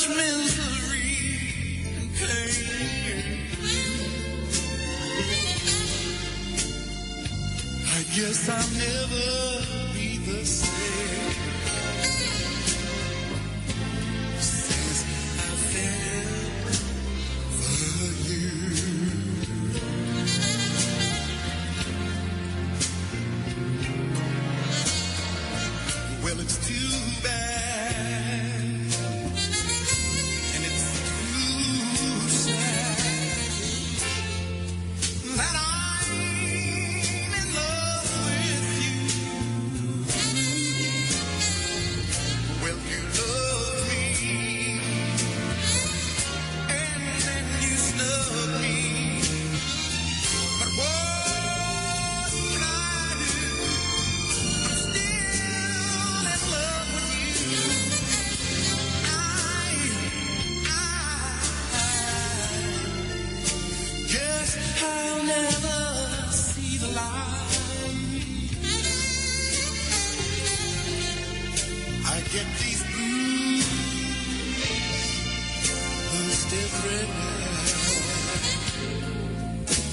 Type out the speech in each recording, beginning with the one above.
much misery and pain. I guess I'll never be the same since I fell for you. Well, it's too bad, and it's too sad that I'm in love with you. Well, you love me, and then you snub me. But what can I do? I'm still in love with you. I guess I'll never see the light. I get these blues different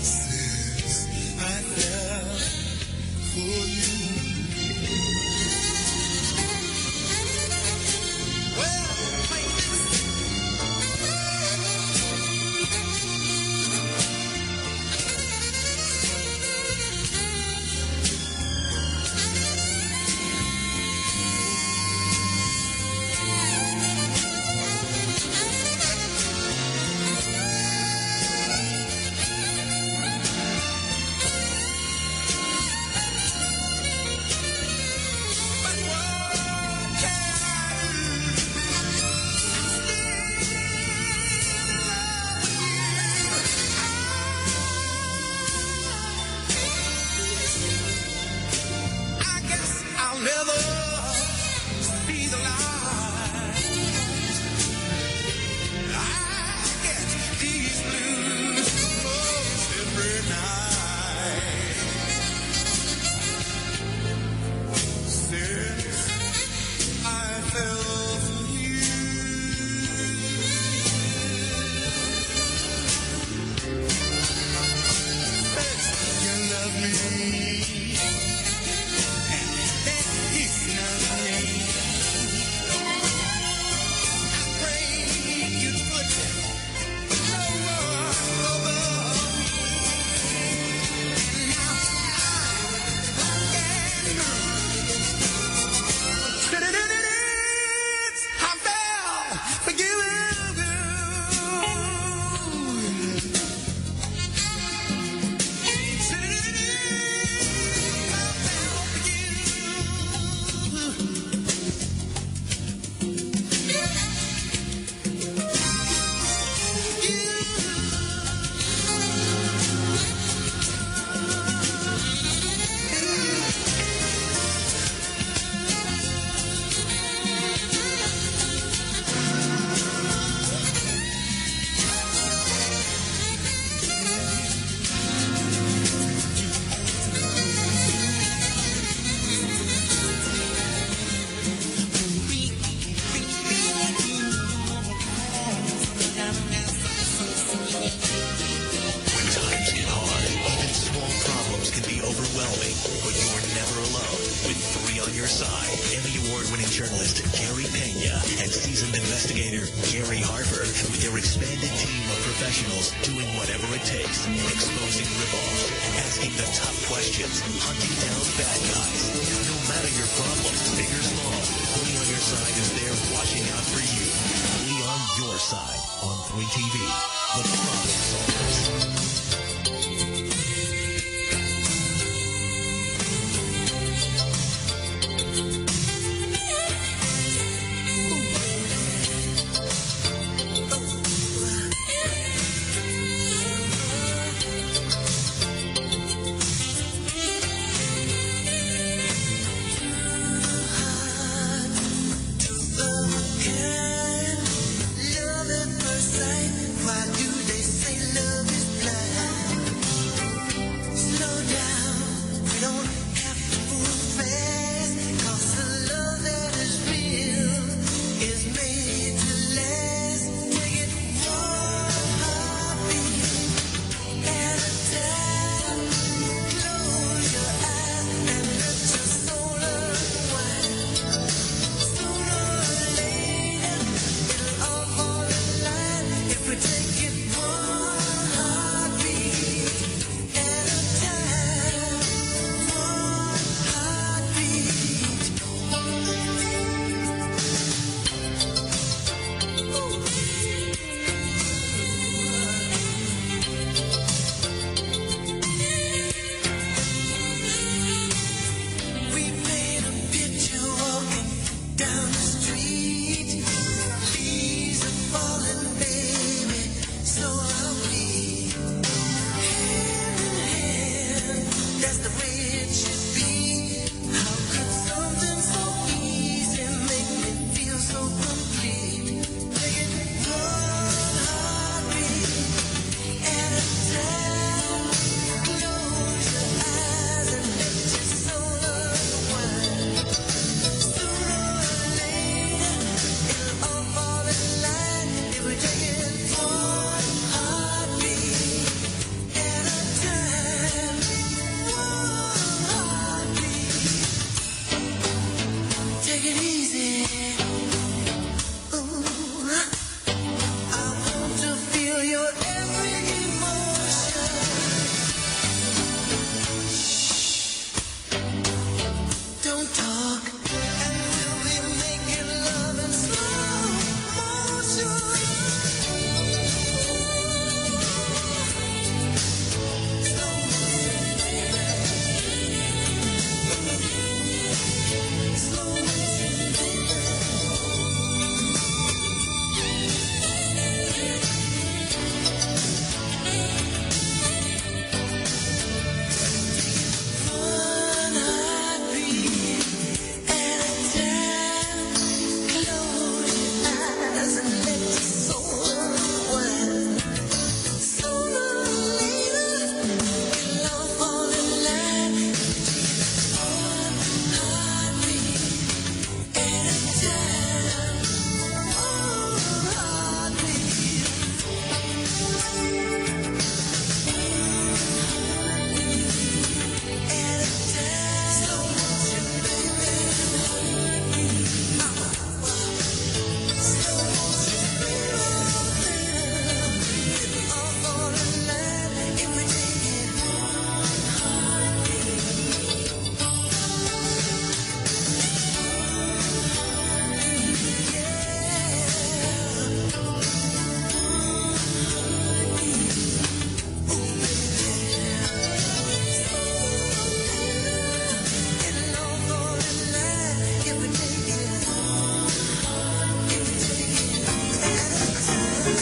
since I fell for you. Well, like this. But what can I do? I'm still in love with you. I guess I'll never see the light. I get these blues most every night since I fell for you. You love me, and then you snub me. I pray you'd put no one above me. And now I fell for you. When times get hard, even small problems can be overwhelming, but you're never alone. With three on your side, Emmy Award-winning journalist Gary Pena and seasoned investigator Gary Harper, with their expanded team of professionals doing whatever it takes, exposing rip-offs, asking the tough questions, hunting down bad guys. No matter your problem, big or small, Lee on your side is there watching out for you. Lee on your side on 3TV. The Problem Solvers. Love at first sight. Why do they say love is blind? That's the way it should be. How could something so easy make me feel so complete? Take it one heartbeat at a time. Close your eyes and let your soul unwind. Sooner or later, it'll all fall in line if we take it one heartbeat at a time. One heartbeat. Take it easy. Ooh, I want to feel your every emotion. Don't talk, and we'll be making love in slow motion. Slow motion, baby. Slow motion, baby. One heartbeat at a time. Close your eyes and let your soul unwind. Sooner or later, it'll all fall in line. One heartbeat at a time. One heartbeat at a time. Slow motion, baby. Slow motion, baby. It'll all fall in line if we take it one heartbeat. It'll all fall in line if we take it. If we take it at a time.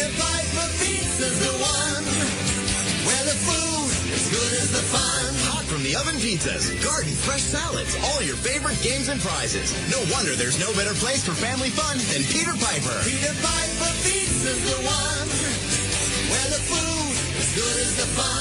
Peter Piper Pizza's the one where the food is good as the fun. Hot from the oven pizzas, garden fresh salads, all your favorite games and prizes. No wonder there's no better place for family fun than Peter Piper. Peter Piper Pizza's the one where the food is good as the fun.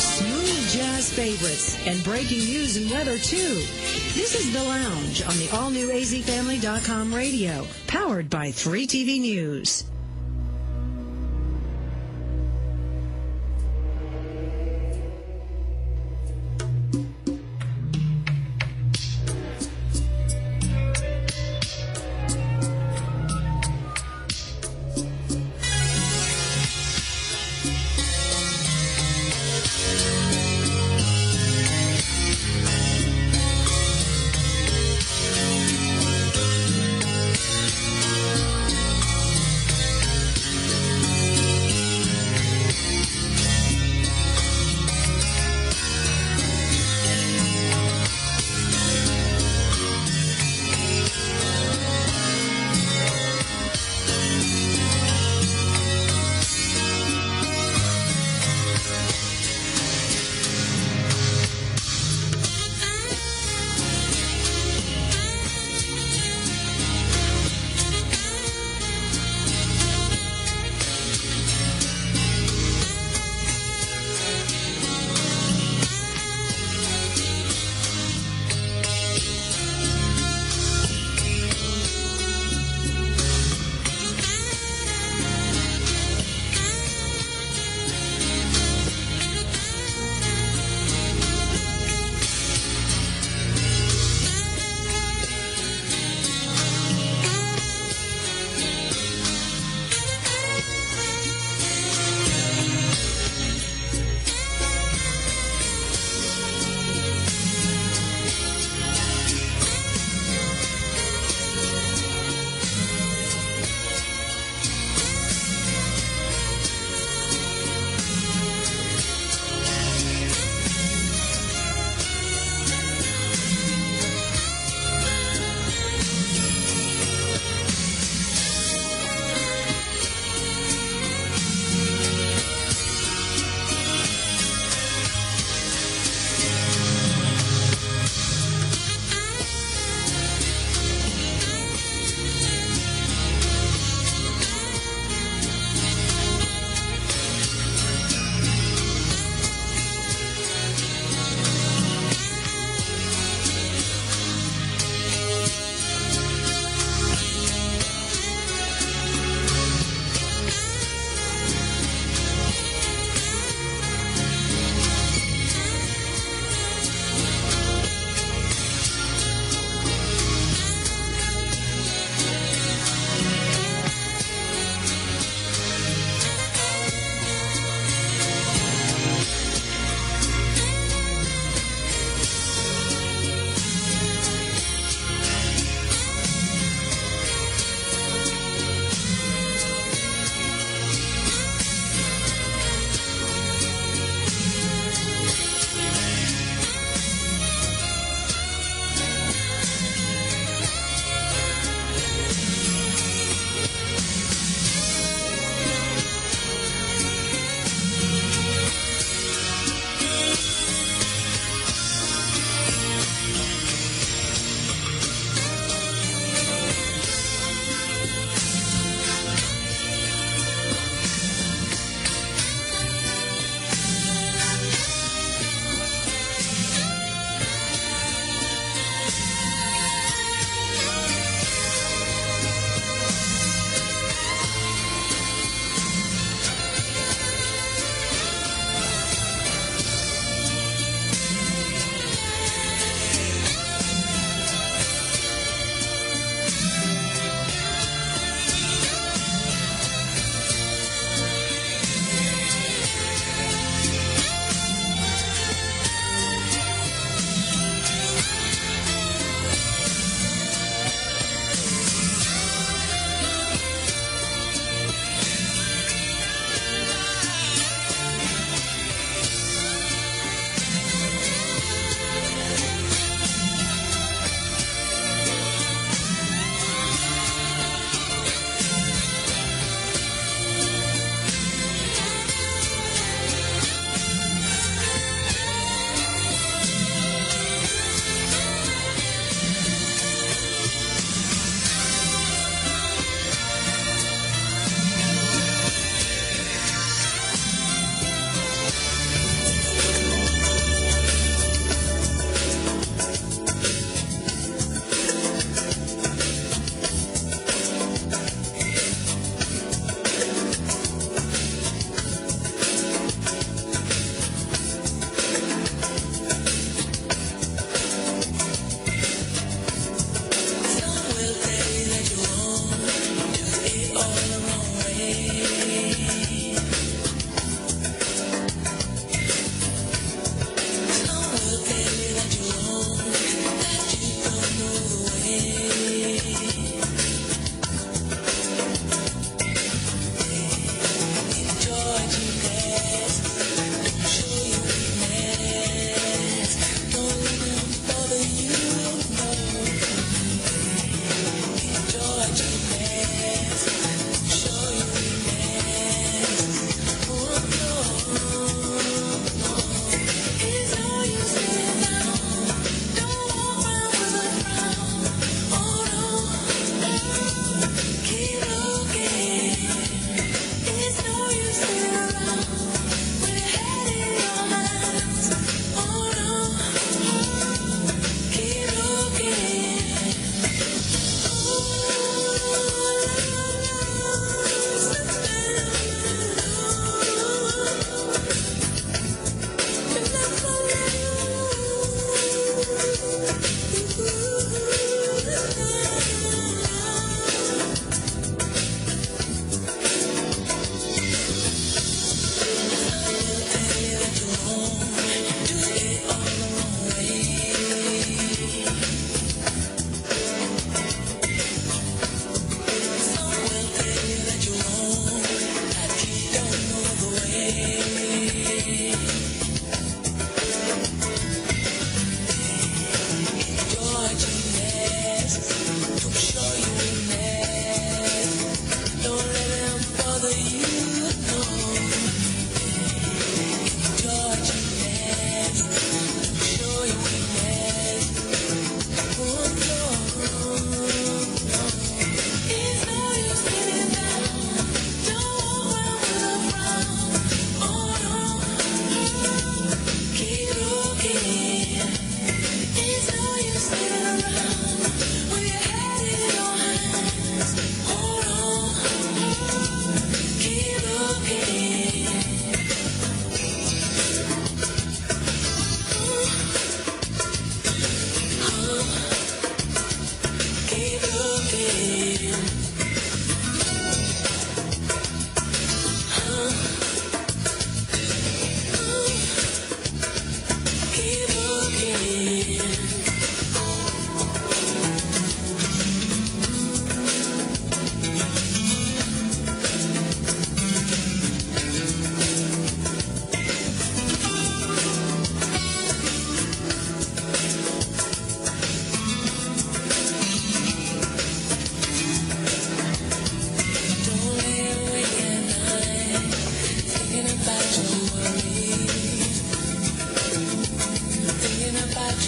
smooth jazz favorites and breaking news and weather, too. This is The Lounge on the all-new azfamily.com radio, powered by 3TV News.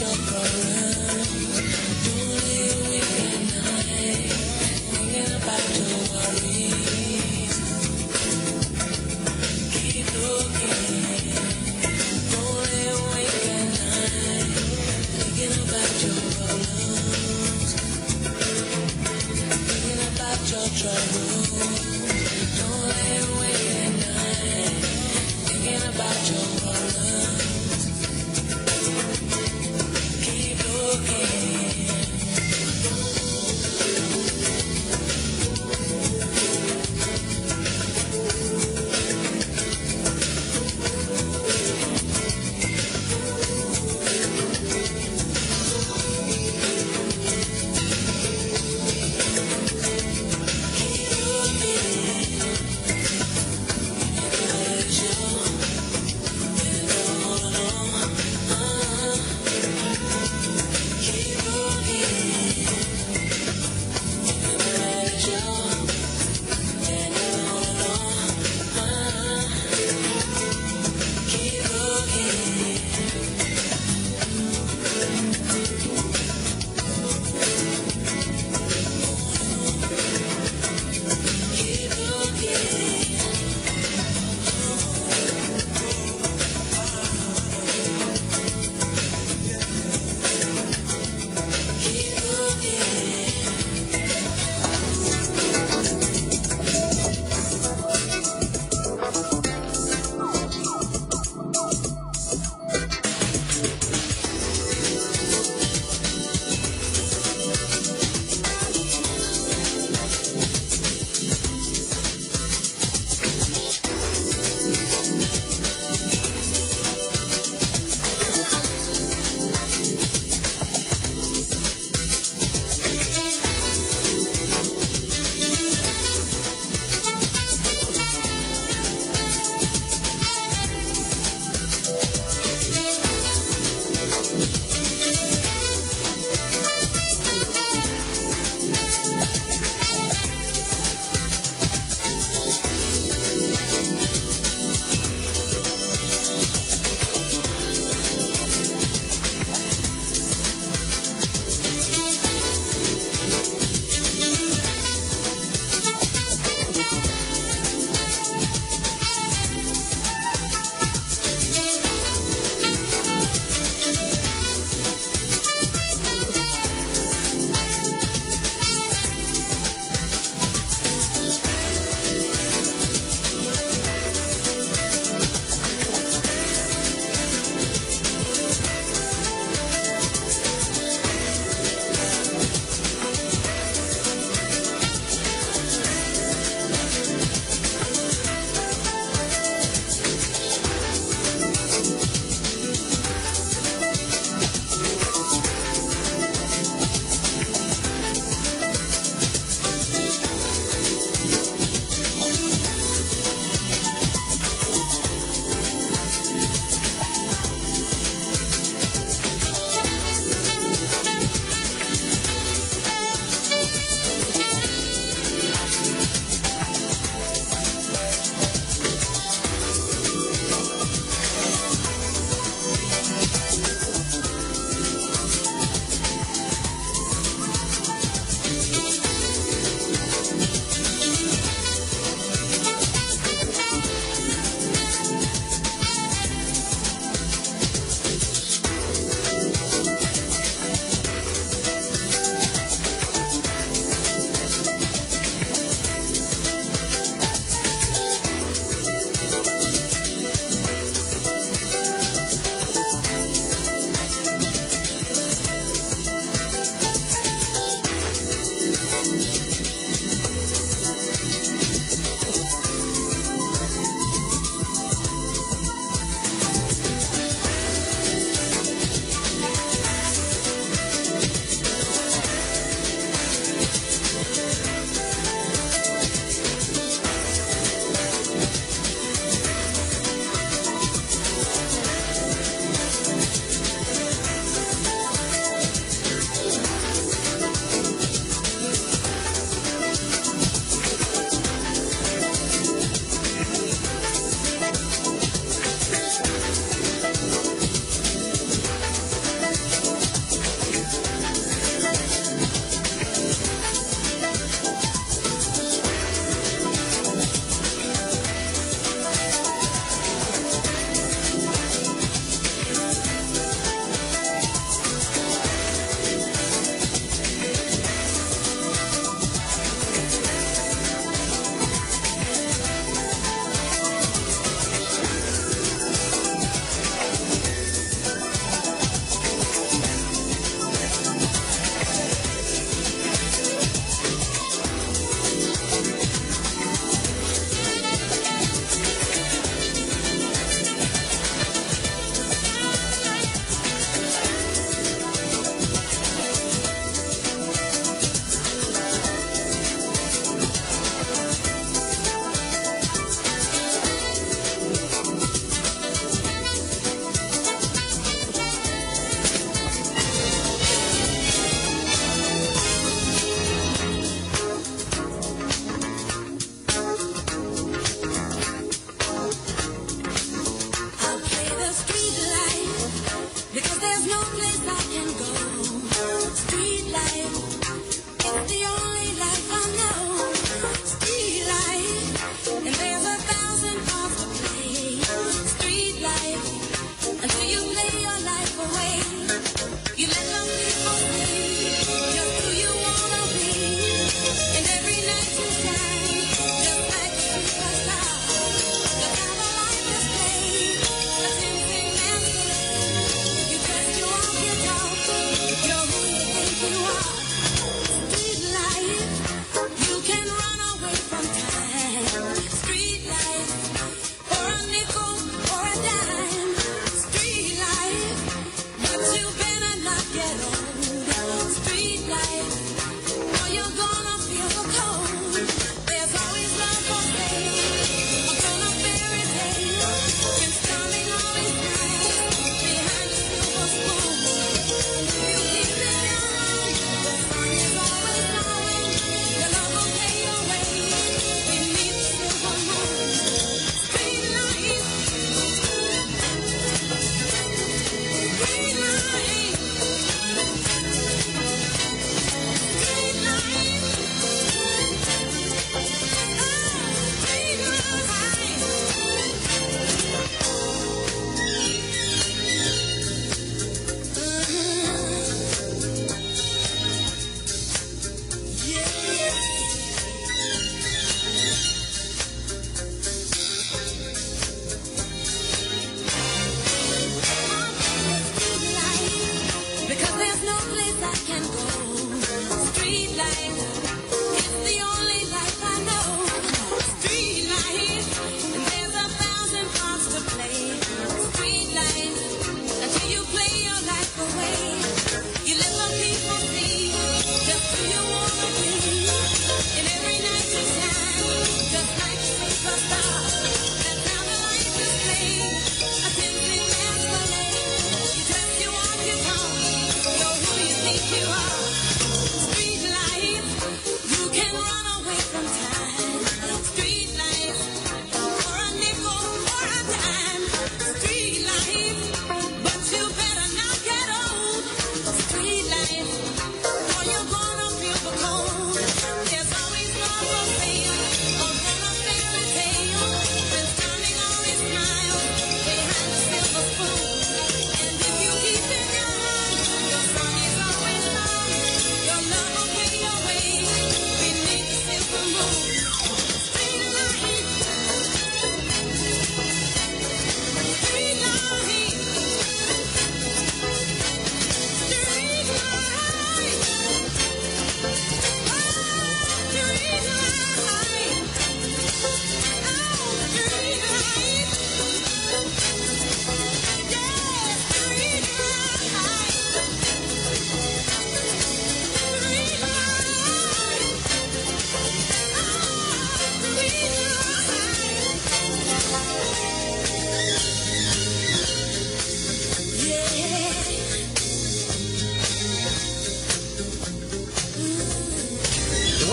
your problems. Don't lay awake at night thinking about your worries. Keep looking. Don't lay awake at night thinking about your problems. Thinking about your troubles. Don't lay awake at night thinking about your problems. Keep looking. Keep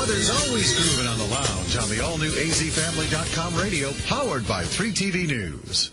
Weather's always grooving on the lounge on the all-new azfamily.com radio, powered by 3TV News.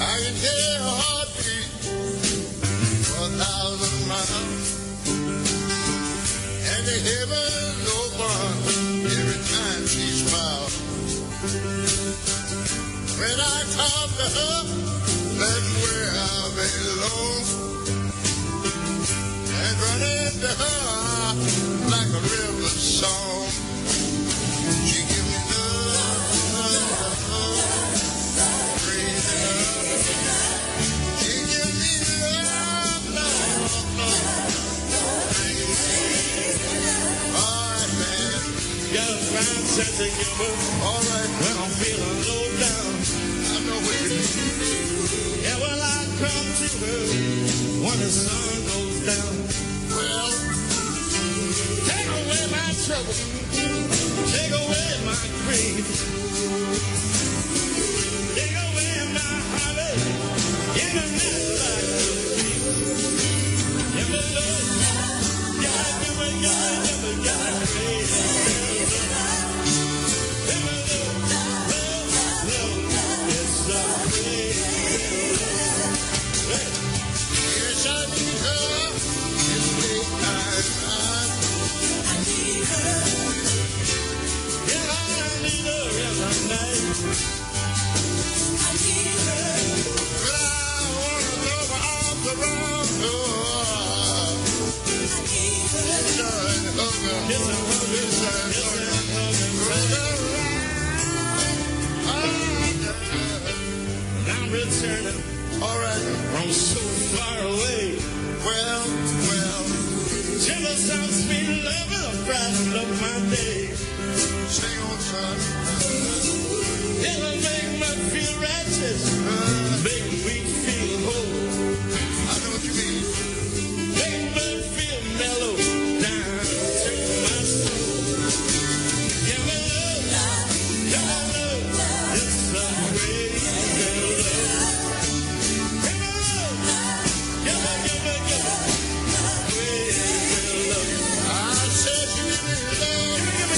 I can hear a heartbeat for 1,000 miles, and the heavens open every time she smiles. When I talk to her, that's where I belong, and run into her like a river song. She give me love, crazy love. She give me love, all right, man. Got a fine sense of humor. All right, When I'm feeling low down, I know what you mean. yeah, well, I come to her when the sun goes down. Well, Take away my trouble, take away my grief, take away my heartache, in the night like the thief. Give me love, yeah, give me crazy. Give me love, it's so crazy. Hey. yes, I need her. It's daytime. Yeah, I need her every night. But I wanna throw my arms around her. Kiss her and hug her. Kiss and hug her, Kiss her and kiss hug and hug her. and I'm returning All right. from so far away. Well, Gentle sound, sweet love, and a brighten up my day. sing on, son. It'll make me feel righteous, make me feel whole, I know what you mean. make me feel mellow down to my soul. Give me love, it's some crazy love. Give me love, give me crazy love. I said you give me love. Give me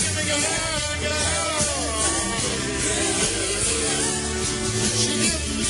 She give me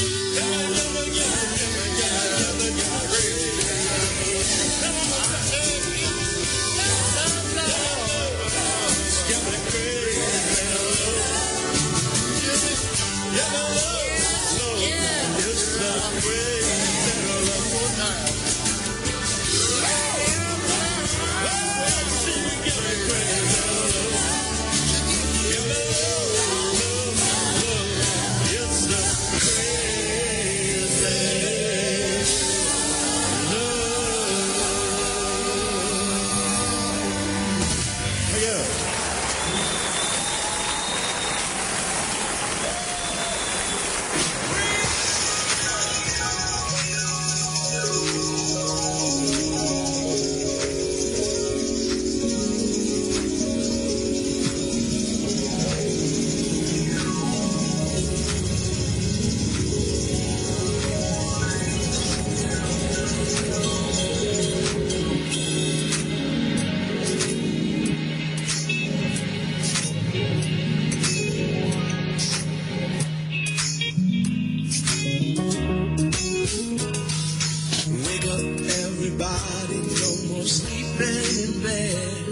Wake up, everybody, no more sleeping in bed.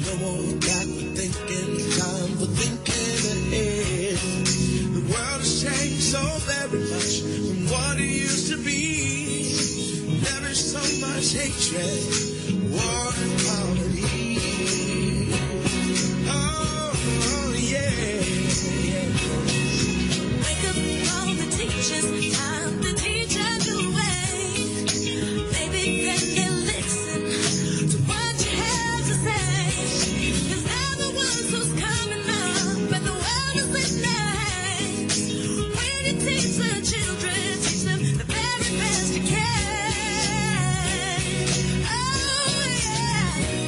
No more got for thinking, time for thinking ahead. The world has changed so very much from what it used to be. There is so much hatred, war and poverty. Oh, yeah. Wake up all the teachers, time to teach a new way. Maybe they can listen to what you have to say. 'Cause they're the ones who's coming up, and the world is in their hands. When you teach the children, teach them the very best you can. Oh yeah.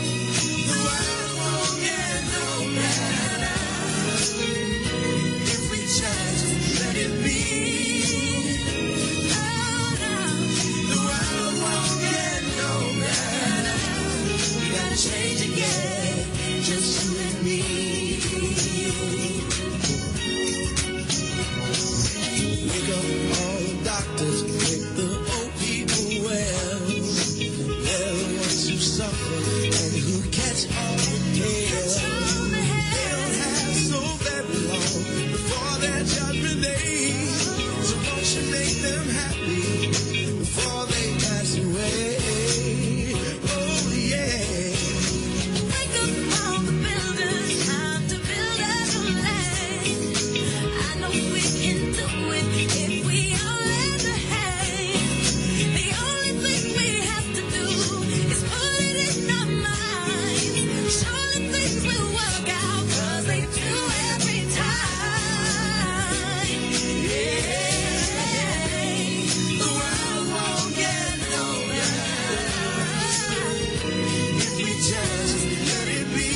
them happy before they pass away. Oh yeah. Wake up all the builders, time to build as a land. I know we can do it if we all lend a hand. The only thing we have to do is put it in our minds. Surely things will work out, 'cause they do every time. Yeah, the world won't get no better If we just let it be.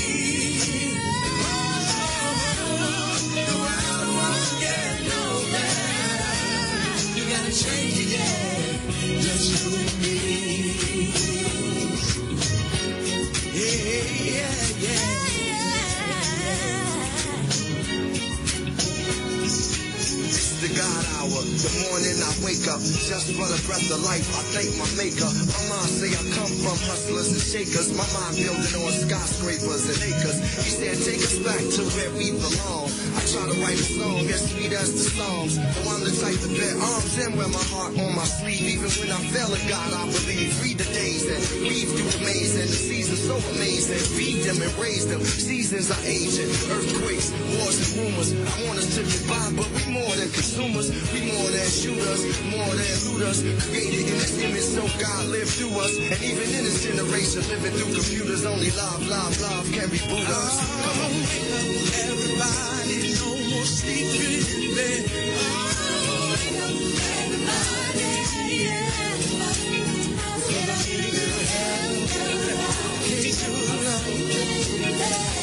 The world won't get no better. You gotta change it, yeah. Just you and me. Yeah, yeah, It's the God hour, the morning I wake up, just for the breath of life, I thank my maker. My mom say I come from hustlers and shakers, my mind building on skyscrapers and acres. He said take us back to where we belong. I try to write a song as sweet as the Psalms, though I'm the type to bear arms and wear my heart on my sleeve. Even when I fail in God, I believe. Read the days and weave through the maze, and the seasons so amazing. Feed them and raise them, seasons are aging. Earthquakes, wars and rumors, I want us to get by, but we more than consumers. We more than shooters, more than looters. Created in His image, so God lived through us. And even in this generation, living through computers, only love, love, love can reboot us. Come on, wake up, everybody, no more sleeping in bed. Wake up, everybody, yeah. Get up, get up, can't do it alone.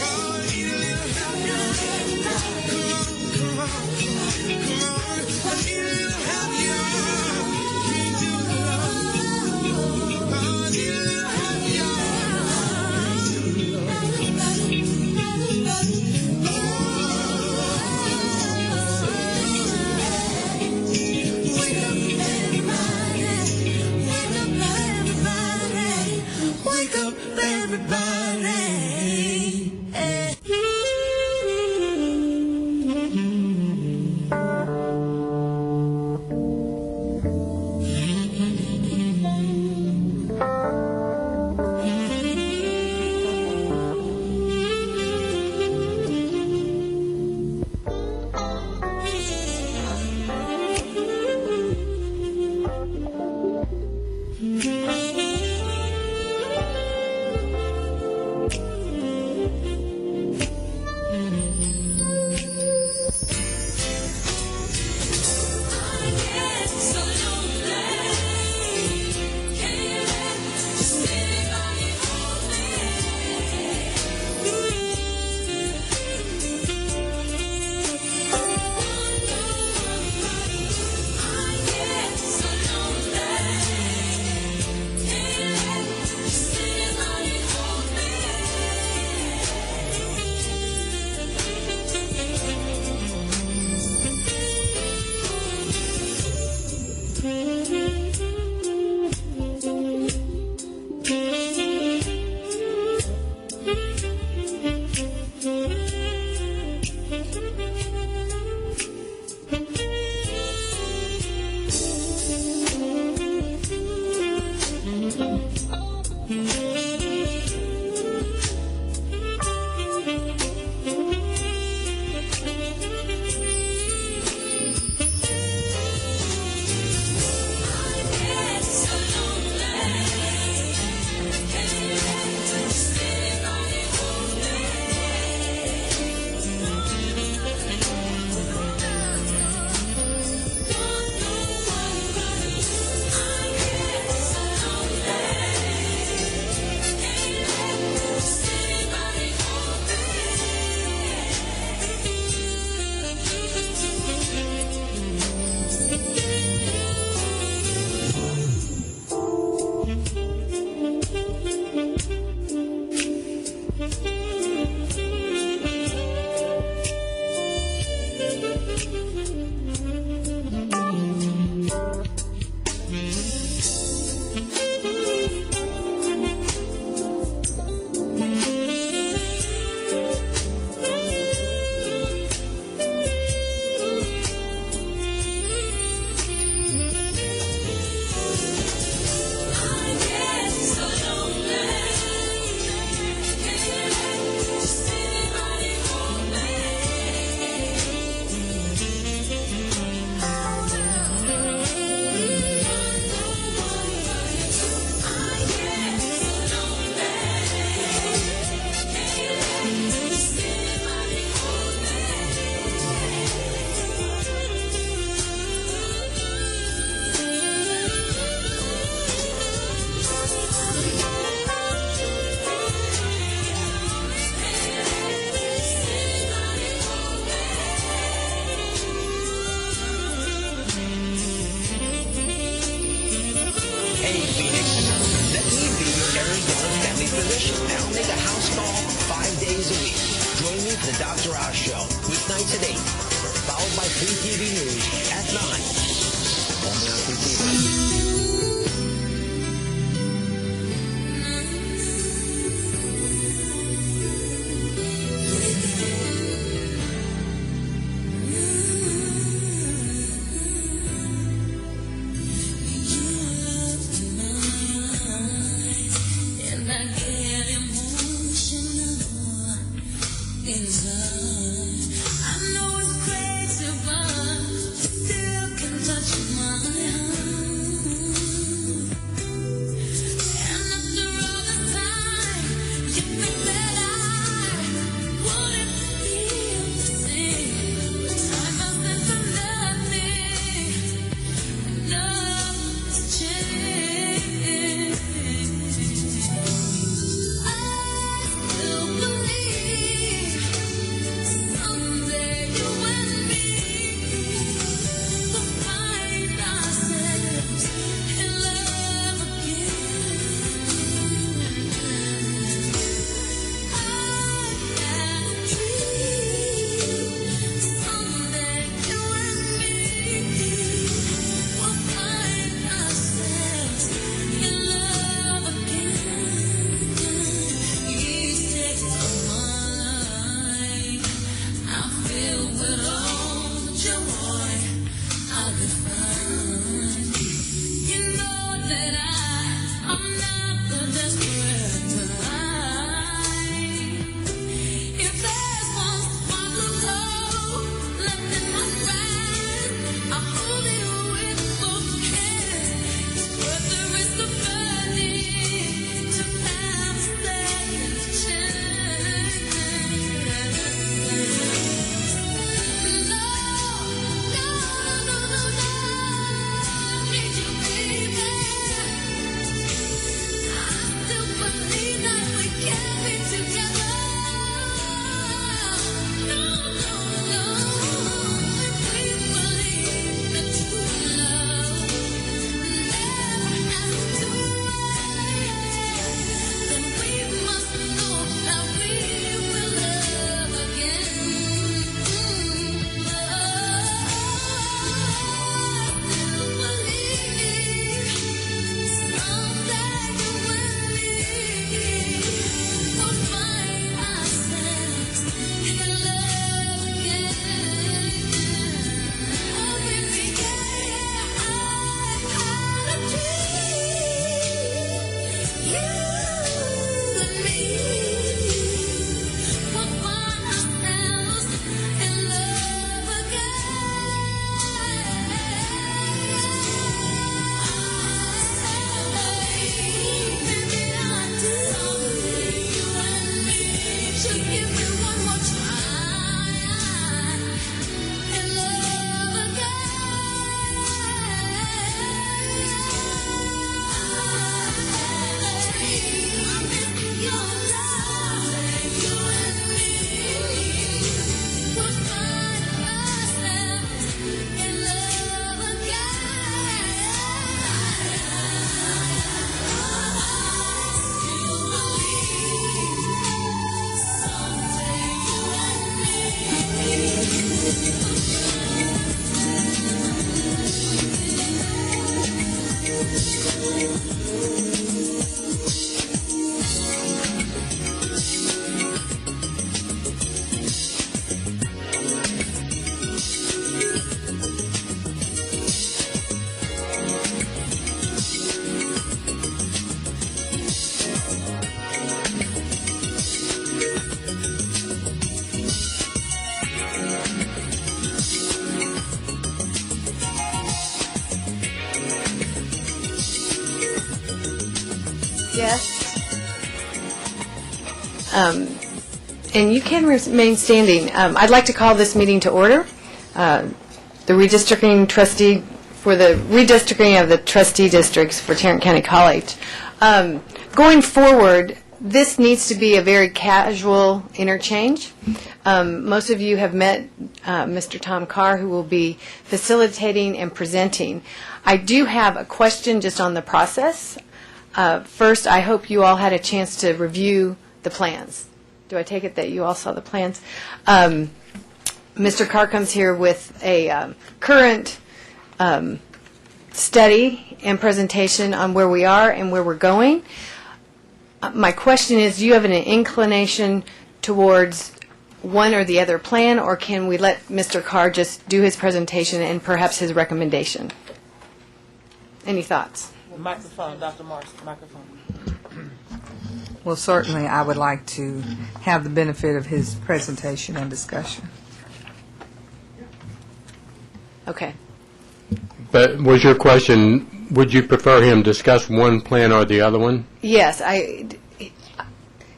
Oh, you little happier. Come on, come on, come on. I need a little happier. Can't do it alone. Oh, I need a little happier. Can't do it Wake up, everybody. Wake up, everybody. Wake up, everybody. Phoenix. Let me be your Arizona family physician, and I'll make a house call 5 days a week. Join me for the Dr. Oz Show, weeknights at 8, followed by Free TV News at 9. Only on Free TV. And I get emotional inside. I know it's crazy, but still can touch my heart. And after all the time, you think that I wouldn't feel the same. Time has been for nothing. Nothing's changed. I still believe someday you and me will find ourselves in love again. I had a dream someday you and me will find ourselves in love again. Each day of my life, I'm filled with all the joy I could find. You know that I'm not the desperate kind. If there's one spark of love left in my mind, I'll hold it with both hands. It's worth the risk of burning to have a second chance. No, I need you, baby. I still believe that we can be together. No, if we believe that true love never has to end, then we must know that we will love again. I still believe someday you and me will find ourselves in love again. Oh, baby, yeah, I had a dream. You and me will find ourselves in love again. Baby, I do. Someday you and me should give me one more try in love again. I'm missing your love. You and me will find ourselves in love Yes. And you can remain standing. I'd like to call this meeting to order. The redistricting trustee for the redistricting of the trustee districts for Tarrant County College. Going forward, this needs to be a very casual interchange. Most of you have met Mr. Tom Carr, who will be facilitating and presenting. I do have a question just on the process. First, I hope you all had a chance to review the plans. Do I take it that you all saw the plans? Mr. Carr comes here with a current study and presentation on where we are and where we're going. My question is, do you have an inclination towards one or the other plan, or can we let Mr. Carr just do his presentation and perhaps his recommendation? Any thoughts? Microphone, Dr. Morris, microphone. Well, certainly, I would like to have the benefit of his presentation and discussion. Okay. But was your question, would you prefer him discuss one plan or the other one? Yes,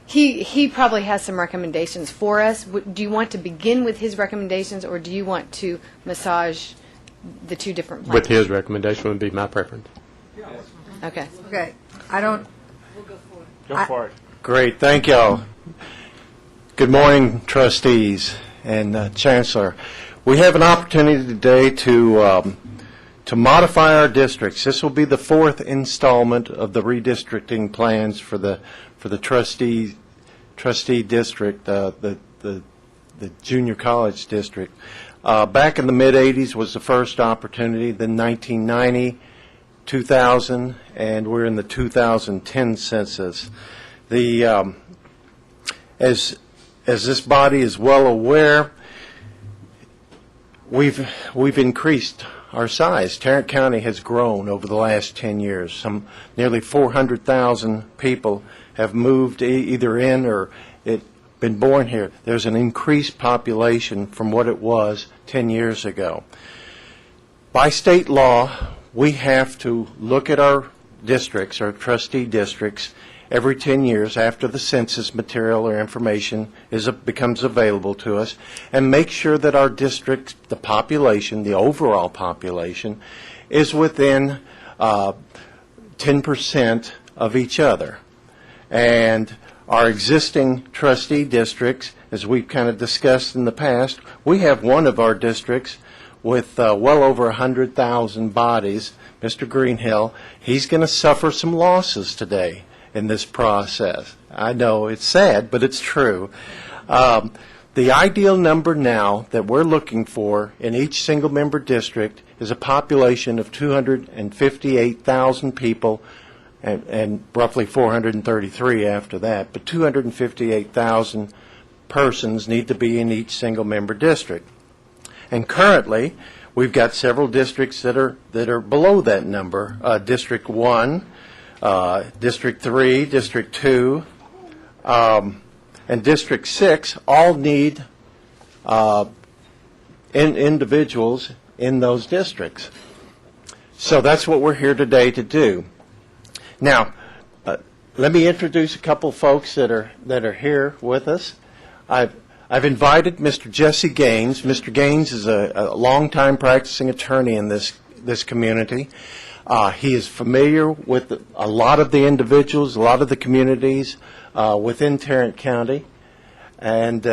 he probably has some recommendations for us. Do you want to begin with his recommendations, or do you want to massage the two different plans? With his recommendation would be my preference. Okay. Okay. I don't... Go for it. Great, thank y'all. Good morning, trustees and Chancellor. We have an opportunity today to modify our districts. This will be the fourth installment of the redistricting plans for the trustee district, the junior college district. Back in the mid-'80s was the first opportunity, then 1990, 2000, and we're in the 2010 census. As this body is well aware, we've increased our size. Tarrant County has grown over the last 10 years. Some nearly 400,000 people have moved either in or been born here. There's an increased population from what it was 10 years ago. By state law, we have to look at our districts, our trustee districts, every 10 years after the census material or information becomes available to us, and make sure that our district, the population, the overall population, is within 10% of each other. And our existing trustee districts, as we've kind of discussed in the past, we have one of our districts with well over 100,000 bodies, Mr. Greenhill. He's going to suffer some losses today in this process. I know it's sad, but it's true. The ideal number now that we're looking for in each single member district is a population of 258,000 people, and roughly 433 after that, but 258,000 persons need to be in each single member district. And currently, we've got several districts that are below that number. District 1, District 3, District 2, and District 6 all need individuals in those districts. So that's what we're here today to do. Now, let me introduce a couple folks that are here with us. I've invited Mr. Jesse Gaines. Mr. Gaines is a longtime practicing attorney in this community. He is familiar with a lot of the individuals, a lot of the communities within Tarrant County, and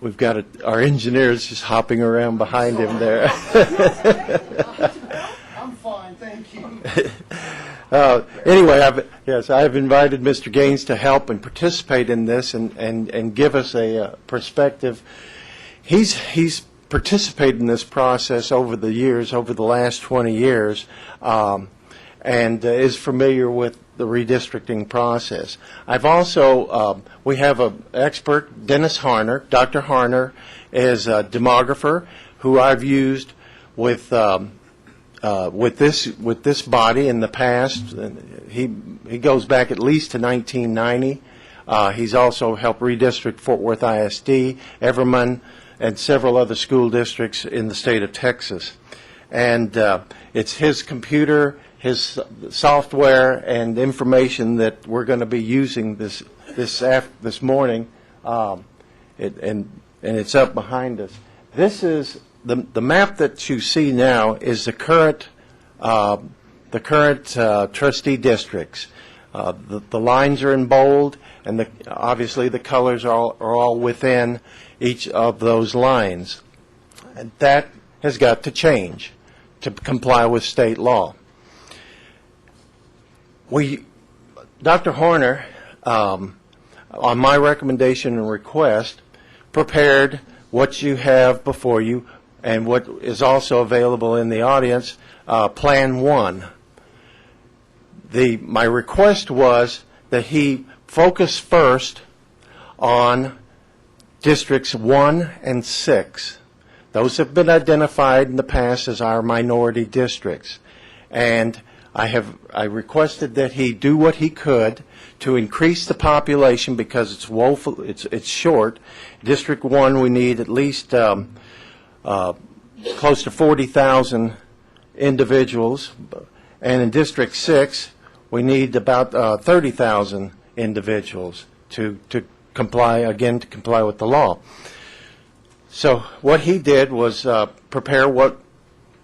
we've got our engineers just hopping around behind him there. I'm fine, thank you. Anyway, I've invited Mr. Gaines to help and participate in this and give us a perspective. He's participated in this process over the years, over the last 20 years, and is familiar with the redistricting process. I've also, we have an expert, Dennis Harner. Dr. Harner is a demographer who I've used with this body in the past. He goes back at least to 1990. He's also helped redistrict Fort Worth ISD, Everman, and several other school districts in the state of Texas. And it's his computer, his software, and information that we're going to be using this morning, and it's up behind us. This is the map that you see now is the current trustee districts. The lines are in bold, and obviously the colors are all within each of those lines. And that has got to change to comply with state law. Dr. Horner, on my recommendation and request, prepared what you have before you and what is also available in the audience, Plan 1. My request was that he focus first on Districts 1 and 6. Those have been identified in the past as our minority districts. And I requested that he do what he could to increase the population because it's woeful, it's short. District 1, we need at least close to 40,000 individuals. And in District 6, we need about 30,000 individuals to comply with the law. So what he did was prepare what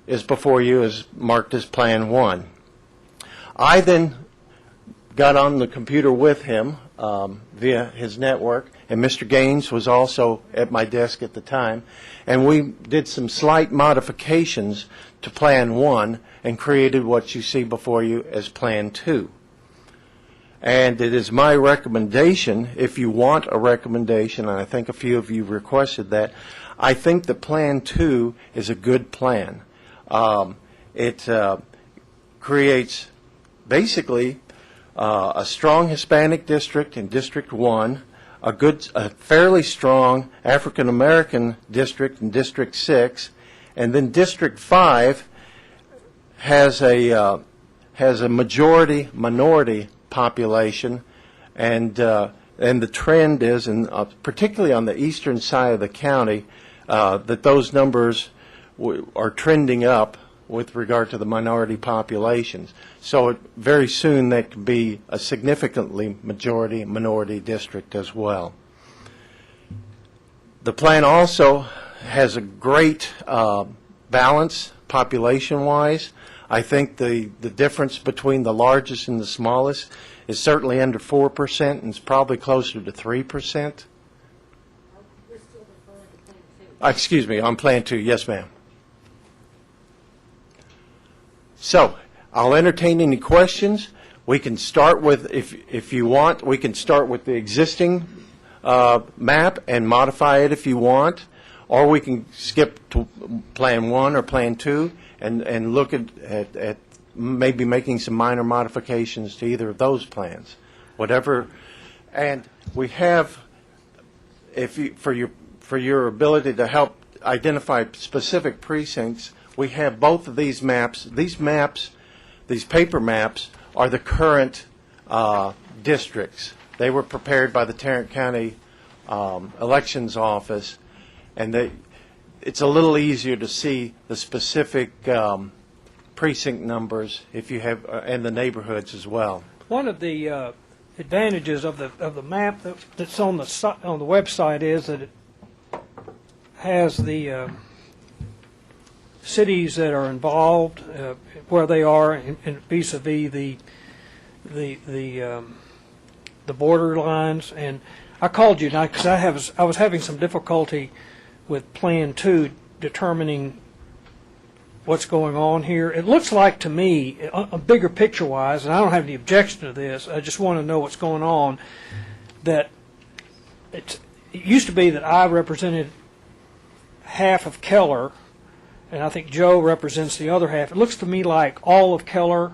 is before you as marked as Plan 1. I then got on the computer with him via his network, and Mr. Gaines was also at my desk at the time, and we did some slight modifications to Plan 1 and created what you see before you as Plan 2. And it is my recommendation, if you want a recommendation, and I think a few of you requested that, I think that Plan 2 is a good plan. It creates basically a strong Hispanic district in District 1, a fairly strong African American district in District 6, and then District 5 has a minority population, and the trend is, particularly on the eastern side of the county, that those numbers are trending up with regard to the minority populations. So very soon that could be a significantly minority district as well. The plan also has a great balance population-wise. I think the difference between the largest and the smallest is certainly under 4% and it's probably closer to 3%. Excuse me, on Plan 2. Yes, ma'am. So I'll entertain any questions. We can start with, if you want, we can start with the existing map and modify it if you want, or we can skip to Plan 1 or Plan 2 and look at maybe making some minor modifications to either of those plans, whatever. And we have, for your ability to help identify specific precincts, we have both of these maps. These paper maps, are the current districts. They were prepared by the Tarrant County Elections Office, and it's a little easier to see the specific precinct numbers if you have, and the neighborhoods as well. One of the advantages of the map that's on the website is that it has the cities that are involved, where they are, and vis-a-vis the border lines. And I called you tonight because I was having some difficulty with Plan 2 determining what's going on here. It looks like to me, a bigger picture-wise, and I don't have any objection to this, I just want to know what's going on, that it used to be that I represented half of Keller, and I think Joe represents the other half. It looks to me like all of Keller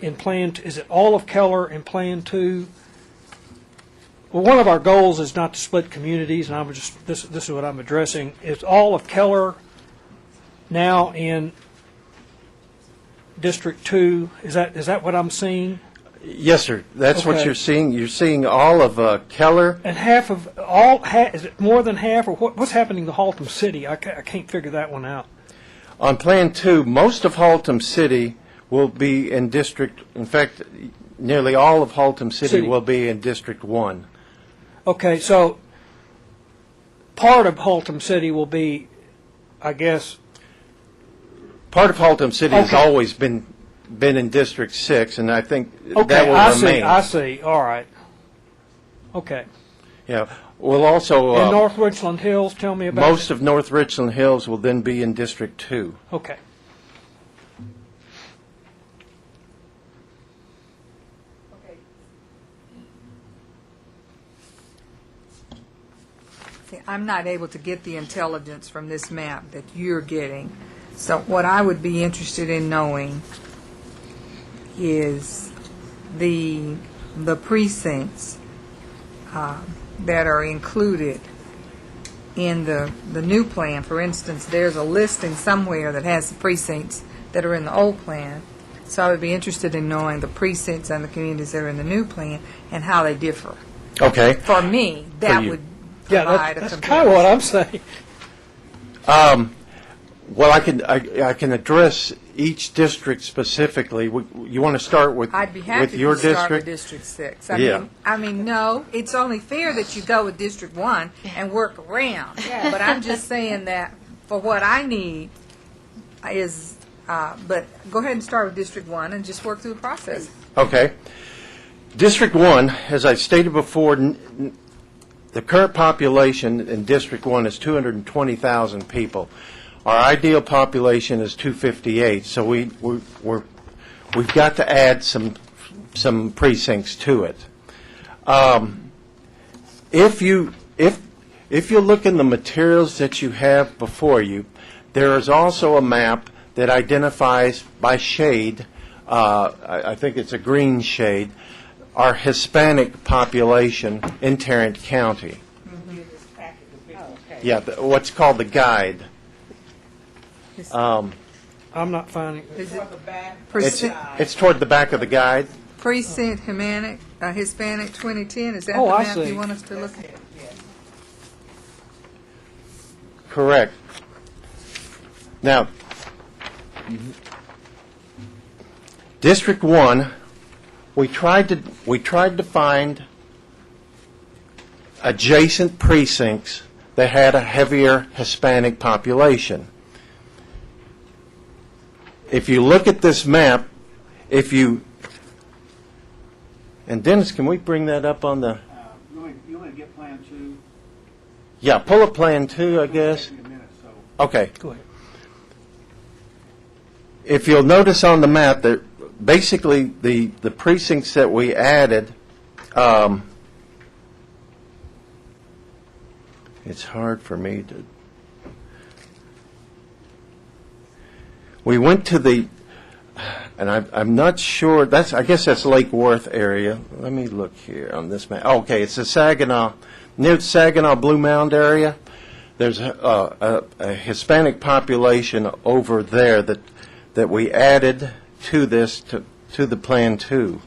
in Plan 2. Is it all of Keller in Plan 2? Well, one of our goals is not to split communities, and this is what I'm addressing. Is all of Keller now in District 2? Is that what I'm seeing? Yes, sir. That's okay. What you're seeing. You're seeing all of Keller. And half of is it more than half, or what's happening to Haltom City? I can't figure that one out. On Plan 2, most of Haltom City will be in District. In fact, nearly all of Haltom City will be in District 1. Okay, so part of Haltom City will be, I guess. Part of Haltom City has always been been in District 6, and I think Okay, that will I see, remain. I see, all right. Okay. Yeah, we'll also, In North Richland Hills, tell me about it. most of North Richland Hills will then be in District 2. Okay. See, I'm not able to get the intelligence from this map that you're getting. So what I would be interested in knowing is the precincts that are included in the new plan. For instance, there's a listing somewhere that has the precincts that are in the old plan. So I would be interested in knowing the precincts and the communities that are in the new plan and how they differ. Okay. For me, that you. would Yeah, provide that's a kind of what I'm saying. Well, I can address each district specifically. You want to start with I'd be with happy your to start with district? District 6. Yeah. I mean, no, it's only fair that you go with District 1 and work around. But I'm just saying that for what I need is, but go ahead and start with District 1 and just work through the process. Okay. District 1, as I stated before, the current population in District 1 is 220,000 people. Our ideal population is 258, so we've got to add some precincts to it. If you look in the materials that you have before you, there is also a map that identifies by shade, I think it's a green shade, our Hispanic population in Tarrant County. Yeah, what's called the guide. I'm not finding, Is it It's toward the back of the guide. Precinct Hispanic 2010? Is that Oh, the I map see. you want us to look at? Correct. Now, District 1, we tried to find adjacent precincts that had a heavier Hispanic population. If you look at this map, and Dennis, can we bring that up on the, You want to get Plan 2? yeah, pull up Plan 2, I guess. Take me a minute, so. Okay. go ahead. If you'll notice on the map that basically the precincts that we added, it's hard for me to. We went to the, and I'm not sure, I guess that's Lake Worth area. Let me look here on this map. Oh, okay, it's the Saginaw, near the Saginaw Blue Mound area. There's a Hispanic population over there that we added to this, to the Plan 2.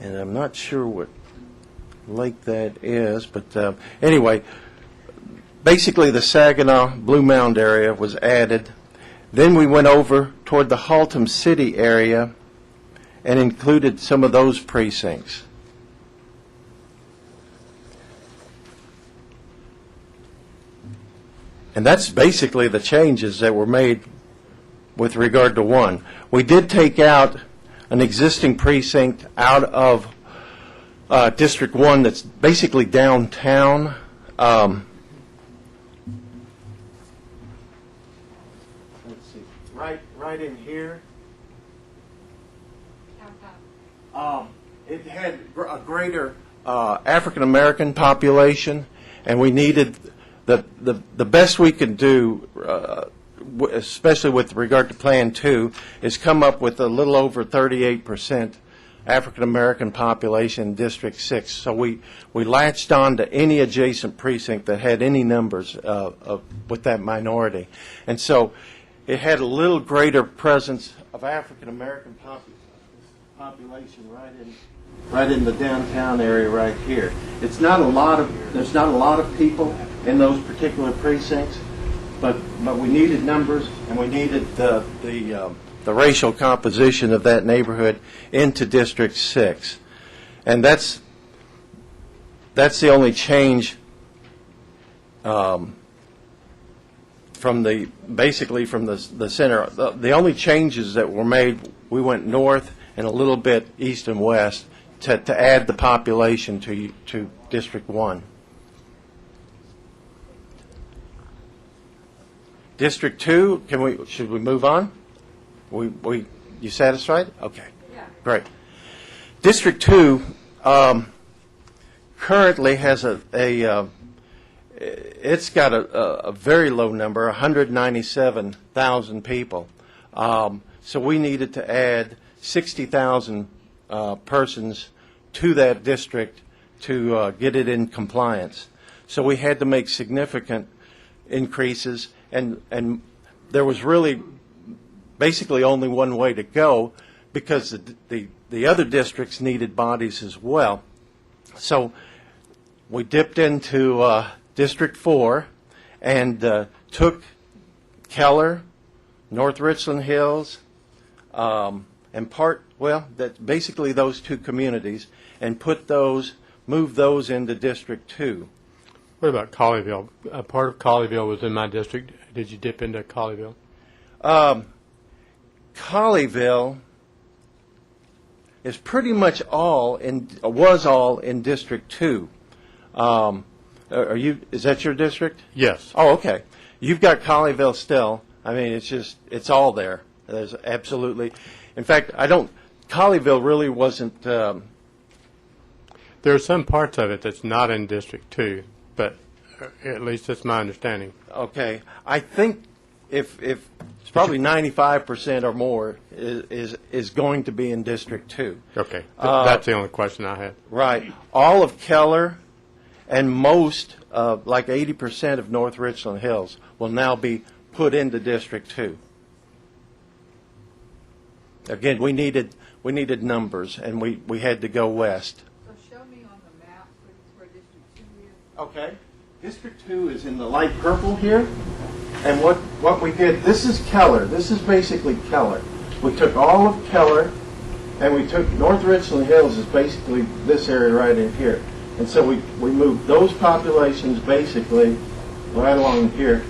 And I'm not sure what lake that is, but anyway, basically the Saginaw Blue Mound area was added. Then we went over toward the Haltom City area and included some of those precincts. And that's basically the changes that were made with regard to 1. We did take out an existing precinct out of District 1 that's basically downtown. Let's see, right in here. It had a greater African American population, and we needed the best we could do, especially with regard to Plan 2, is come up with a little over 38% African American population in District 6. So we latched on to any adjacent precinct that had any numbers with that minority. And so it had a little greater presence of African American population right in the downtown area right here. There's not a lot of people in those particular precincts, but we needed numbers, and we needed the racial composition of that neighborhood into District 6. And that's the only change basically from the center. The only changes that were made, we went north and a little bit east and west to add the population to District 1. District 2, should we move on? You satisfied? Okay. Yeah. Great. District 2 currently has it's got a very low number, 197,000 people. So we needed to add 60,000 persons to that district to get it in compliance. So we had to make significant increases, and there was really basically only one way to go, because the other districts needed bodies as well. So we dipped into District 4 and took Keller, North Richland Hills, and basically those two communities, and moved those into District 2. What about Colleyville? A part of Colleyville was in my district. Did you dip into Colleyville? Colleyville is pretty much was all in District 2. Is that your district? Yes. Oh, okay. You've got Colleyville still. I mean, it's all there. There's absolutely, in fact, Colleyville really wasn't. There are some parts of it that's not in District 2, but at least that's my understanding. Okay. I think if it's probably 95% or more is going to be in District 2. Okay. That's the only question I had. Right. All of Keller and most, like 80% of North Richland Hills, will now be put into District 2. Again, we needed numbers, and we had to go west. So show me on the map where District 2 is. Okay. District 2 is in the light purple here. And what we did, this is Keller. This is basically Keller. We took all of Keller, and we took North Richland Hills is basically this area right in here. And so we moved those populations basically right along here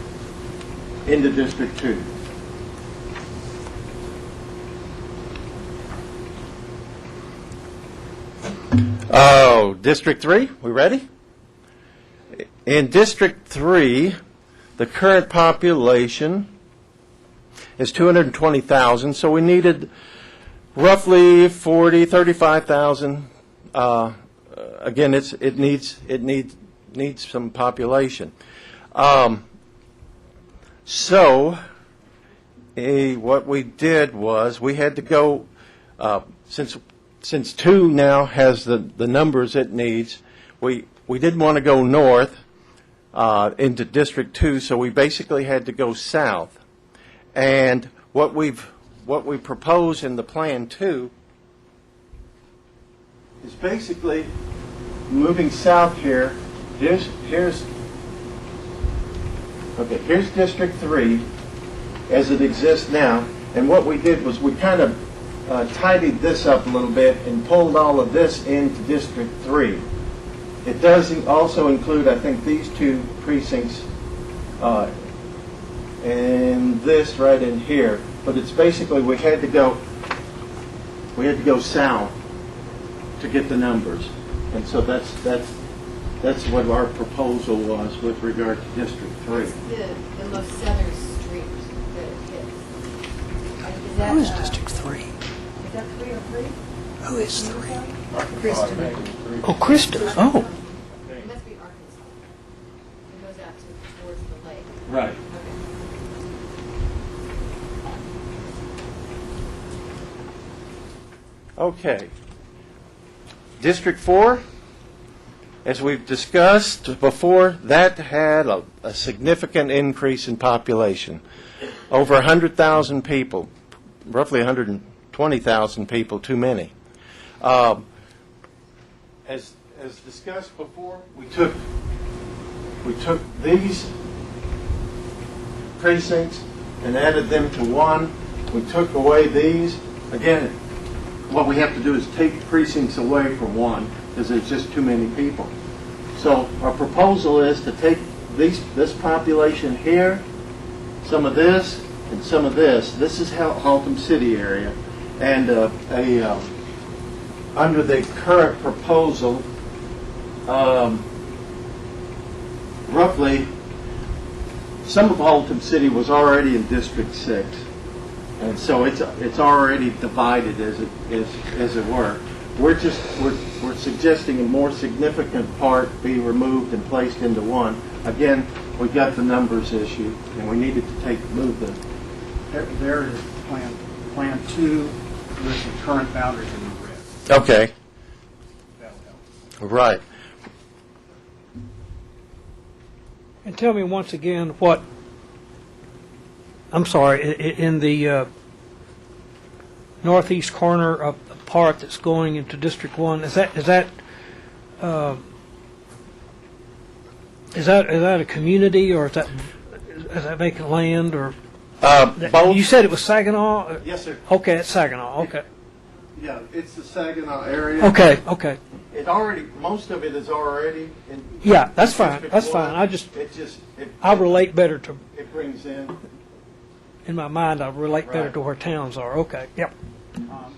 into District 2. Oh, District 3, we ready? In District 3, the current population is 220,000, so we needed roughly 35,000. Again, it needs some population. So what we did was we had to go, since 2 now has the numbers it needs, we didn't want to go north into District 2, so we basically had to go south. And what we propose in the Plan 2 is basically moving south here. Here's District 3 as it exists now. And what we did was we kind of tidied this up a little bit and pulled all of this into District 3. It does also include, I think, these two precincts and this right in here. But it's basically we had to go south to get the numbers, and so that's what our proposal was with regard to District 3. What's the most southern street that it hits? Is that, Who is District 3? Is that 303? Who is 3? Kristen. Oh, Kristen. Oh. It must be Arkansas. It goes out towards the lake. Right. Okay. District 4, as we've discussed before, that had a significant increase in population. Over 100,000 people, roughly 120,000 people too many. As discussed before, we took these precincts and added them to one. We took away these. Again, what we have to do is take precincts away from one because there's just too many people. So our proposal is to take this population here, some of this, and some of this. This is Haltom City area. And under the current proposal, roughly, some of Haltom City was already in District 6. And so it's already divided, as it were. We're suggesting a more significant part be removed and placed into one. Again, we got the numbers issue, and we needed to move the. There is Plan 2 with the current boundaries in the red. Okay. That'll help. Right. And tell me once again what, I'm sorry, in the northeast corner of the part that's going into District 1, is that a community, or is that vacant land, or? Both. You said it was Saginaw? Yes, sir. Okay, it's Saginaw, okay. Yeah, it's the Saginaw area. Okay. Most of it is already in. Yeah, that's fine, District that's 1. fine. I relate better to, It brings in. in my mind, I relate better to where towns are, okay, yep. Now,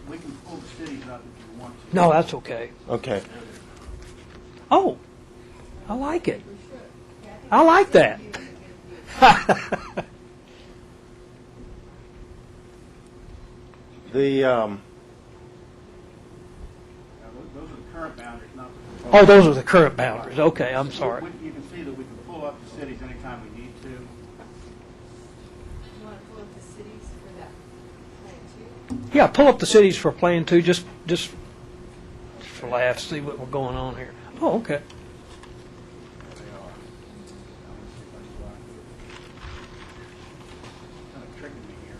we can pull the cities up if you want to. No, that's okay. Okay. Oh, I like it. I like that. The Now, those are the current boundaries, not the proposed. Oh, those are the current boundaries, okay, I'm sorry. You can see that we can pull up the cities anytime we need to. You want to pull up the cities for that plan too? Yeah, pull up the cities for Plan 2, just for laughs, see what we're going on here. Oh, okay. Kind of tricking me here.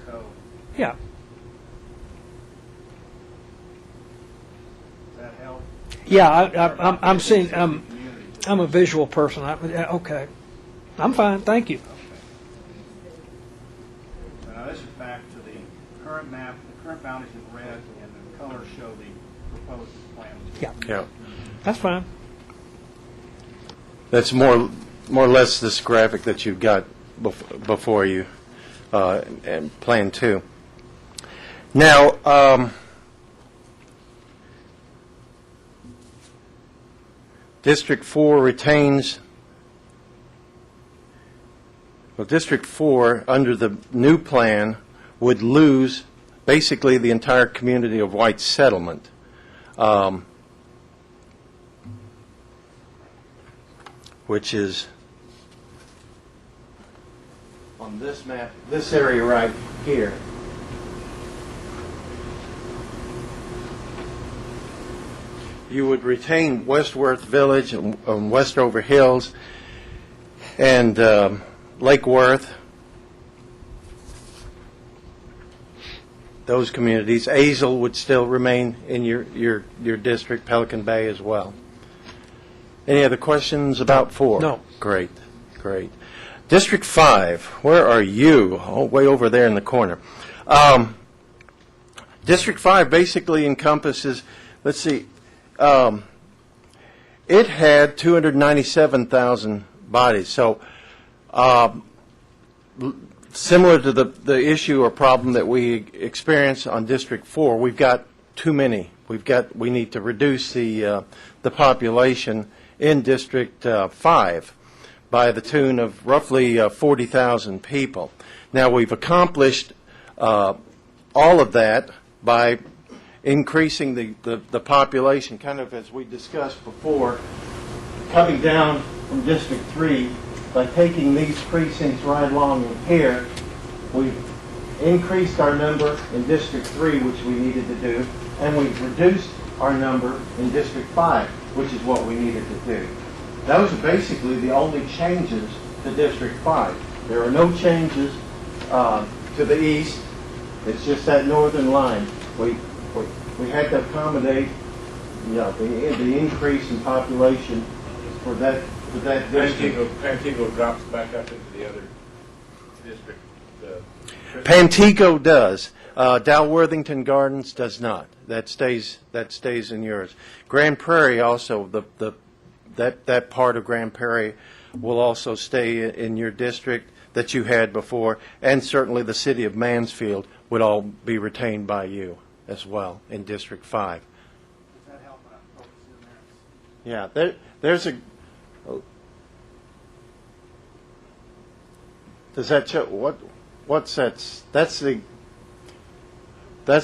So, Yeah, does that help? yeah, I'm seeing, I'm a visual person, yeah, okay. I'm fine, thank you. So now this is back to the current map, the current boundaries in red, and the colors show the proposed plan. yeah. That's fine. That's more or less this graphic that you've got before you, and Plan 2. Now, District 4 retains. Well, District 4, under the new plan, would lose basically the entire community of White Settlement. Which is on this map, this area right here. You would retain Westworth Village and Westover Hills and Lake Worth, those communities. Azle would still remain in your district, Pelican Bay as well. Any other questions about 4? No. Great. District 5, where are you? Oh, way over there in the corner. District 5 basically encompasses, let's see, it had 297,000 bodies. So similar to the issue or problem that we experience on District 4, we've got too many. We need to reduce the population in District 5 by the tune of roughly 40,000 people. Now, we've accomplished all of that by increasing the population, kind of as we discussed before, coming down from District 3 by taking these precincts right along in here. We've increased our number in District 3, which we needed to do, and we've reduced our number in District 5, which is what we needed to do. Those are basically the only changes to District 5. There are no changes to the east. It's just that northern line. We had to accommodate the increase in population for that for that district. Pantego drops back up into the other district. Pantego does. Dalworthington Gardens does not. That stays in yours. Grand Prairie also, that part of Grand Prairie will also stay in your district that you had before, and certainly the city of Mansfield would all be retained by you as well in District 5. Does that help focus in there? Yeah, there's a. Does that show what's that? That's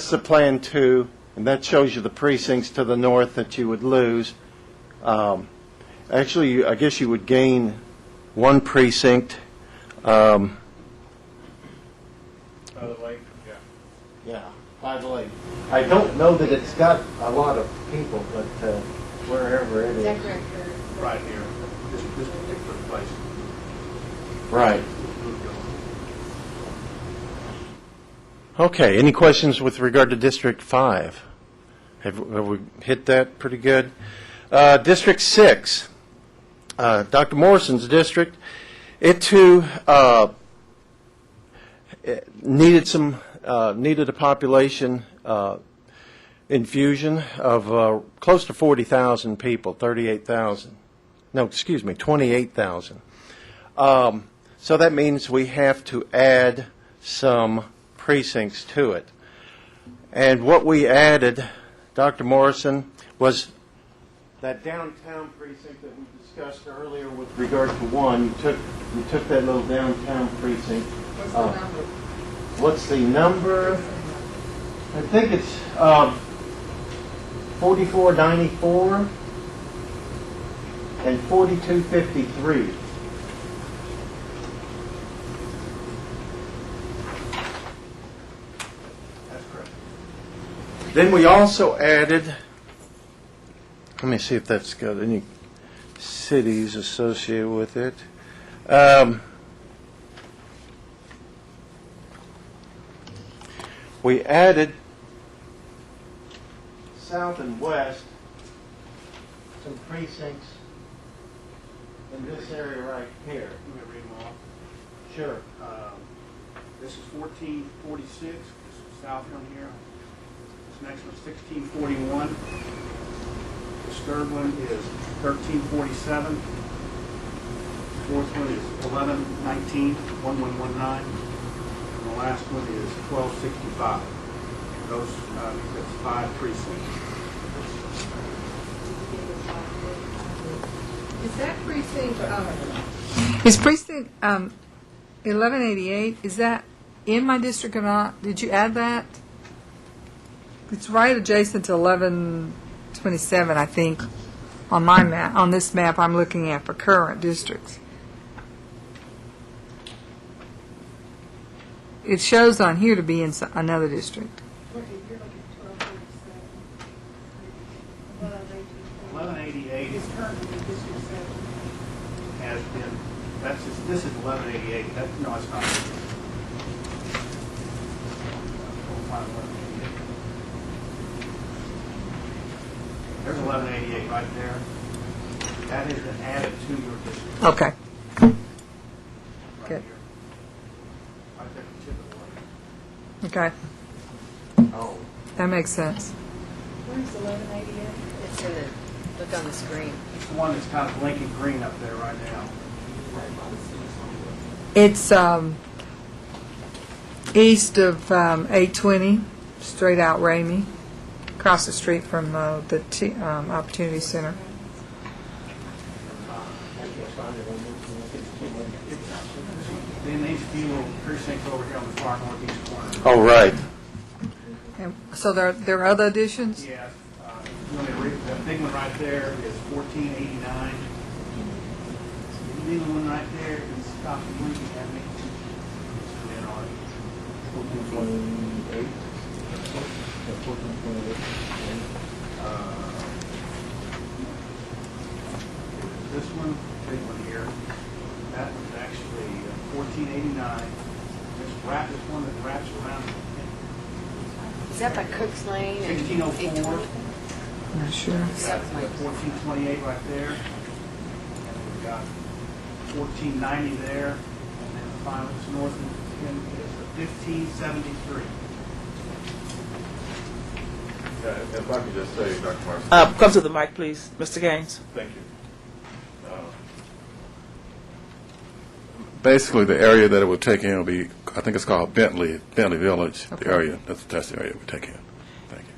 the Plan 2, and that shows you the precincts to the north that you would lose. Actually, I guess you would gain one precinct. By the lake, yeah. Yeah, by the lake. I don't know that it's got a lot of people, but wherever it is. Right here, this particular place. Right. Okay, any questions with regard to District 5? Have we hit that pretty good? District 6, Dr. Morrison's district, it too needed a population infusion of close to 40,000 people, 28,000. No, excuse me, 28,000. So that means we have to add some precincts to it. And what we added, Dr. Morrison, was that downtown precinct that we discussed earlier with regard to 1. You took that little downtown precinct. What's the number? I think it's 4494 and 4253. Then we also added, let me see if that's got any cities associated with it. We added south and west some precincts in this area right here. Let me read them off. Sure. This is 1446. This is south from here. Next one's 1641. This third one is 1347. Fourth one is 1119, 1119. And the last one is 1265. Those, that's 5 precincts. Is that precinct, is precinct 1188, is that in my district or not? Did you add that? It's right adjacent to 1127, I think, on my map, on this map I'm looking at for current districts. It shows on here to be in another district. 1188 is currently District 7. Has been. This is 1188. No, it's not. There's 1188 right there. That has been added to your district. Okay. Right Good. here. Right there at the tip of the lake. Okay. Oh. That makes sense. Where's 1188? It's in the, look on the screen. It's the one that's kind of blinking green up there right now. It's east of 820, straight out Ramey, across the street from the Opportunity Center. Then these few little precincts over here on the far northeast corner. Oh, right. And so there are other additions? Yeah, the big one right there is 1489. The big one right there is stop the blinking at me. Zoom in on it. 1428. This one, big one here. That one's actually 1489. This one that wraps around. Is that by Cook's Lane? and 1604. Not sure. That's 1428 right there. And we've got 1490 there, and then the final north end is 1573. If I could just say, Dr. Marson. Come to the mic, please, Mr. Gaines. Thank you. Basically, the area that it would take in will be, I think it's called Bentley Village, Okay. the area, that's the area it would take in. Thank you.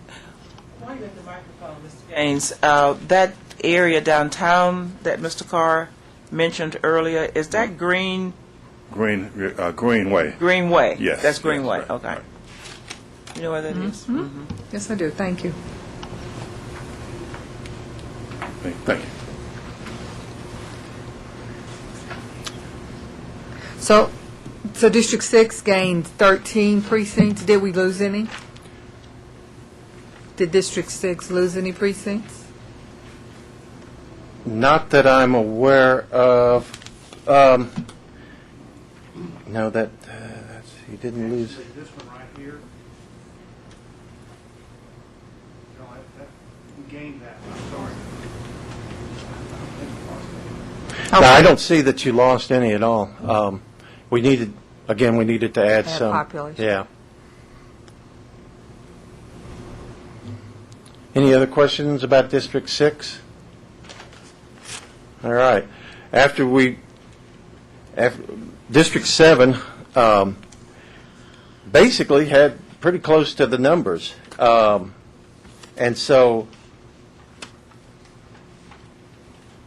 While you're at the microphone, Mr. Gaines, that area downtown that Mr. Carr mentioned earlier, is that Greenway? Greenway? Yes. That's Greenway, yes, okay. right. You know where that is? Mm-hmm. Yes, I do. Thank you. Thank you. So District 6 gained 13 precincts. Did we lose any? Did District 6 lose any precincts? Not that I'm aware of. No, that's, he didn't lose. This one right here. No, we gained that. I'm sorry. No, I don't see that you lost any at all. We needed to add some. Population. Yeah. Any other questions about District 6? All right. After District 7 basically had pretty close to the numbers. And so,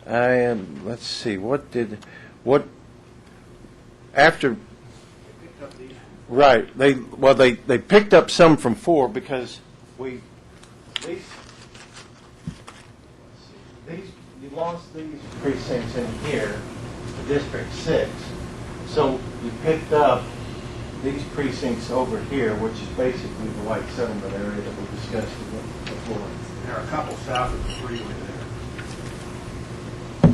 let's see, after, right, they picked up some from 4 because you lost these precincts in here, District 6. So you picked up these precincts over here, which is basically the white settlement area that we discussed before. There are a couple south of the freeway there.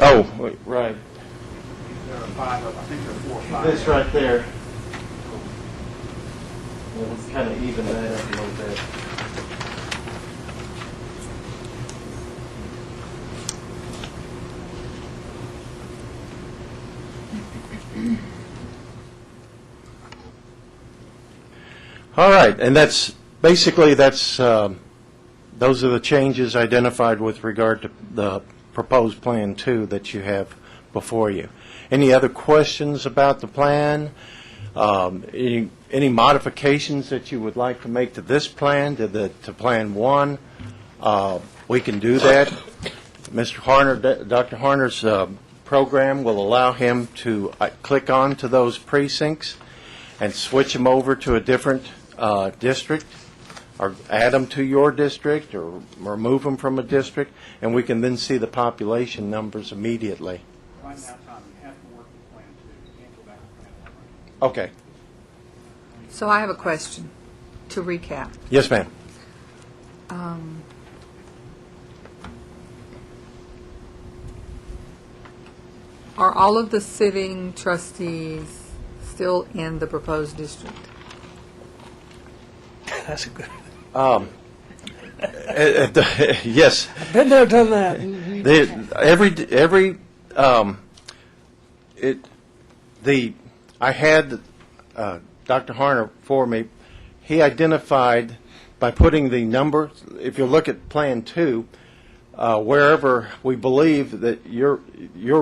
Oh, wait, right. There are 5 of, I think there are 4 or 5. This right there. We'll kind of even that up a little bit. All right, and those are the changes identified with regard to the proposed Plan 2 that you have before you. Any other questions about the plan? Any modifications that you would like to make to this plan, to Plan 1? We can do that. Mr. Harner, Dr. Harner's program will allow him to click on to those precincts and switch them over to a different district, or add them to your district, or remove them from a district, and we can then see the population numbers immediately. Right now, Tom, you have to work with Plan 2. You can't go back to Plan 1. Okay. So I have a question to recap. Yes, ma'am. Are all of the sitting trustees still in the proposed district? That's a good. Yes. Been there, done that. I had Dr. Harner for me. He identified by putting the number. If you look at Plan 2, wherever we believe that your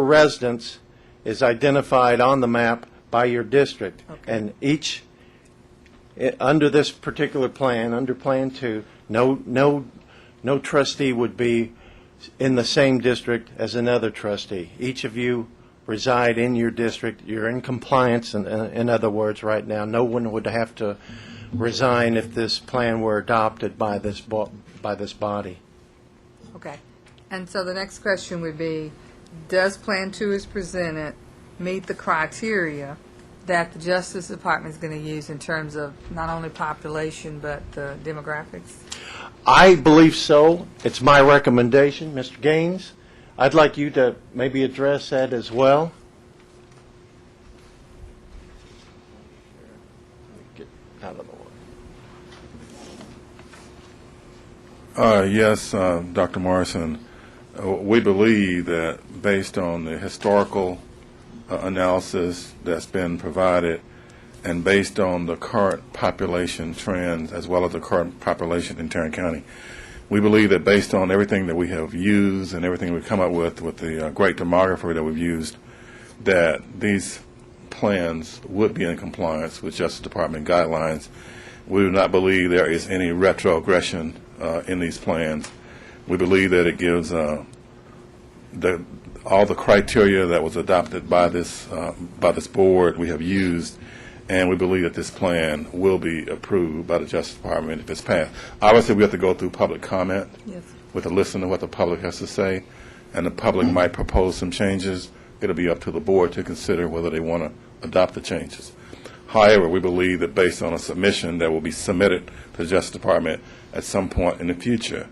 residence is identified on the map by your district, and each under this particular plan, under Plan 2, no trustee would be in the same district as another trustee. Each of you reside in your district. You're in compliance, in other words, right now. No one would have to resign if this plan were adopted by this body. Okay. And so the next question would be, does Plan 2 as presented meet the criteria that the Justice Department is going to use in terms of not only population but the demographics? I believe so. It's my recommendation. Mr. Gaines, I'd like you to maybe address that as well. Get out of the way. Yes, Dr. Morrison. We believe that based on the historical analysis that's been provided and based on the current population trends as well as the current population in Tarrant County, we believe that based on everything that we have used and everything we've come up with the great demography that we've used, that these plans would be in compliance with Justice Department guidelines. We do not believe there is any retrogression in these plans. We believe that it gives all the criteria that was adopted by this board we have used, and we believe that this plan will be approved by the Justice Department if it's passed. Obviously, we have to go through public comment with a listen to what the public has to say, and the public might propose some changes. It'll be up to the board to consider whether they want to adopt the changes. However, we believe that based on a submission that will be submitted to the Justice Department at some point in the future,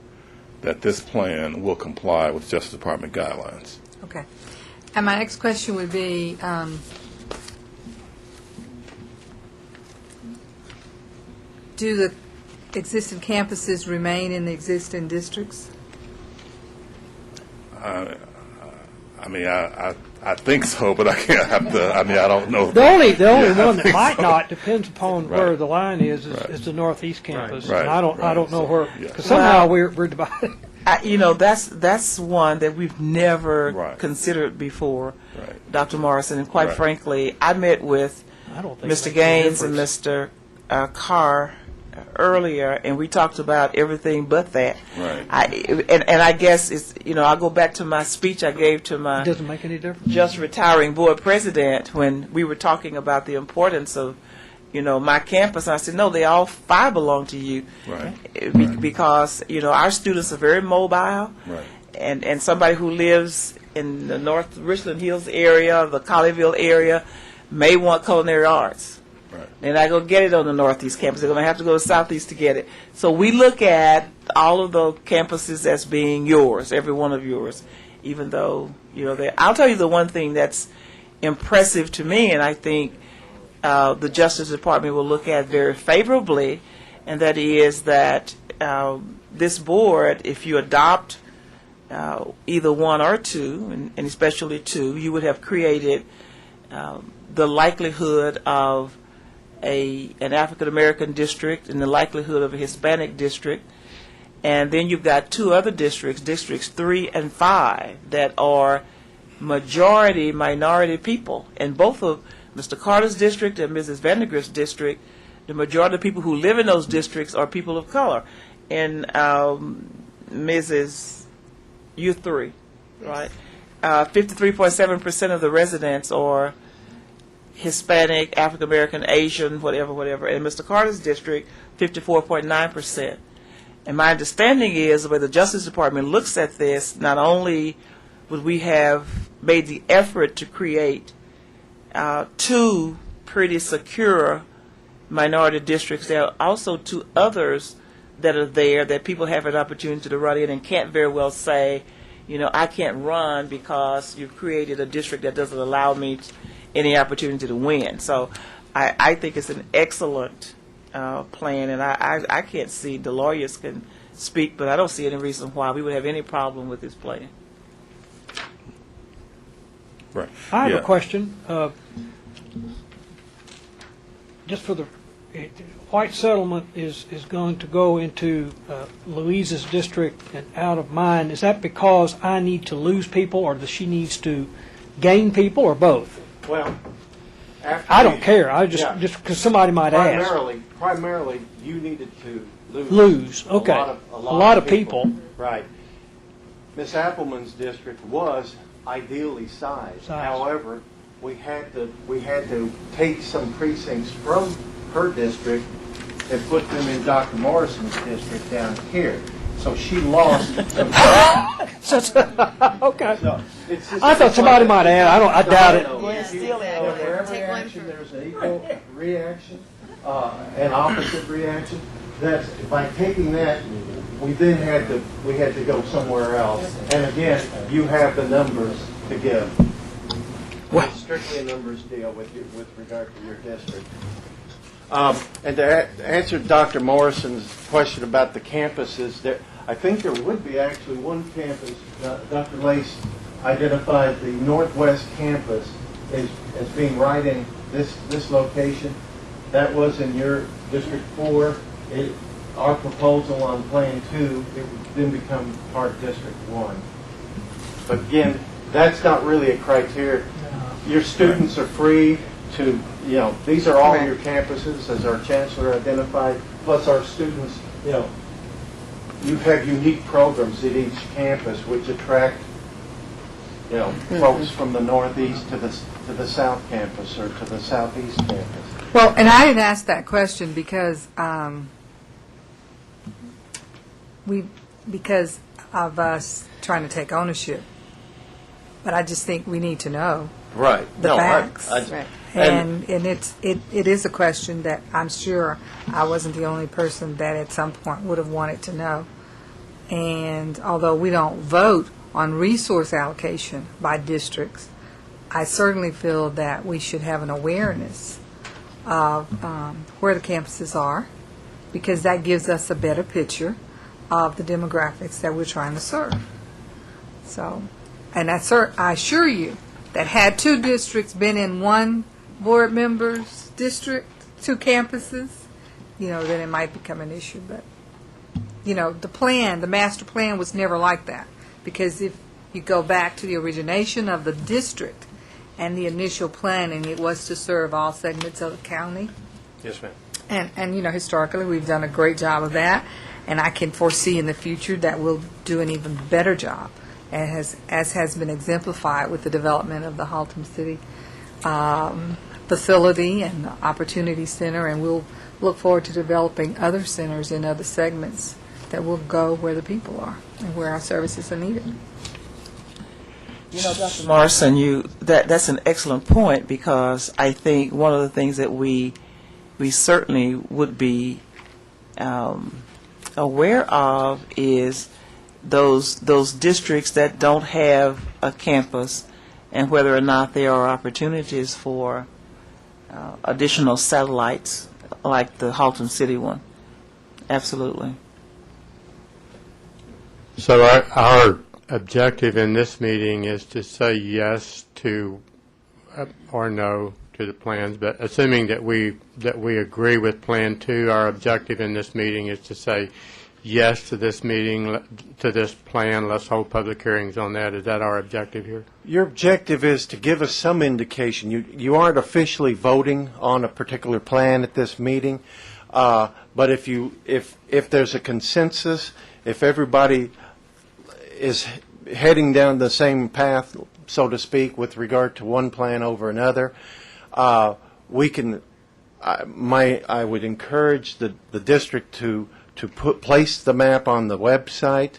that this plan will comply with Justice Department guidelines. Okay. And my next question would be, do the existing campuses remain in the existing districts? I think so, but I can't have to. I don't know. The only one that I might so. not depends upon Right. where the line is Right. the Northeast campus. Right. And I don't know where, Yeah. because somehow we're divided. That's one that we've never considered before, Dr. Morrison. And quite Right. frankly, I met with I don't think Mr. it makes any Gaines and difference. Mr. Carr earlier, and we talked about everything but that. Right. I guess it's, I'll go back to my speech I gave to my It doesn't make any difference. just retiring board president when we were talking about the importance of, my campus. I said, no, they all 5 belong to you. Right. Because, our students are very mobile. Right. And somebody who lives in the North Richland Hills area, the Colleyville area, may want culinary arts. Right. They're not going to get it on the Northeast campus. They're going to have to go to Southeast to get it. So we look at all of the campuses as being yours, every one of yours, even though, I'll tell you the one thing that's impressive to me, and I think the Justice Department will look at very favorably, and that is that this board, if you adopt either one or two, and especially two, you would have created the likelihood of an African American district and the likelihood of a Hispanic district. And then you've got 2 other districts, districts 3 and 5, that are majority minority people. And both of Mr. Carter's district and Mrs. Vandergrift's district, the majority of people who live in those districts are people of color. And Mrs. U3, right? 53.7% of the residents are Hispanic, African American, Asian, whatever. And Mr. Carter's district, 54.9%. And my understanding is the way the Justice Department looks at this, not only would we have made the effort to create 2 pretty secure minority districts, there are also 2 others that are there that people have an opportunity to run in and can't very well say, I can't run because you've created a district that doesn't allow me any opportunity to win. So I think it's an excellent plan, and I can't see, the lawyers can speak, but I don't see any reason why we would have any problem with this plan. Right. I have a question. Just for the white settlement is going to go into Louise's district and out of mine. Is that because I need to lose people, or that she needs to gain people, or both? Well, I don't care. I just because somebody might ask. Primarily, you needed to Lose. Okay. A lot of people. Right. Miss Appleman's district was ideally sized. However, we had to take some precincts from her district and put them in Dr. Morrison's district down here. So she lost. Okay. So it's just, I thought somebody might add. I doubt it. For every action, there's an equal reaction, an opposite reaction. That's by taking that, we then had to go somewhere else. And again, you have the numbers to give. It's strictly a numbers deal with regard to your district. And to answer Dr. Morrison's question about the campuses, I think there would be actually one campus. Dr. Lace identified the Northwest campus as being right in this location. That was in your District 4. Our proposal on Plan 2, it would then become part of District 1. But again, that's not really a criteria. Your students are free to, these are all your campuses, as our chancellor identified, plus our students, you have unique programs at each campus which attract, folks from the northeast to the south campus or to the southeast campus. Well, and I had asked that question because because of us trying to take ownership. But I just think we need to know the facts. And it is a question that I'm sure I wasn't the only person that at some point would have wanted to know. And although we don't vote on resource allocation by districts, I certainly feel that we should have an awareness of where the campuses are, because that gives us a better picture of the demographics that we're trying to serve. So, and I assure you that had two districts been in one board member's district, two campuses, then it might become an issue. But, the master plan was never like that. Because if you go back to the origination of the district and the initial planning, it was to serve all segments of the county. Yes, ma'am. And historically, we've done a great job of that. And I can foresee in the future that we'll do an even better job, as has been exemplified with the development of the Haltom City facility and the Opportunity Center, and we'll look forward to developing other centers in other segments that will go where the people are and where our services are needed. Dr. Morrison, that's an excellent point, because I think one of the things that we certainly would be aware of is those districts that don't have a campus, and whether or not there are opportunities for additional satellites like the Haltom City one. Absolutely. So our objective in this meeting is to say yes to or no to the plans, but assuming that we agree with Plan 2, our objective in this meeting is to say yes to this meeting, to this plan. Let's hold public hearings on that. Is that our objective here? Your objective is to give us some indication. You aren't officially voting on a particular plan at this meeting, but if there's a consensus, if everybody is heading down the same path, so to speak, with regard to one plan over another, we can. I would encourage the district to place the map on the website,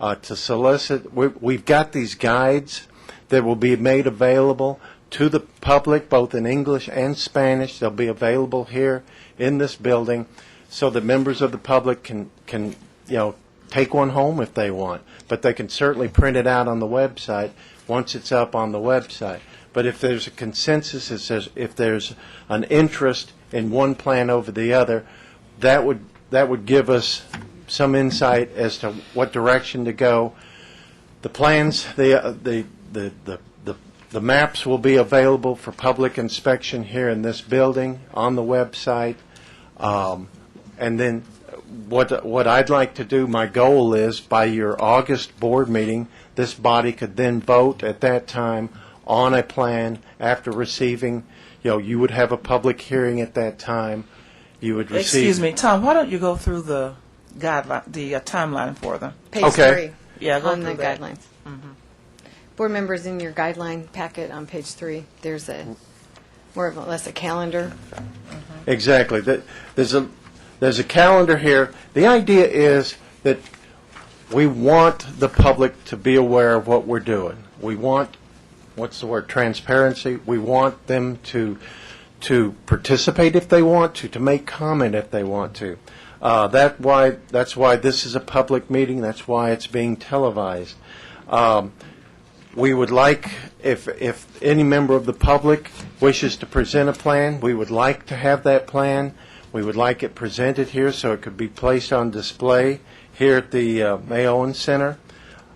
to solicit. We've got these guides that will be made available to the public, both in English and Spanish. They'll be available here in this building, so that members of the public can take one home if they want. But they can certainly print it out on the website once it's up on the website. But if there's a consensus, if there's an interest in one plan over the other, that would give us some insight as to what direction to go. The plans, the maps will be available for public inspection here in this building on the website, and then what I'd like to do, my goal is by your August board meeting, this body could then vote at that time on a plan after receiving, you would have a public hearing at that time. You would receive. Excuse me, Tom, why don't you go through the guideline, the timeline for them? Page 3. Yeah, go on through the that. guidelines. Board members, in your guideline packet on page 3, there's more or less a calendar. Exactly. There's a calendar here. The idea is that we want the public to be aware of what we're doing. We want, transparency. We want them to participate if they want to make comment if they want to. That's why this is a public meeting. That's why it's being televised. We would like, if any member of the public wishes to present a plan, we would like to have that plan We would like it presented here so it could be placed on display here at the May Owens Center.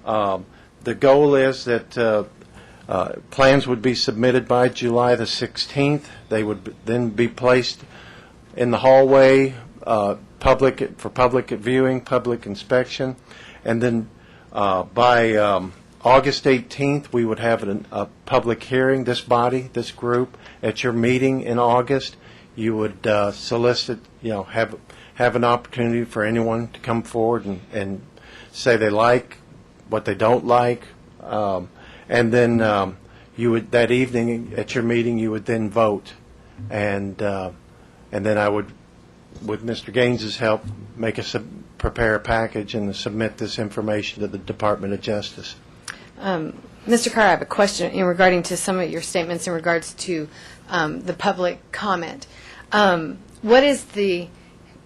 The goal is that plans would be submitted by July the 16th. They would then be placed in the hallway, for public viewing, public inspection, and then by August 18th, we would have a public hearing, this body, this group, at your meeting in August. You would solicit, have an opportunity for anyone to come forward and say they like, what they don't like, and then you would, that evening at your meeting, you would then vote, and then I would, with Mr. Gaines's help, prepare a package and submit this information to the Department of Justice. Mr. Carr, I have a question regarding to some of your statements in regards to the public comment. What is the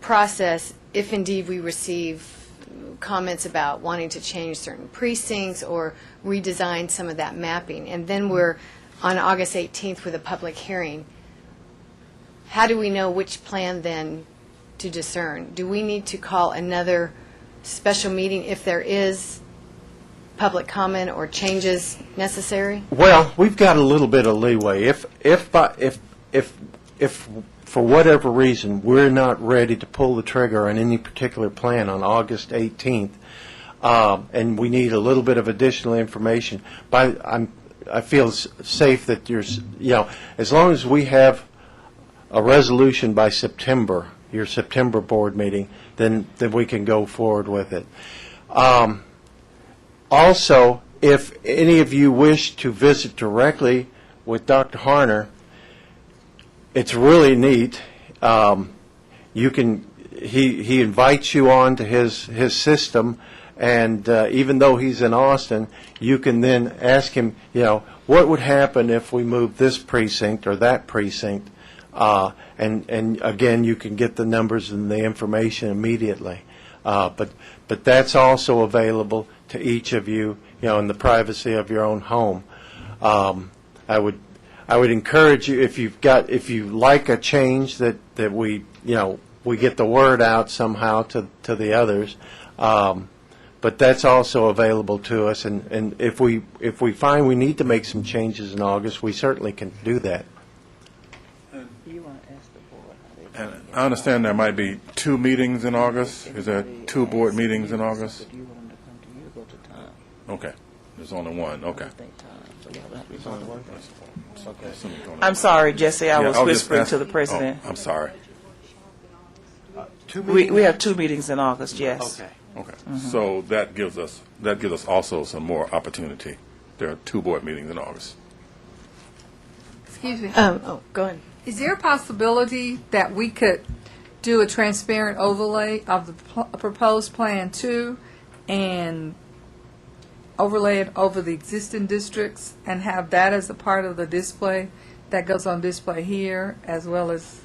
process if indeed we receive comments about wanting to change certain precincts or redesign some of that mapping, and then we're on August 18th with a public hearing? How do we know which plan then to discern? Do we need to call another special meeting if there is public comment or changes necessary? Well, we've got a little bit of leeway. If for whatever reason we're not ready to pull the trigger on any particular plan on August 18th, and we need a little bit of additional information, I feel safe that as long as we have a resolution by September, your September board meeting, then we can go forward with it. Also, if any of you wish to visit directly with Dr. Harner, it's really neat. You can. He invites you on to his system, and even though he's in Austin, you can then ask him, what would happen if we moved this precinct or that precinct, and again, you can get the numbers and the information immediately. But that's also available to each of you, in the privacy of your own home. I would encourage you, if you like a change that we get the word out somehow to the others. But that's also available to us, and if we find we need to make some changes in August, we certainly can do that. And I understand there might be 2 meetings in August. Is there 2 board meetings in August? Okay. There's only one. Okay. I'm sorry, Jesse, I was whispering to the president. I'm sorry. We have 2 meetings in August, yes. Okay. So that gives us also some more opportunity. There are 2 board meetings in August. Excuse me. Go ahead. Is there a possibility that we could do a transparent overlay of the proposed Plan 2 and overlay it over the existing districts and have that as a part of the display that goes on display here, as well as,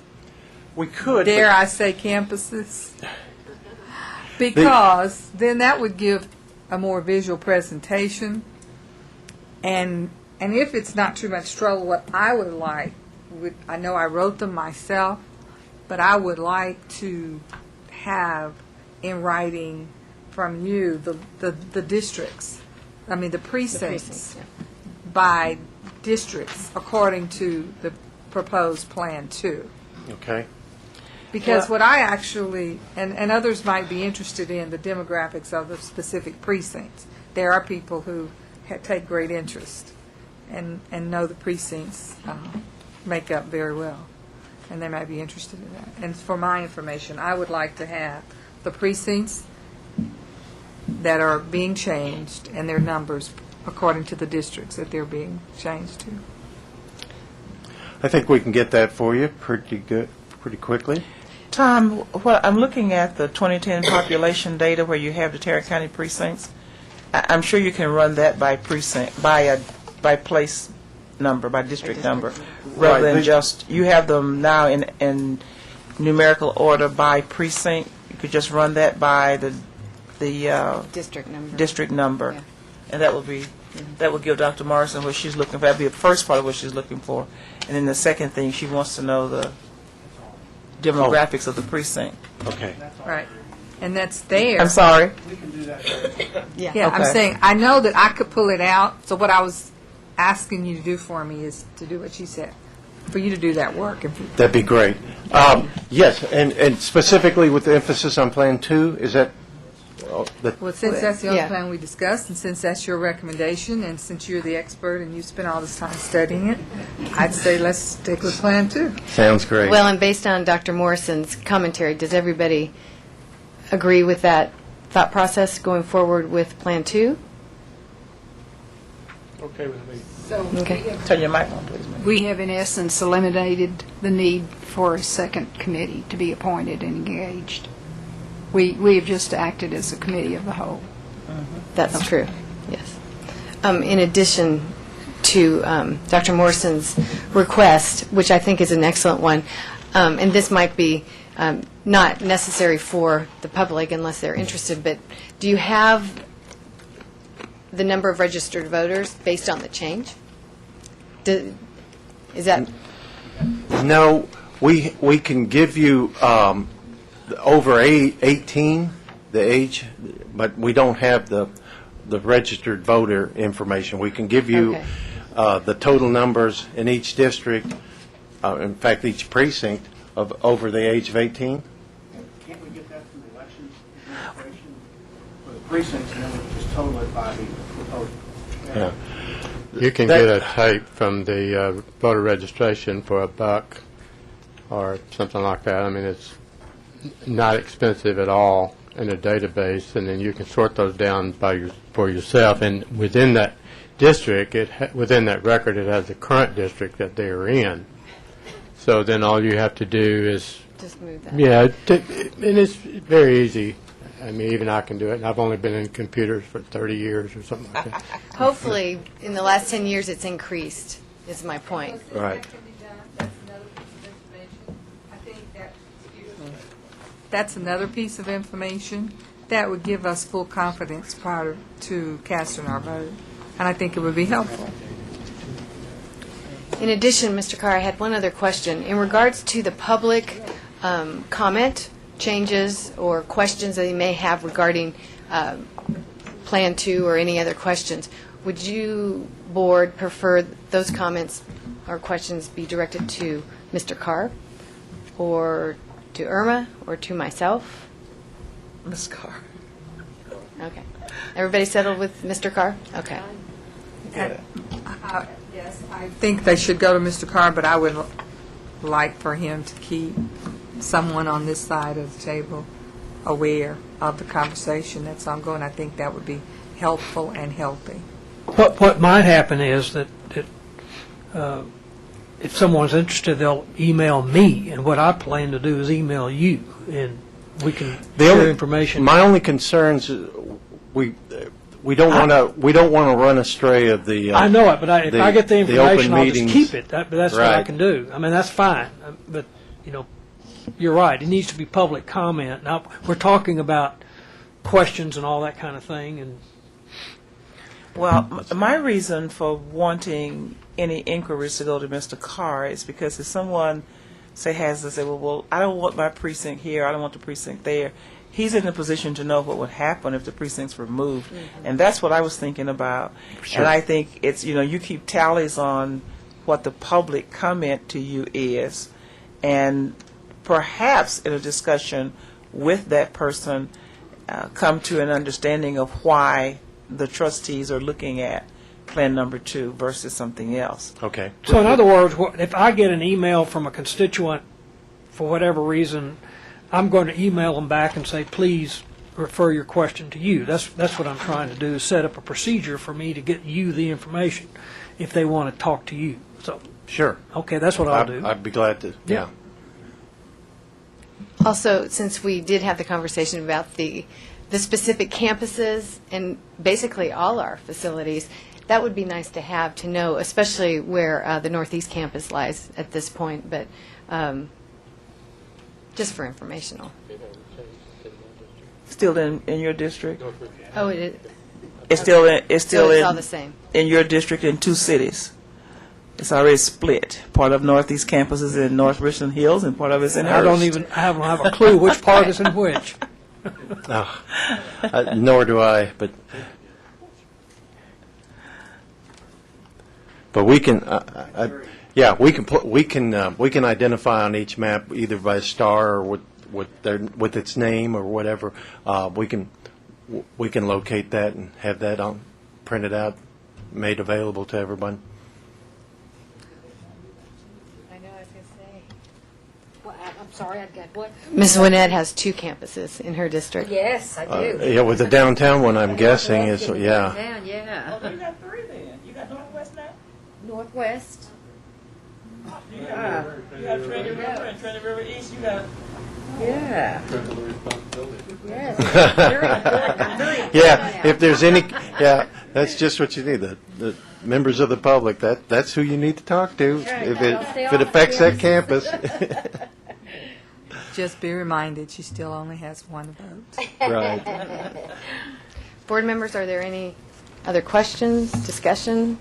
we could, dare I say, campuses? Because then that would give a more visual presentation. And if it's not too much trouble, what I would like, I know I wrote them myself, but I would like to have in writing from you the districts, the precincts by districts according to the proposed Plan 2. Okay. Because what I actually, and others might be interested in the demographics of the specific precincts. There are people who take great interest and know the precincts make up very well, and they might be interested in that. And for my information, I would like to have the precincts that are being changed and their numbers according to the districts that they're being changed to. I think we can get that for you pretty quickly. Tom, I'm looking at the 2010 population data where you have the Tarrant County precincts. I'm sure you can run that by precinct, by place number, by district number, rather than just, you have them now in numerical order by precinct. You could just run that by the district number. Yeah. And that will give Dr. Morrison what she's looking for. That'll be the first part of what she's looking for. And then the second thing, she wants to know demographics of the precinct. Okay. Right. And that's there. I'm sorry. We can do that. Yeah, I'm Okay. saying, I know that I could pull it out, so what I was asking you to do for me is to do what she said, for you to do that work. That'd be great. Yes, and specifically with the emphasis on Plan 2, is that, Well, since that's the only Yeah. plan we discussed, and since that's your recommendation, and since you're the expert and you spent all this time studying it, I'd say let's stick with Plan 2. sounds great. Well, and based on Dr. Morrison's commentary, does everybody agree with that thought process going forward with Plan 2? Okay with me. Okay. Turn your mic on, please. We have in essence eliminated the need for a second committee to be appointed and engaged. We have just acted as a committee of the whole. That's true, yes. In addition to Dr. Morrison's request, which I think is an excellent one, and this might be not necessary for the public unless they're interested, but do you have the number of registered voters based on the change? Is that, No, we can give you over 18, the age, but we don't have the registered voter information. We can give you Okay. the total numbers in each district, in fact, each precinct, of over the age of 18. Can't we get that from the elections administration for the precincts, and then we just total it by the proposal? Yeah. You can get a tape from the voter registration for $1 or something like that. I mean, it's not expensive at all in a database, and then you can sort those down for yourself. And within that district, within that record, it has the current district that they are in. So then all you have to do is, just move that? yeah, and it's very easy. I mean, even I can do it, and I've only been in computers for 30 years or something like that. Hopefully, in the last 10 years, it's increased, is my point. Right. That's another piece of information that would give us full confidence prior to casting our vote, and I think it would be helpful. In addition, Mr. Carr, I had one other question. In regards to the public comment, changes, or questions that you may have regarding Plan 2 or any other questions, would you, Board, prefer those comments or questions be directed to Mr. Carr, or to Irma, or to myself? Ms. Carr. Okay. Everybody settled with Mr. Carr? Okay. Yes, I think they should go to Mr. Carr, but I would like for him to keep someone on this side of the table aware of the conversation that's ongoing. I think that would be helpful and healthy. What might happen is that if someone's interested, they'll email me, and what I plan to do is email you, and we can share information. My only concerns, we don't want to run astray of the. I know it, but if I get the information, I'll meetings. just keep it. That's what I Right. can do. I mean, that's fine. But, you're right. It needs to be public comment. Now, we're talking about questions and all that kind of thing, and Well, my reason for wanting any inquiries to go to Mr. Carr is because if someone, has to say, well, I don't want my precinct here, I don't want the precinct there, he's in a position to know what would happen if the precinct's removed. And that's what I was thinking about. Sure. And I think it's, you keep tallies on what the public comment to you is, and perhaps in a discussion with that person, come to an understanding of why the trustees are looking at Plan Number 2 versus something else. Okay. so in other words, if I get an email from a constituent for whatever reason, I'm going to email them back and say, please refer your question to you. That's what I'm trying to do, is set up a procedure for me to get you the information if they want to talk to you. So, Sure. okay, that's what I'll do. I'd be glad to, yeah. Also, since we did have the conversation about the specific campuses and basically all our facilities, that would be nice to have, to know, especially where the Northeast campus lies at this point, but just for informational. Still in your district? Oh, it is? It's still in, So it's all the same. in your district in 2 cities. It's already split. Part of Northeast Campus is in North Richland Hills, and part of it's in Hurst. I don't have a clue which part is in which. Nor do I, but we can, yeah, we can identify on each map either by a star or with its name or whatever. We can locate that and have that printed out, made available to everyone. I'm sorry, I got what? Ms. Winnett has 2 campuses in her district. Yes, I do. Yeah, with the downtown one, I'm guessing is, yeah. Downtown, yeah. Oh, you got 3 then. You got Northwest now? Northwest. You got Trinity River and Trinity River East. You got. Yeah. Yes. Yeah, if there's any, yeah, that's just what you need. The members of the public, that's who you need to talk to if it affects that campus. Just be reminded, she still only has 1 vote. Right. Board members, are there any other questions, discussion?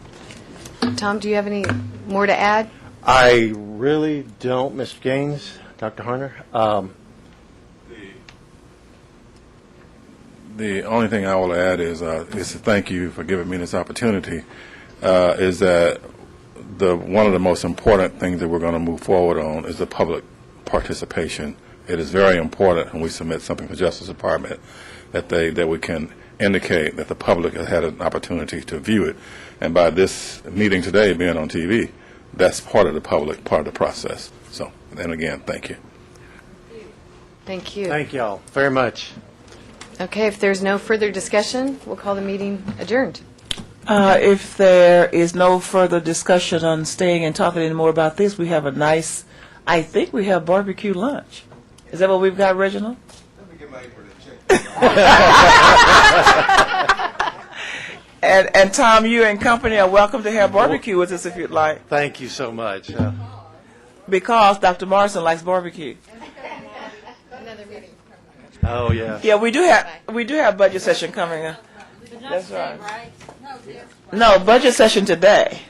Tom, do you have any more to add? I really don't, Mr. Gaines, Dr. Harner. The only thing I will add is to thank you for giving me this opportunity. Is that one of the most important things that we're going to move forward on is the public participation. It is very important when we submit something to the Justice Department that we can indicate that the public has had an opportunity to view it. And by this meeting today being on TV, that's part of the public, part of the process. So, and again, thank you. Thank you. Thank you all very much. Okay, if there's no further discussion, we'll call the meeting adjourned. If there is no further discussion on staying and talking anymore about this, we have a nice, I think we have barbecue lunch. Is that what we've got, Reginald? Let me get my apron and check. And Tom, you and company are welcome to have barbecue with us if you'd like. Thank you so much. Because Dr. Morrison likes barbecue. Oh, yeah. Yeah, we do have budget session coming up. That's right. No, budget session today.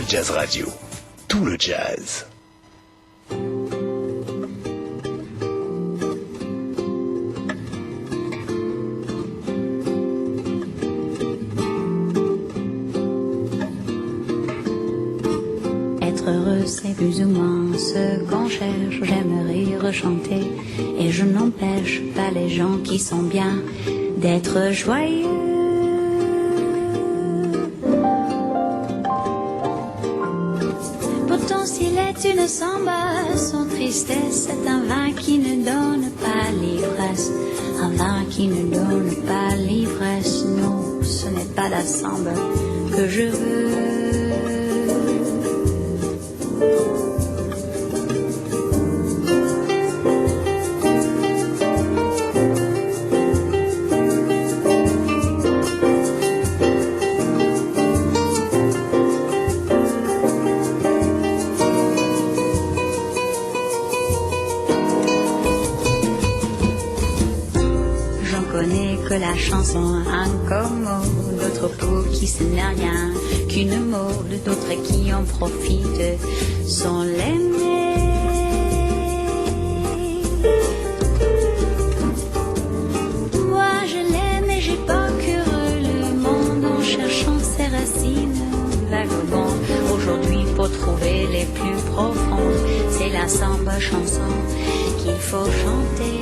Jazz Radio, tout le jazz. Être heureux, c'est plus ou moins ce qu'on cherche. J'aimerais rechanter et je n'empêche pas les gens qui sont bien d'être joyeux. Une samba, son tristesse est un vin qui ne donne pas l'ivresse. Un vin qui ne donne pas l'ivresse. Non, ce n'est pas la samba que je veux. La chanson incommode, d'autres pour qui ce n'est rien qu'une mode, d'autres qui en profitent sans l'aimer. Moi je l'aime et j'ai parcouru le monde en cherchant ses racines vagabondes. Aujourd'hui pour trouver les plus profondes, c'est la samba chanson qu'il faut chanter.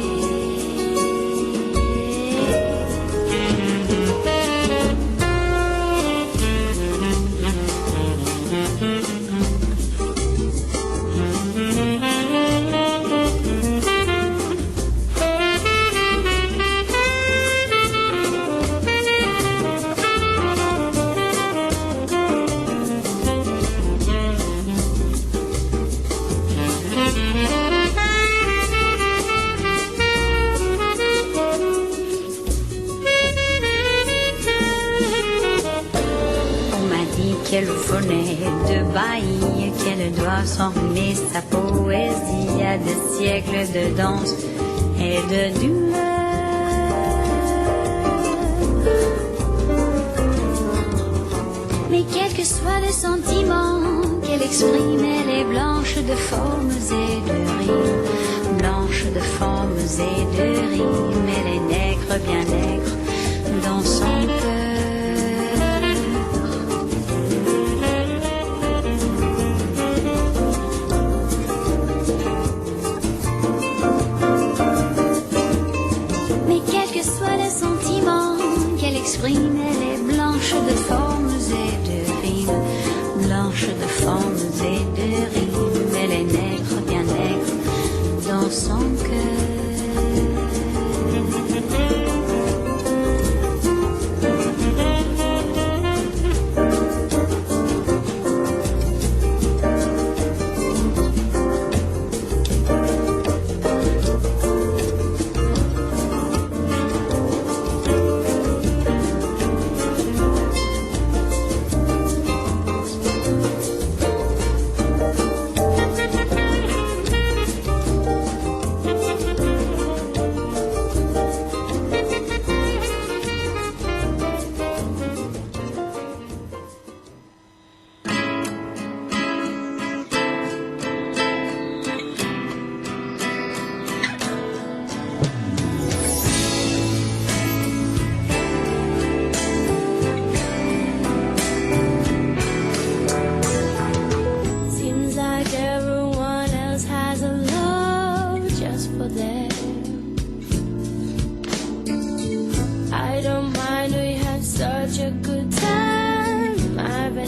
Qu'elle venait de Bahie, qu'elle doit s'enrhumer sa poésie à des siècles de danse et de douleur. Mais quel que soit le sentiment qu'elle exprime, elle est blanche de formes et de rimes, blanche de formes et de rimes, elle est nègre, bien nègre dans son cœur.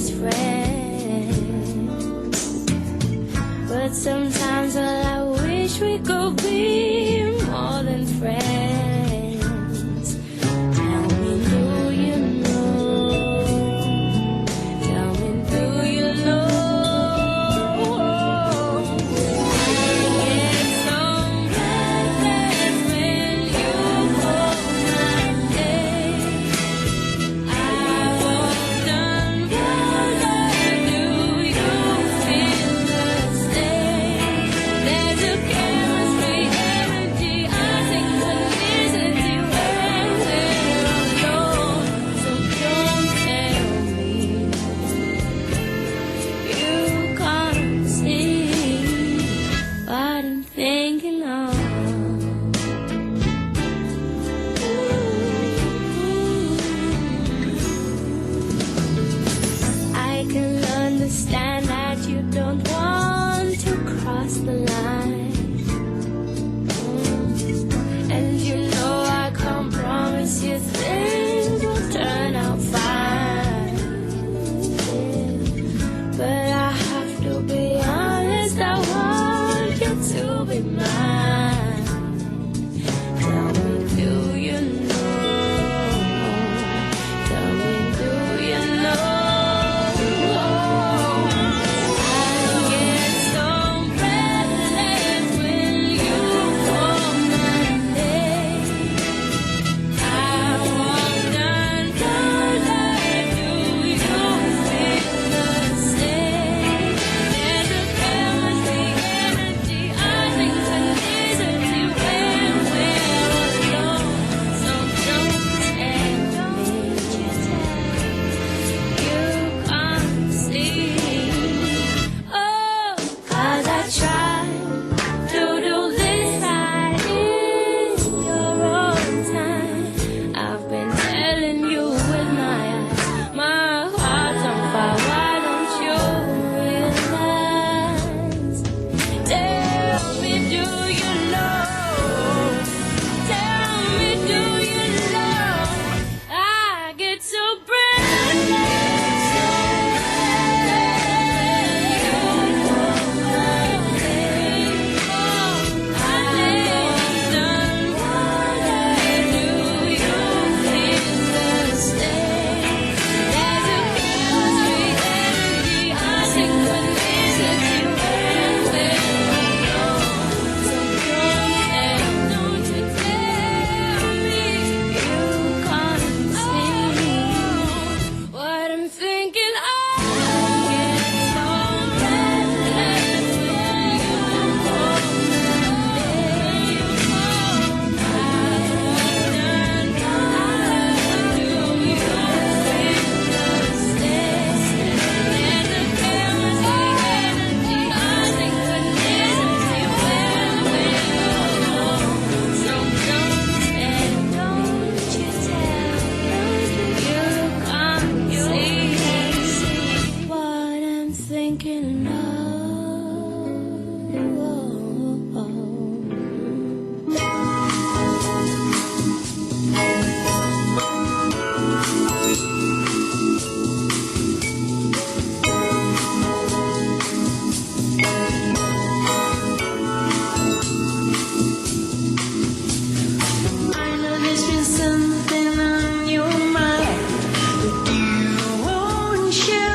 best friend. But sometimes all I wish we could be more than friends. Tell me, do you know? Tell me, do you know? Thinking of I can understand that you don't want to cross the line, and you know I can't promise you things will turn out fine, but I have to be honest, I want you to be mine. Tell me, do you know? Tell me, do you know? I get so breathless when you call my name. I walk closer. Do you feel the same? There's a chemistry, energy, I think electricity when we're alone. So don't tell me you can't see. Oh, 'cause I try to do this right in your own time. I've been telling you with my eyes, my heart's on fire. Why don't you realize? Tell me, do you know? Tell me, do you know? I get so breathless, so what I'm thinking of. What I'm thinking of. I know there's been something on your mind that you won't show.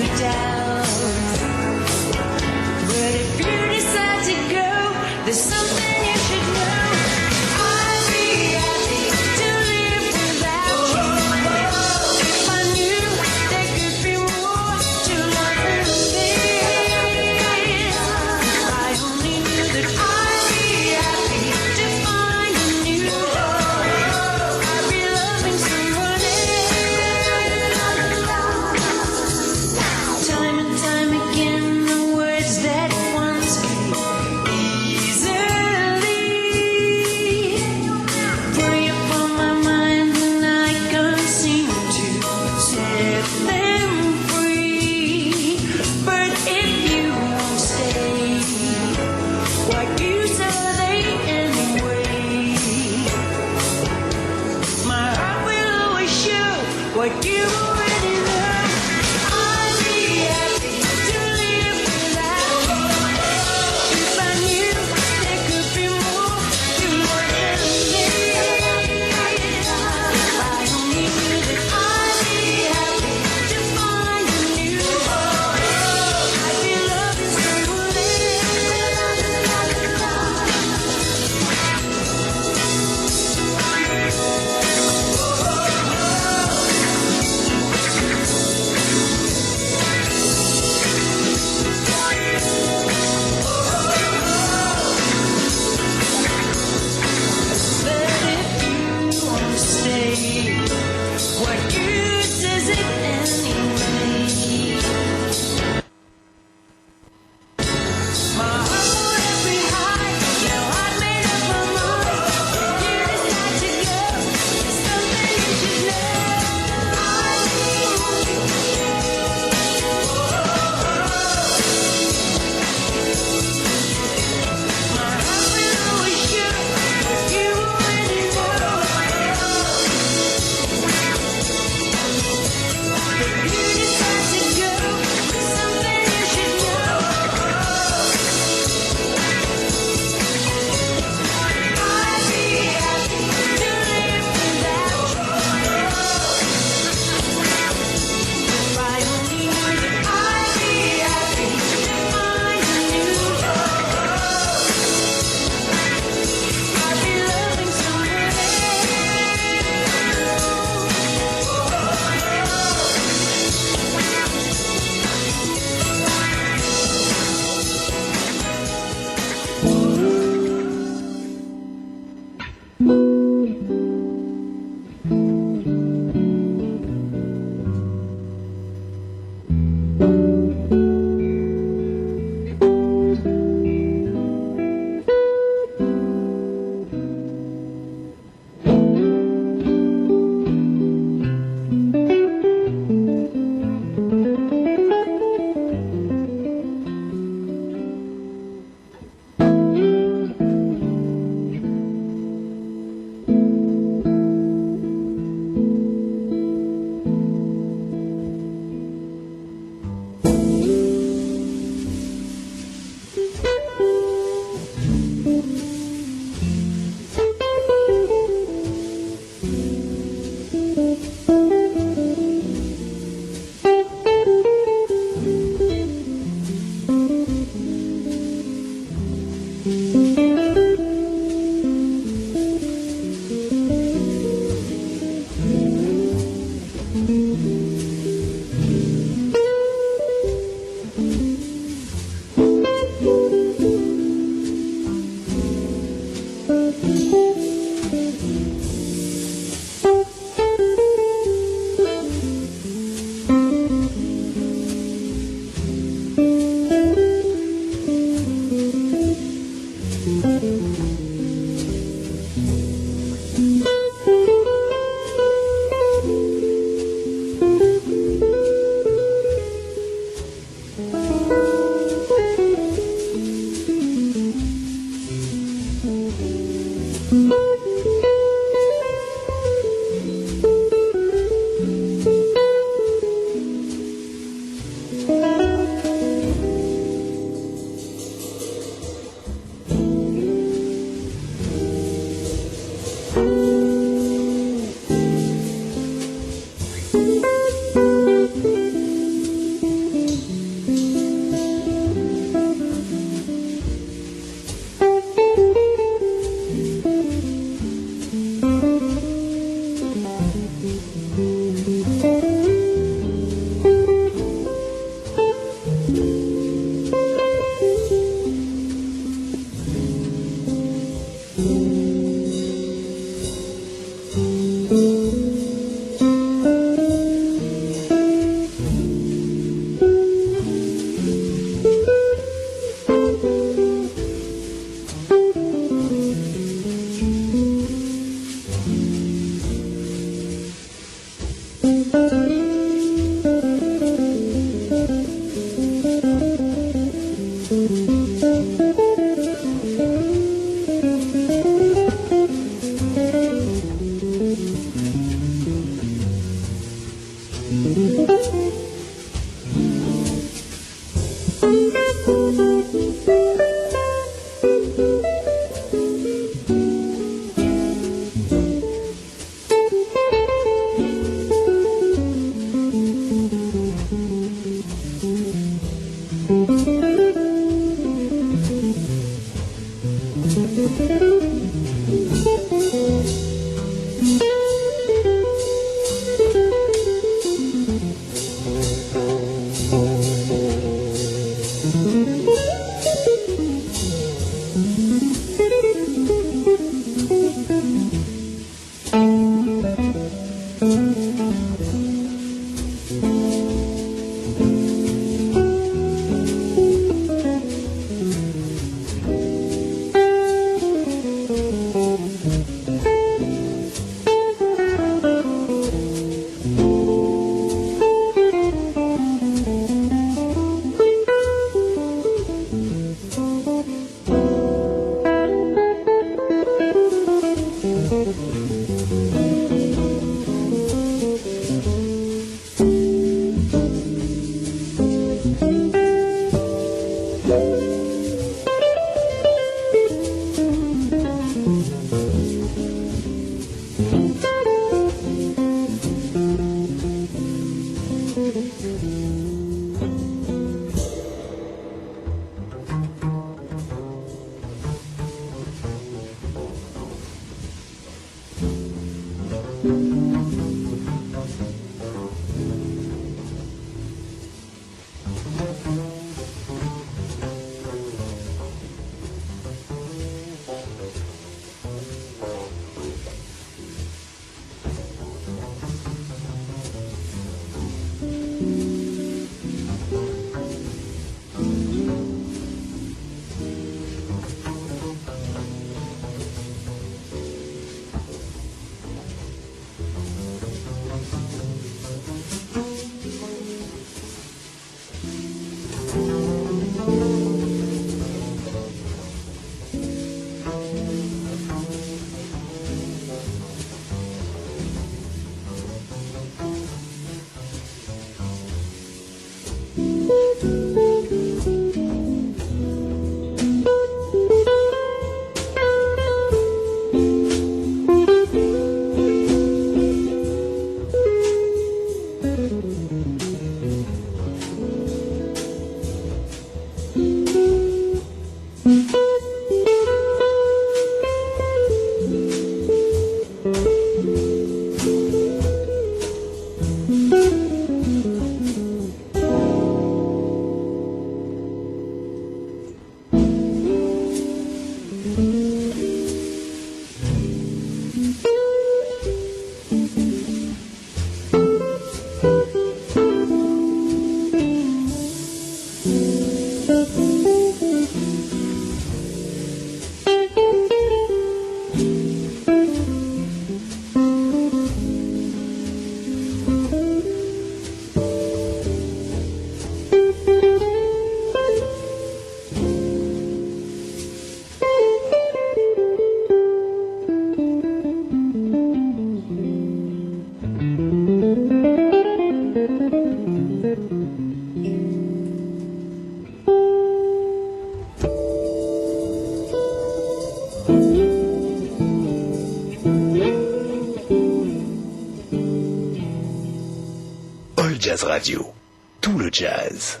Jazz Radio. Tout le jazz.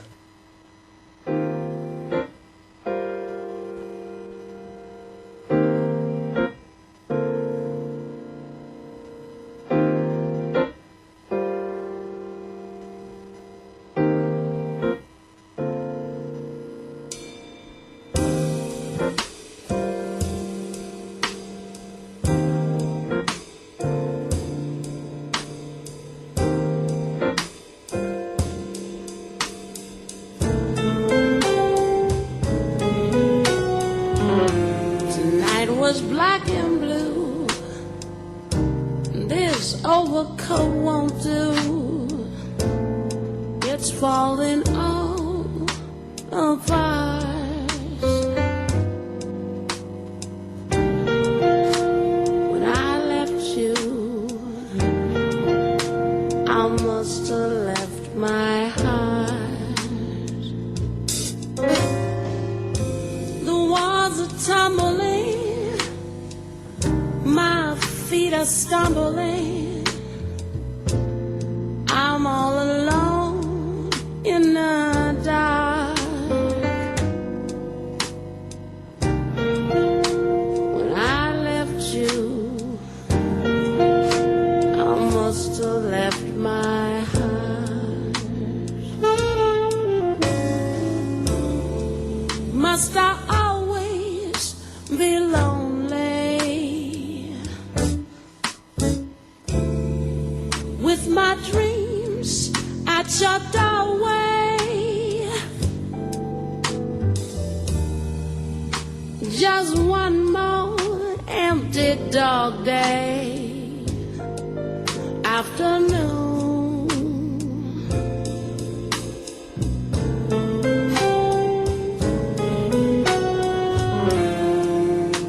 Tonight was black and blue. This overcoat won't do. It's falling all apart. When I left you, I must have left my heart. The walls are tumbling, my feet are stumbling. I'm all alone in the dark. When I left you, I must have left my heart. Must I always be lonely with my dreams at your doorway? Just one more empty dog day afternoon.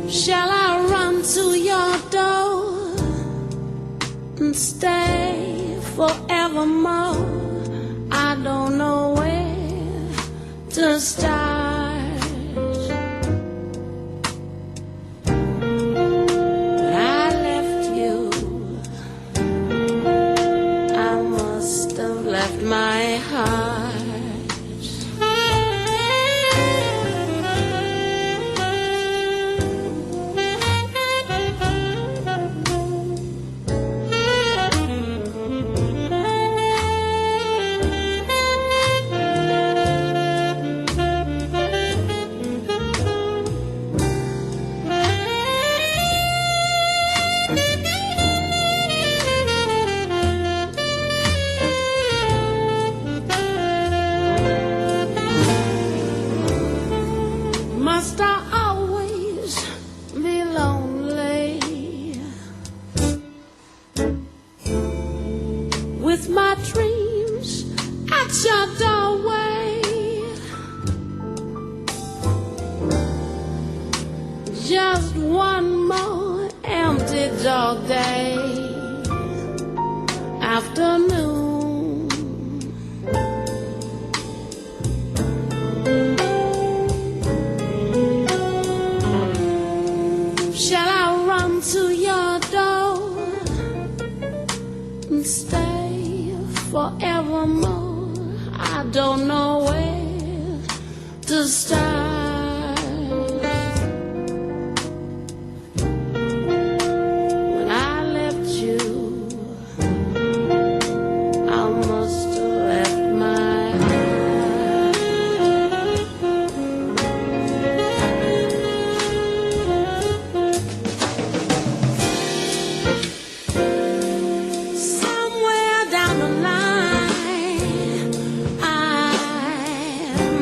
Shall I run to your door and stay forevermore? I don't know where to start. When I left you, I must have left my heart. Must I always be lonely with my dreams at your doorway? Just one more empty dog day afternoon. Shall I run to your door and stay forevermore? I don't know where to start. When I left you, I must have left my heart. Somewhere down the line, I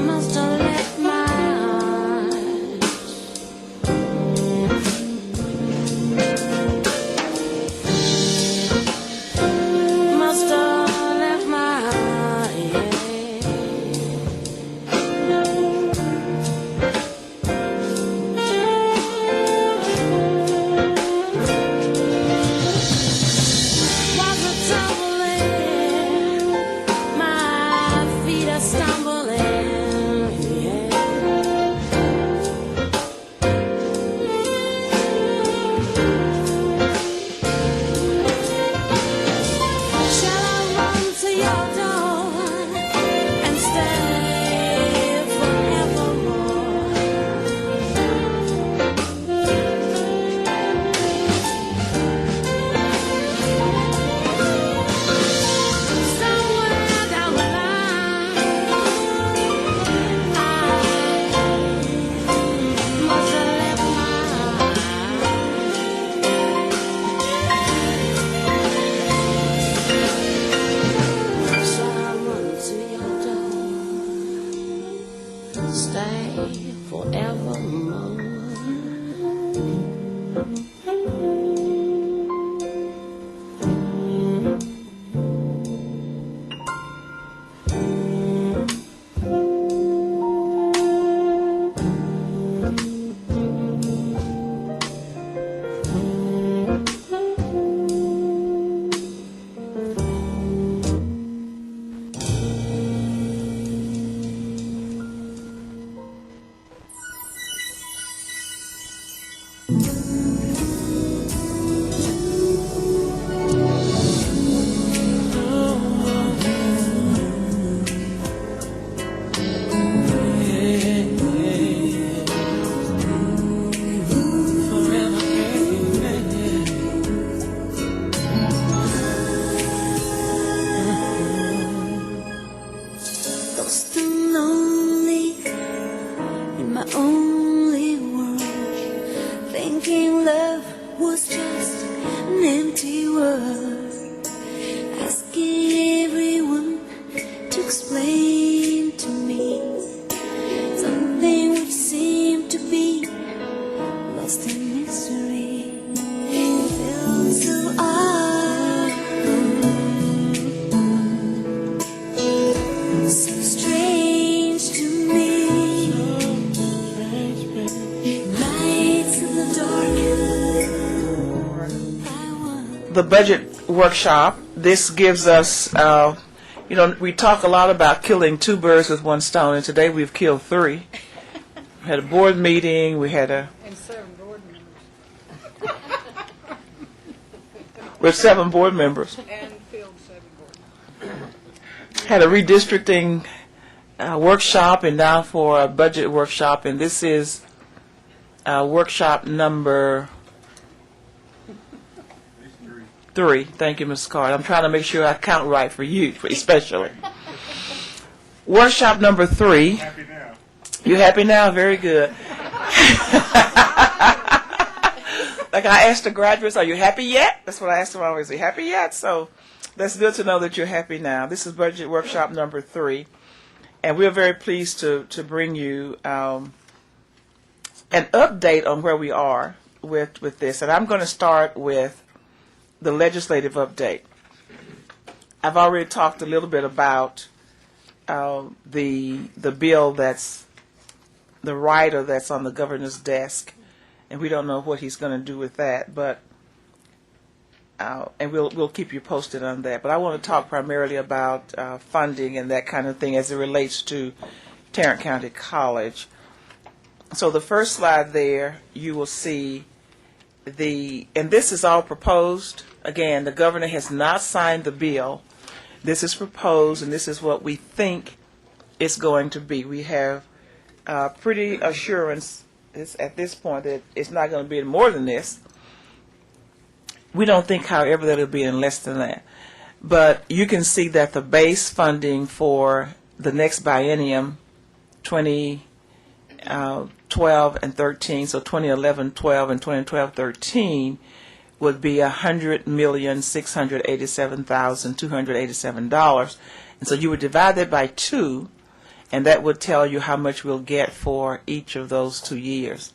must have left my heart. Must have left my heart, Was a tumbling, my feet are stumbling, Shall I run to your door stay forevermore. Lost and lonely in my only world, thinking love was just an empty word, asking everyone to explain to me something which seemed to be lost in mystery. It felt so odd, so strange to me. Lights in the dark. The budget workshop, this gives us, we talk a lot about killing two birds with one stone, and today we've killed three. We had a board meeting, we had a... And 7 board members. With 7 board members. And filled 7 board members. Had a redistricting workshop, and now for a budget workshop, and this is workshop number 3. Thank you, Ms. Card. I'm trying to make sure I count right for you, especially. Workshop number 3. Happy now. You happy now? Very good. Like I asked the graduates, are you happy yet? That's what I ask them always. Are you happy yet? So that's good to know that you're happy now. This is budget workshop number 3. And we're very pleased to bring you an update on where we are with this. And I'm going to start with the legislative update. I've already talked a little bit about the bill that's the rider that's on the governor's desk, and we don't know what he's going to do with that, but and we'll keep you posted on that. But I want to talk primarily about funding and that kind of thing as it relates to Tarrant County College. So the first slide there, you will see and this is all proposed. Again, the governor has not signed the bill. This is proposed, and this is what we think it's going to be. We have pretty assurance at this point that it's not going to be more than this. We don't think, however, that it'll be in less than that. But you can see that the base funding for the next biennium, 2012 and 13, so 2011-12 and 2012-13, would be $100,687,287. And so you would divide that by 2, and that would tell you how much we'll get for each of those 2 years.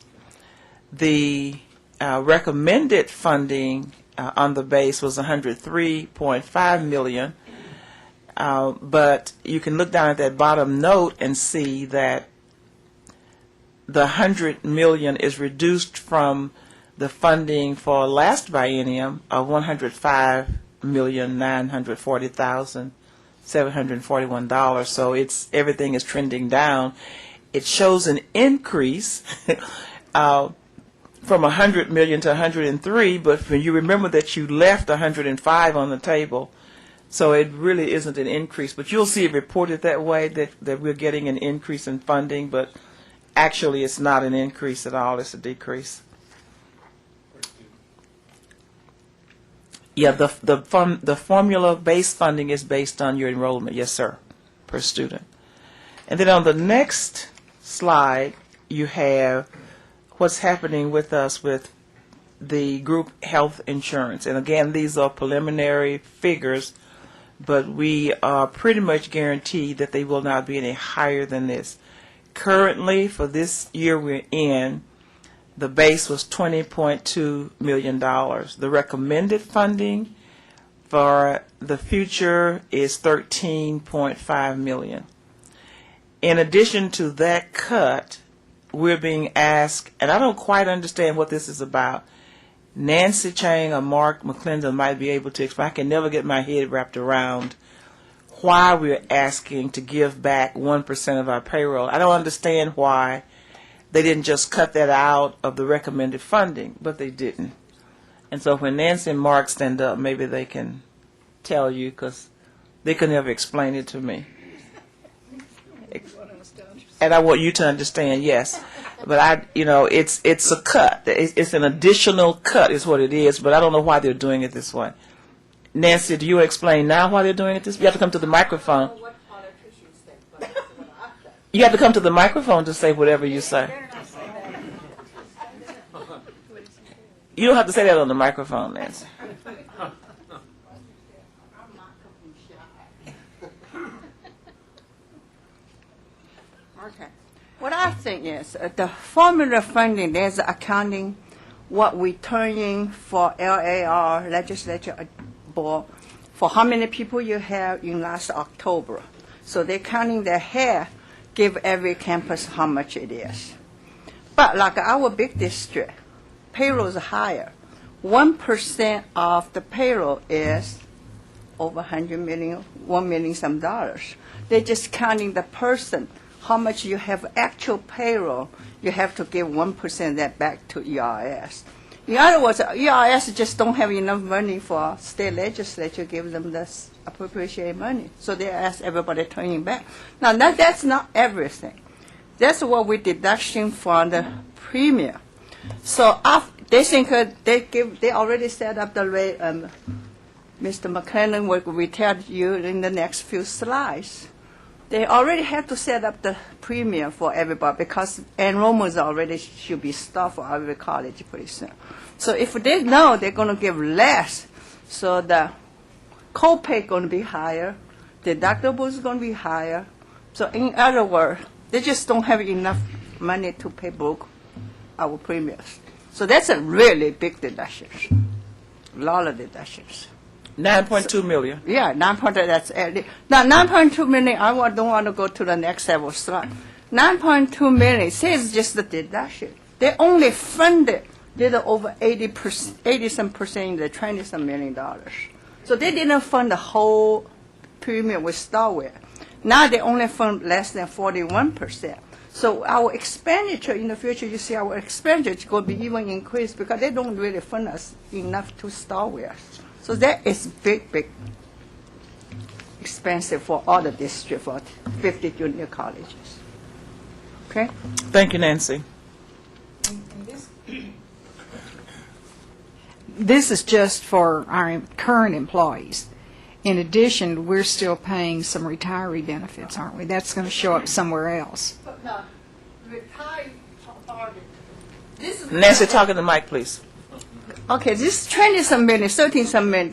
The recommended funding on the base was $103.5 million, but you can look down at that bottom note and see that the $100 million is reduced from the funding for last biennium of $105,940,741. So everything is trending down. It shows an increase from $100 million to $103, but when you remember that you left $105 on the table, so it really isn't an increase. But you'll see it reported that way, that we're getting an increase in funding, but actually it's not an increase at all, it's a decrease. Yeah, the formula-based funding is based on your enrollment, yes, sir, per student. And then on the next slide, you have what's happening with us with the group health insurance. And again, these are preliminary figures, but we are pretty much guaranteed that they will not be any higher than this. Currently, for this year we're in, the base was $20.2 million. The recommended funding for the future is $13.5 million. In addition to that cut, we're being asked, and I don't quite understand what this is about. Nancy Chang or Mark McClendon might be able to explain. I can never get my head wrapped around why we're asking to give back 1% of our payroll. I don't understand why they didn't just cut that out of the recommended funding, but they didn't. And so when Nancy and Mark stand up, maybe they can tell you, because they could never explain it to me. And I want you to understand, yes. But it's a cut. It's an additional cut is what it is, but I don't know why they're doing it this way. Nancy, do you explain now why they're doing it this way? You have to come to the microphone. You have to come to the microphone to say whatever you say. You don't have to say that on the microphone, Nancy. Okay. What I think is the formula funding, there's accounting what we turn in for LAR, legislature board, for how many people you have in last October. So they're counting their hair, give every campus how much it is. But like our big district, payroll is higher. 1% of the payroll is over 100 million, 1 million some dollars. They're just counting the person. How much you have actual payroll, you have to give 1% of that back to ERS. In other words, ERS just don't have enough money for state legislature give them this appropriation money. So they ask everybody turning back. Now that's not everything. That's what we deduction from the premium. So they think they already set up the rate. Mr. McClellan will tell you in the next few slides. They already have to set up the premium for everybody because enrollments already should be stopped for every college pretty soon. So if they know they're going to give less, so the copay going to be higher, deductible is going to be higher. So in other words, they just don't have enough money to pay both our premiums. So that's a really big deduction, a lot of deductions. 9.2 million. Yeah, 9.2. That's now 9.2 million. Don't want to go to the next several slide. 9.2 million says just the deduction. They only funded did over 80% in the $20-some million. So they didn't fund the whole premium with Starware. Now they only fund less than 41%. So our expenditure in the future, you see our expenditure is going to be even increased because they don't really fund us enough to Starware. So that is big expensive for all the district for 50 junior colleges. Okay? Thank you, Nancy. This is just for our current employees. In addition, we're still paying some retiree benefits, aren't we? That's going to show up somewhere else. Nancy, talk in the mic, please. Okay, this 20-some million, 13-some million,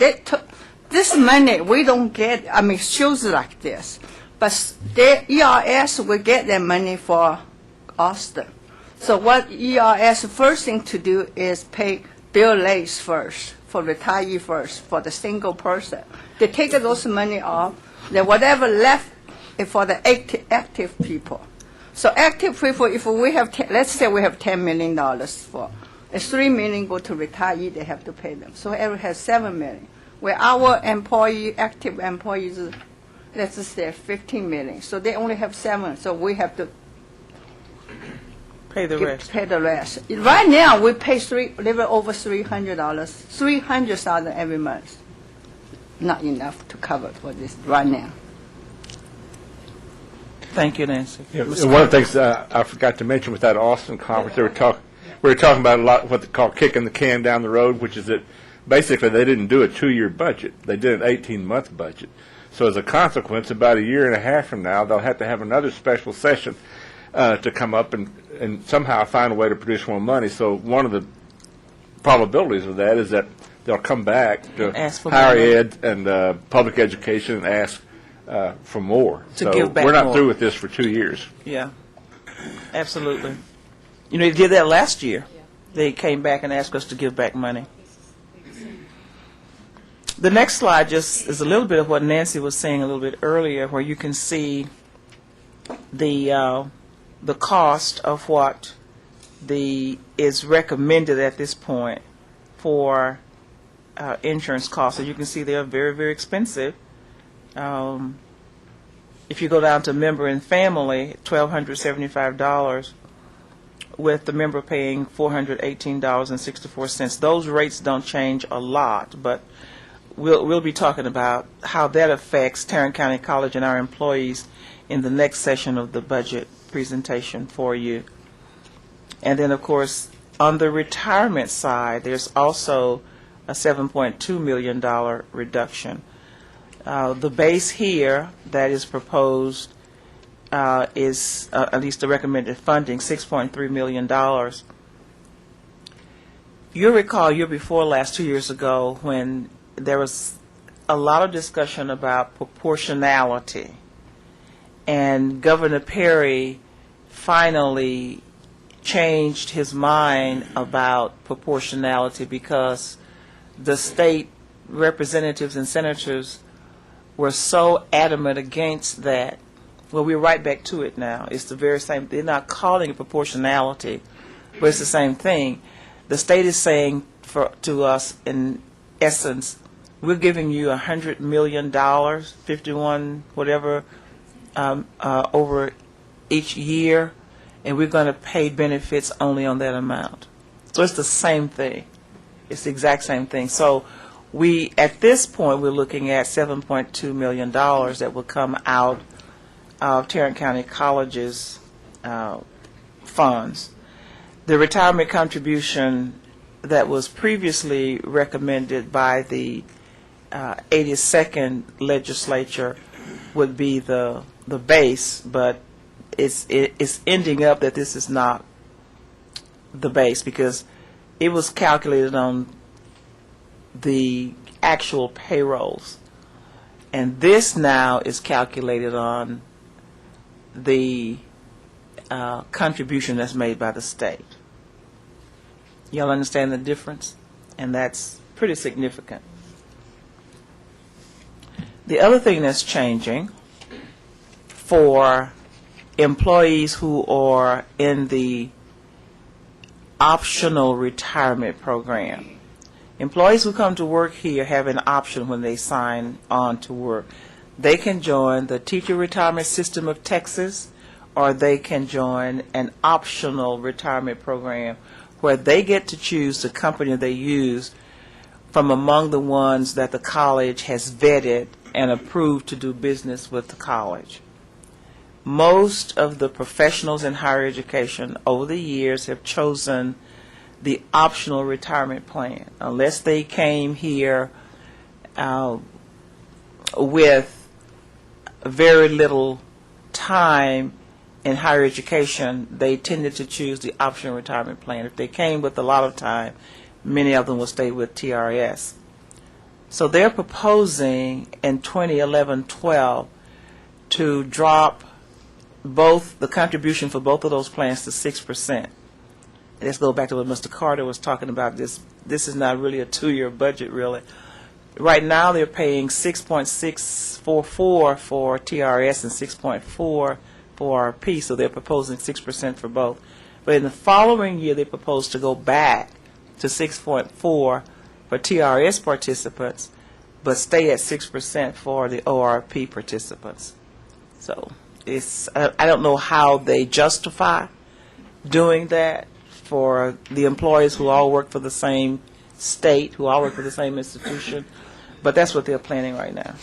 this money we don't get, shows like this. But the ERS will get their money for Austin. So what ERS first thing to do is pay bill rates first, for retiree first, for the single person. They take those money off, then whatever left is for the active people. So active people, if we have, let's say we have $10 million for, $3 million go to retiree, they have to pay them. So every has $7 million. Where our active employees, let's just say 15 million. So they only have 7, so we have to pay the rest. Pay the rest. Right now, we pay a little over $300, $300,000 every month. Not enough to cover for this right now. Thank you, Nancy. Yeah, one of the things I forgot to mention with that Austin conference, we were talking about a lot what they call kicking the can down the road, which is that basically they didn't do a 2-year budget. They did an 18-month budget. So as a consequence, about a year and a half from now, they'll have to have another special session to come up and somehow find a way to produce more money. So one of the probabilities of that is that they'll come back to higher ed and public education and ask for more. To give back we're not more. through with this for 2 years. Yeah. Absolutely. You know, they did that last year. They came back and asked us to give back money. The next slide just is a little bit of what Nancy was saying a little bit earlier, where you can see the cost of what is recommended at this point for insurance costs. As you can see, they are very, very expensive. If you go down to member and family, $1,275, with the member paying $418.64. Those rates don't change a lot, but we'll be talking about how that affects Tarrant County College and our employees in the next session of the budget presentation for you. And then, of course, on the retirement side, there's also a $7.2 million reduction. The base here that is proposed is, at least the recommended funding, $6.3 million. You'll recall year before last, 2 years ago, when there was a lot of discussion about proportionality, and Governor Perry finally changed his mind about proportionality because the state representatives and senators were so adamant against that. Well, we're right back to it now. It's the very same. They're not calling it proportionality, but it's the same thing. The state is saying to us, in essence, we're giving you $100 million, 51 whatever, over each year, and we're going to pay benefits only on that amount. So it's the same thing. It's the exact same thing. So at this point, we're looking at $7.2 million that will come out of Tarrant County College's funds. The retirement contribution that was previously recommended by the 82nd legislature would be the base, but it's ending up that this is not the base because it was calculated on the actual payrolls, and this now is calculated on the contribution that's made by the state. Y'all understand the difference? And that's pretty significant. The other thing that's changing for employees who are in the optional retirement program. Employees who come to work here have an option when they sign on to work. They can join the Teacher Retirement System of Texas, or they can join an optional retirement program where they get to choose the company they use from among the ones that the college has vetted and approved to do business with the college. Most of the professionals in higher education over the years have chosen the optional retirement plan. Unless they came here with very little time in higher education, they tended to choose the optional retirement plan. If they came with a lot of time, many of them will stay with TRS. So they're proposing in 2011-12 to drop both the contribution for both of those plans to 6%. Let's go back to what Mr. Carter was talking about. This is not really a 2-year budget, really. Right now, they're paying 6.644 for TRS and 6.4 for RP, so they're proposing 6% for both. But in the following year, they propose to go back to 6.4 for TRS participants, but stay at 6% for the ORP participants. So I don't know how they justify doing that for the employees who all work for the same state, who all work for the same institution, but that's what they're planning right now.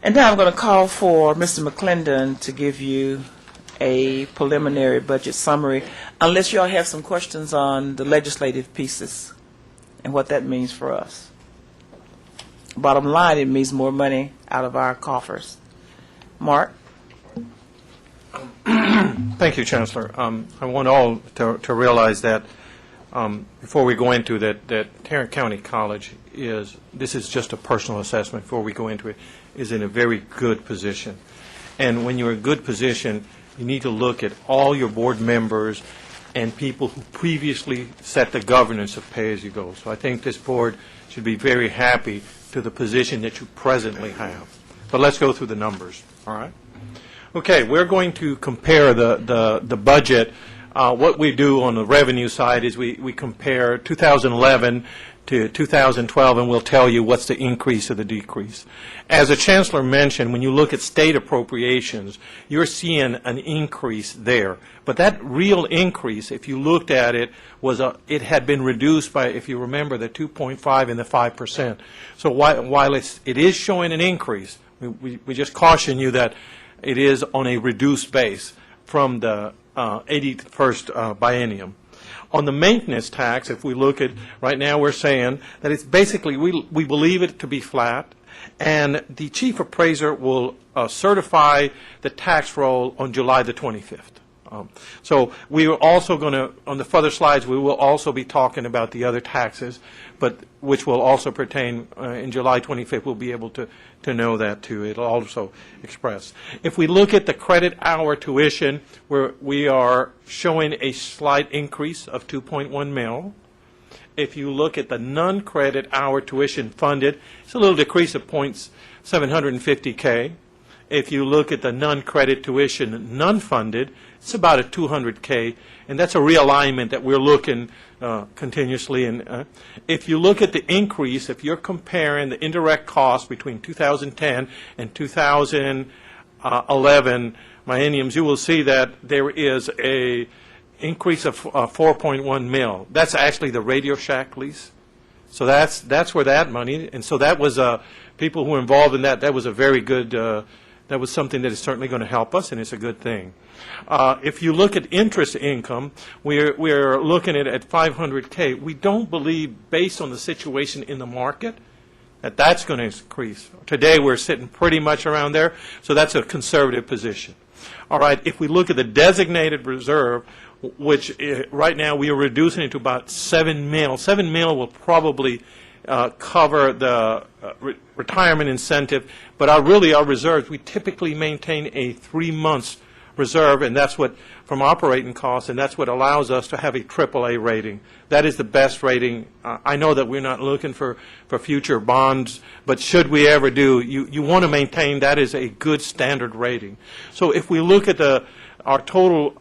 And now I'm going to call for Mr. McClendon to give you a preliminary budget summary, unless you all have some questions on the legislative pieces and what that means for us. Bottom line, it means more money out of our coffers. Mark? Thank you, Chancellor. I want all to realize that before we go into that Tarrant County College this is just a personal assessment before we go into it, is in a very good position. And when you're in a good position, You need to look at all your board members and people who previously set the governance of pay-as-you-go. So I think this board should be very happy to the position that you presently have. But let's go through the numbers, all right? Okay, we're going to compare the budget. What we do on the revenue side is we compare 2011 to 2012, and we'll tell you what's the increase or the decrease. As the Chancellor mentioned, when you look at state appropriations, you're seeing an increase there. But that real increase, if you looked at it, it had been reduced by, if you remember, the 2.5 and the 5%. So while it is showing an increase, we just caution you that it is on a reduced base from the 81st biennium. On the maintenance tax, if we look at, right now we're saying that it's basically, we believe it to be flat, and the chief appraiser will certify the tax roll on July the 25th. So we are also going to, on the further slides, we will also be talking about the other taxes, but which will also pertain in July 25th. We'll be able to know that too. It'll also express. If we look at the credit hour tuition, we are showing a slight increase of 2.1 mil. If you look at the non-credit hour tuition funded, it's a little decrease of $750K. If you look at the non-credit tuition non-funded, it's about a $200K, and that's a realignment that we're looking continuously. And if you look at the increase, if you're comparing the indirect cost between 2010 and 2011 bienniums, you will see that there is a increase of 4.1 mil. That's actually the Radio Shack lease. So that's where that money, and so that was people who were involved in that. That was a very good. That was something that is certainly going to help us, and it's a good thing. If you look at interest income, we're looking at $500K. We don't believe, based on the situation in the market, that that's going to increase. Today we're sitting pretty much around there, so that's a conservative position. All right, if we look at the designated reserve, which right now we are reducing it to about 7 mil. 7 mil will probably cover the retirement incentive, but our reserves, we typically maintain a 3 months reserve, and that's what, from operating costs, and that's what allows us to have a AAA rating. That is the best rating. I know that we're not looking for future bonds, but should we ever do, you want to maintain that is a good standard rating. So if we look at our total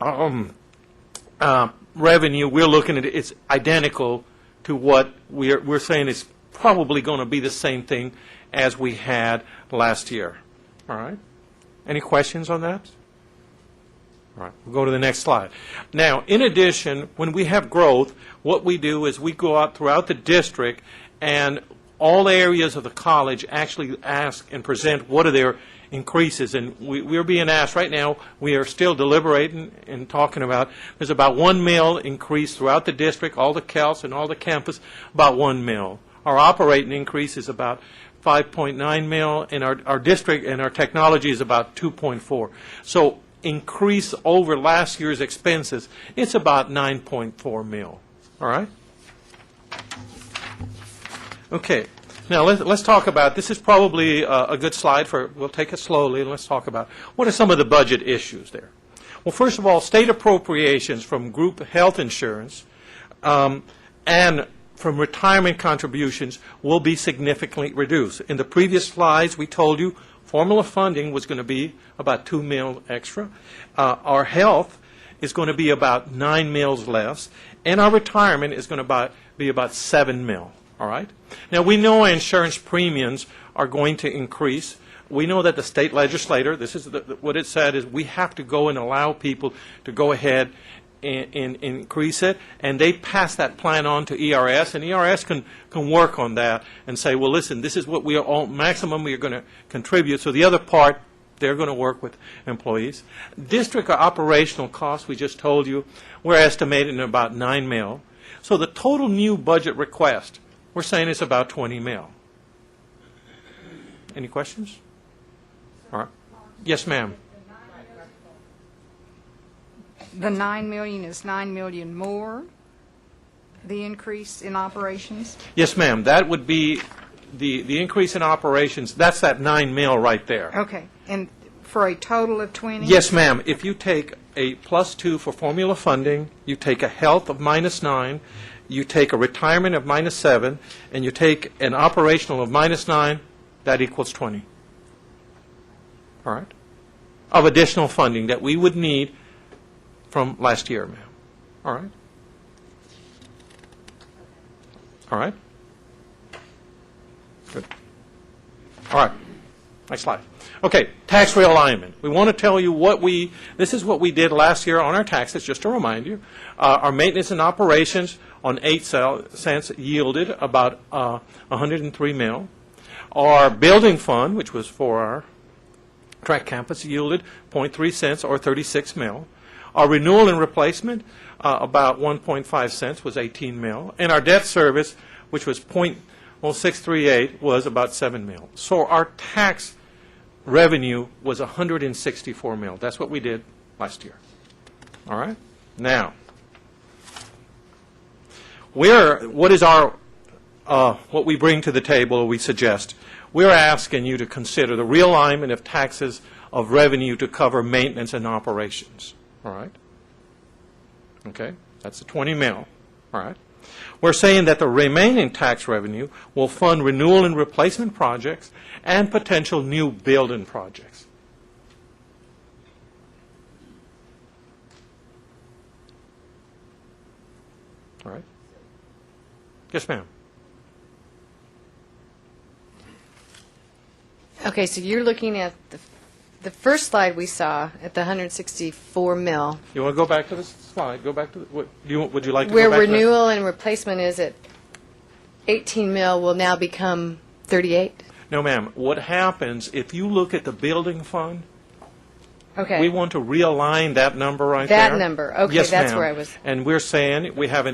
revenue, we're looking at it's identical to what we're saying is probably going to be the same thing as we had last year. All right? Any questions on that? All right, we'll go to the next slide. Now, in addition, when we have growth, what we do is we go out throughout the district, and all areas of the college actually ask and present what are their increases. And we're being asked right now, we are still deliberating and talking about, there's about 1 mil increase throughout the district, all the CALS and all the campus, about 1 mil. Our operating increase is about 5.9 mil, and our district and our technology is about 2.4. So increase over last year's expenses, it's about 9.4 mil. All right? Okay. Now, let's talk about, this is probably a good slide we'll take it slowly, and let's talk about what are some of the budget issues there. Well, first of all, state appropriations from group health insurance and from retirement contributions will be significantly reduced. In the previous slides, we told you formula funding was going to be about 2 mil extra. Our health is going to be about 9 mils less, and our retirement is going to be about 7 mil. All right? Now, we know insurance premiums are going to increase. We know that the state legislator, this is what it said, is we have to go and allow people to go ahead and increase it, and they pass that plan on to ERS, and ERS can work on that and say, well, listen, this is what we are all, maximum we are going to contribute, so the other part, they're going to work with employees. District operational costs, we just told you, we're estimating about 9 mil. So the total new budget request, we're saying it's about 20 mil. Any questions? All right. Yes, ma'am. The 9 million is 9 million more, the increase in operations? Yes, ma'am. That would be the increase in operations. That's that 9 mil right there. Okay. And For a total of 20? Yes, ma'am. If you take a +2 for formula funding, you take a health of -9, you take a retirement of -7, and you take an operational of -9, that equals 20. All right? Of additional funding that we would need from last year, ma'am. All right? All right? Good. All right. Next slide. Okay, tax realignment. We want to tell you this is what we did last year on our taxes, just to remind you. Our maintenance and operations on 8 cents yielded about 103 mil. Our building fund, which was for our track campus, yielded 0.3 cents or 36 mil. Our renewal and replacement, about 1.5 cents, was 18 mil. And our debt service, which was 0.638, was about 7 mil. So our tax revenue was 164 mil. That's what we did last year. All right? Now, what is what we bring to the table, or we suggest? We're asking you to consider the realignment of taxes of revenue to cover maintenance and operations. All right? Okay? That's the 20 mil. All right? We're saying that the remaining tax revenue will fund renewal and replacement projects and potential new building projects. All right? Yes, ma'am. Okay, so you're looking at the first slide we saw at the 164 mil. You want to go back to the slide? Go back to would you like to Where go back renewal and replacement is at 18 mil will now become 38? No, ma'am. What happens if you look at the building fund? Okay. We want to realign that number right there. That number. Okay, yes, that's ma'am. where I was. And we're saying we have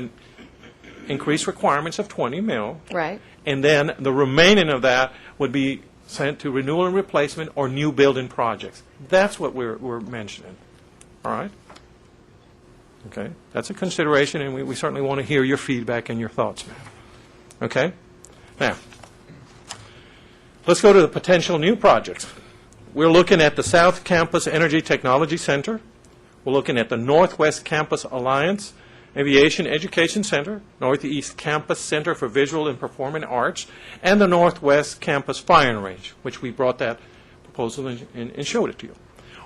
increased requirements of 20 mil. Right. And then the remaining of that would be sent to renewal and replacement or new building projects. That's what we're mentioning. All right? Okay? That's a consideration, and we certainly want to hear your feedback and your thoughts, ma'am. Okay? Now, let's go to the potential new projects. We're looking at the South Campus Energy Technology Center. We're looking at the Northwest Campus Alliance Aviation Education Center, Northeast Campus Center for Visual and Performing Arts, and the Northwest Campus Firing Range, which we brought that proposal and showed it to you.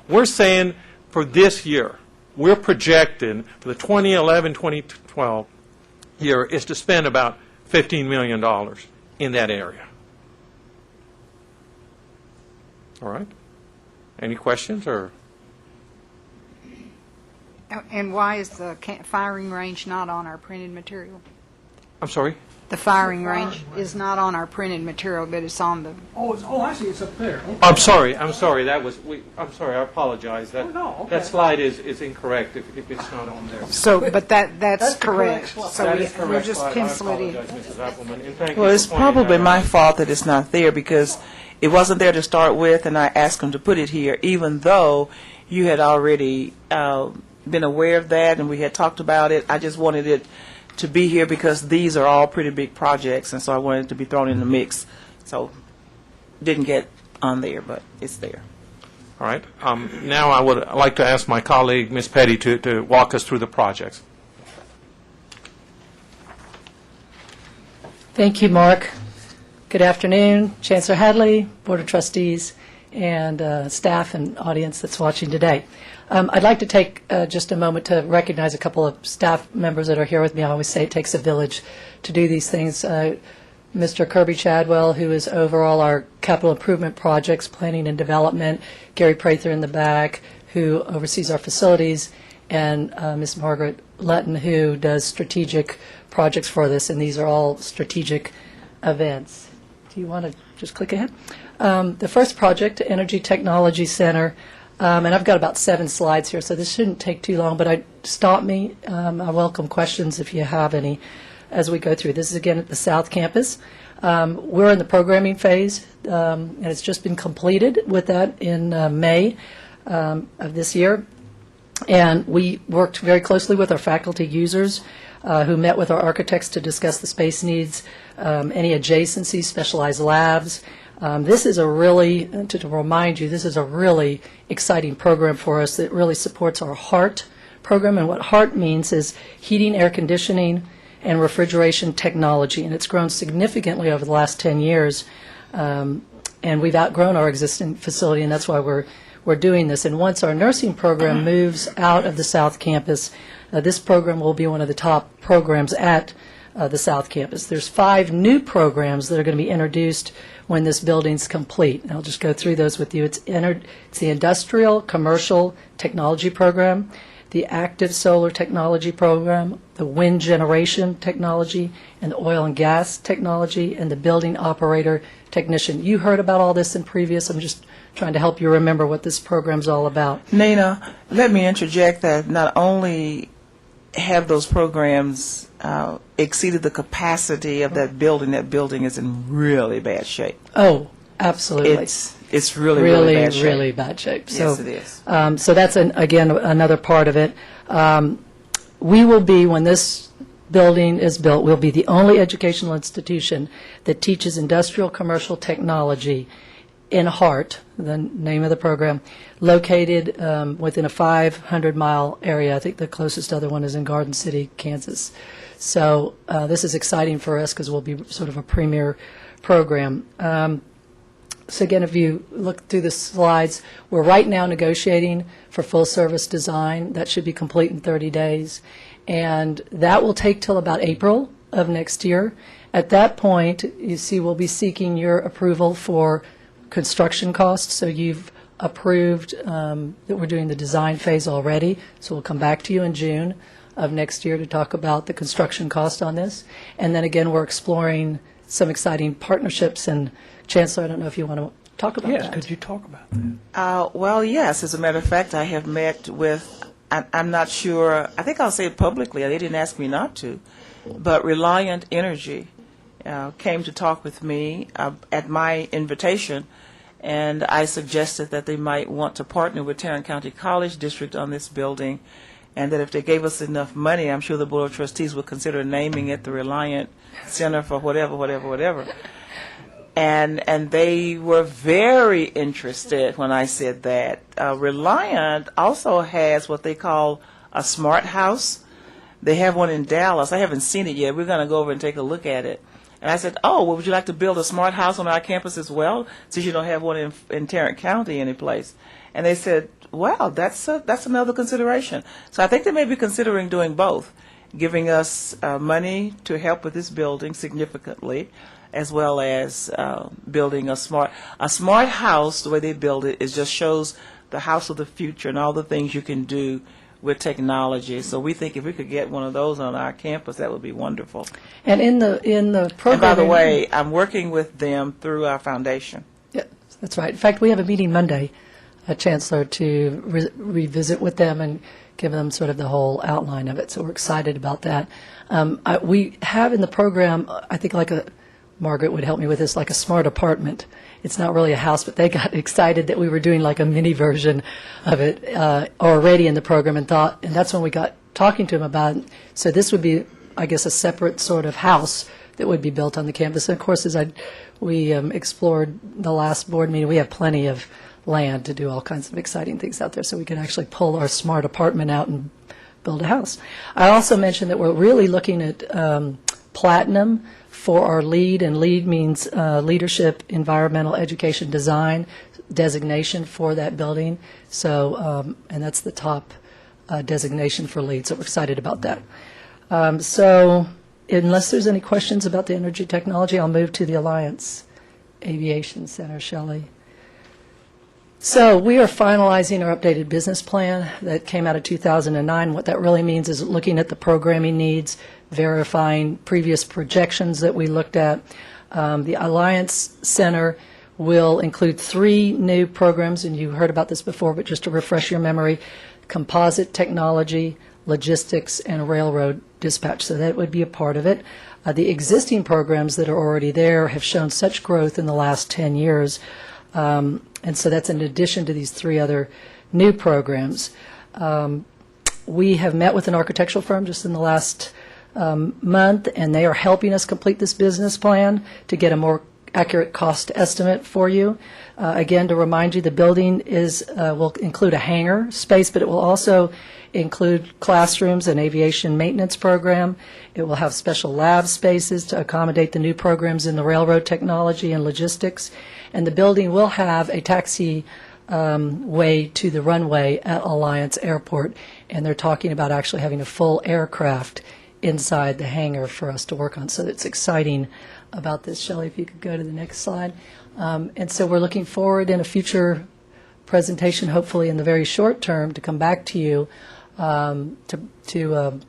We're saying for this year, we're projecting for the 2011-2012 year is to spend about $15 million in that area. All right? Any questions or? And why is the firing range not on our printed material? I'm sorry? The firing range is not on our printed material, but it's on the... Oh, I see, it's up there. Okay. I'm sorry. That was. I'm sorry. I apologize. That okay. that slide is incorrect if it's not on there. So, but that's correct. So That is correct. we'll just slide. pencil I it in. apologize, Mrs. Appleman, and thank Well, you it's for pointing probably that my out. fault that it's not there because it wasn't there to start with, and I asked them to put it here, even though you had already been aware of that and we had talked about it. I just wanted it to be here because these are all pretty big projects, and so I wanted it to be thrown in the mix. So didn't get on there, but it's there. All right. Now I would like to ask my colleague, Ms. Petty, to walk us through the projects. Thank you, Mark. Good afternoon, Chancellor Hadley, Board of Trustees, and staff and audience that's watching today. I'd like to take just a moment to recognize a couple of staff members that are here with me. I always say it takes a village to do these things. Mr. Kirby Chadwell, who is over all our capital improvement projects, planning and development, Gary Prather in the back, who oversees our facilities, and Ms. Margaret Letton, who does strategic projects for this, and these are all strategic events. Do you want to just click ahead? The first project, Energy Technology Center, and I've got about 7 slides here, so this shouldn't take too long, but stop me. I welcome questions if you have any as we go through. This is, again, at the South Campus. We're in the programming phase, and it's just been completed with that in May of this year. And we worked very closely with our faculty users who met with our architects to discuss the space needs, any adjacencies, specialized labs, This is a really, to remind you, this is a really exciting program for us that really supports our HEART program. And what HEART means is heating, air conditioning, and refrigeration technology. And it's grown significantly over the last 10 years. And we've outgrown our existing facility, and that's why we're doing this. And once our nursing program moves out of the South Campus, this program will be one of the top programs at the South Campus. There's 5 new programs that are going to be introduced when this building's complete. And I'll just go through those with you. It's the Industrial Commercial Technology Program, the Active Solar Technology Program, the Wind Generation Technology, and the Oil and Gas Technology, and the Building Operator Technician. You heard about all this in previous. I'm just trying to help you remember what this program's all about. Nina, let me interject that not only have those programs exceeded the capacity of that building is in really bad shape. Oh, absolutely. It's really bad shape. Really bad shape. Yes, it is. So that's, again, another part of it. We will be, when this building is built, we'll be the only educational institution that teaches industrial commercial technology in HEART, the name of the program, located within a 500-mile area. I think the closest other one is in Garden City, Kansas. So this is exciting for us because we'll be sort of a premier program. So again, if you look through the slides, we're right now negotiating for full-service design. That should be complete in 30 days. And that will take till about April of next year. At that point, you see, we'll be seeking your approval for construction costs. So you've approved that we're doing the design phase already. So we'll come back to you in June of next year to talk about the construction cost on this. And then again, we're exploring some exciting partnerships. And Chancellor, I don't know if you want to talk about that. Yes, could you talk about that? Well, yes. As a matter of fact, I have met with, I'm not sure, I think I'll say it publicly. They didn't ask me not to. But Reliant Energy came to talk with me at my invitation, and I suggested that they might want to partner with Tarrant County College District on this building, and that if they gave us enough money, I'm sure the Board of Trustees would consider naming it the Reliant Center for whatever. And they were very interested when I said that. Reliant also has what they call a smart house. They have one in Dallas. I haven't seen it yet. We're going to go over and take a look at it. And I said, oh, well, would you like to build a smart house on our campus as well, since you don't have one in Tarrant County anyplace? And they said, wow, that's another consideration. So I think they may be considering doing both, giving us money to help with this building significantly, as well as building a smart house. The way they build it just shows the house of the future and all the things you can do with technology. So we think if we could get one of those on our campus, that would be wonderful. And in the program. And by the way, I'm working with them through our foundation. Yeah, that's right. In fact, we have a meeting Monday, Chancellor, to revisit with them and give them sort of the whole outline of it. So we're excited about that. We have in the program, I think Margaret would help me with this, like a smart apartment. It's not really a house, but they got excited that we were doing like a mini version of it already in the program, and that's when we got talking to them about it. So this would be, I guess, a separate sort of house that would be built on the campus. And of course, as we explored the last board meeting, we have plenty of land to do all kinds of exciting things out there, so we could actually pull our smart apartment out and build a house. I also mentioned that we're really looking at platinum for our LEED, and LEED means Leadership Environmental Education Design designation for that building. So, and that's the top designation for LEED, so we're excited about that. So, unless there's any questions about the energy technology, I'll move to the Alliance Aviation Center, Shelley. So we are finalizing our updated business plan that came out of 2009. What that really means is looking at the programming needs, verifying previous projections that we looked at. The Alliance Center will include 3 new programs, and you heard about this before, but just to refresh your memory: composite technology, logistics, and railroad dispatch. So that would be a part of it. The existing programs that are already there have shown such growth in the last 10 years. And so that's in addition to these 3 other new programs. We have met with an architectural firm just in the last month, and they are helping us complete this business plan to get a more accurate cost estimate for you. Again, to remind you, the building will include a hangar space, but it will also include classrooms and aviation maintenance program. It will have special lab spaces to accommodate the new programs in the railroad technology and logistics. And the building will have a taxi way to the runway at Alliance Airport. And they're talking about actually having a full aircraft inside the hangar for us to work on. So it's exciting about this. Shelley, if you could go to the next slide. And so we're looking forward in a future presentation, hopefully in the very short term, to come back to you to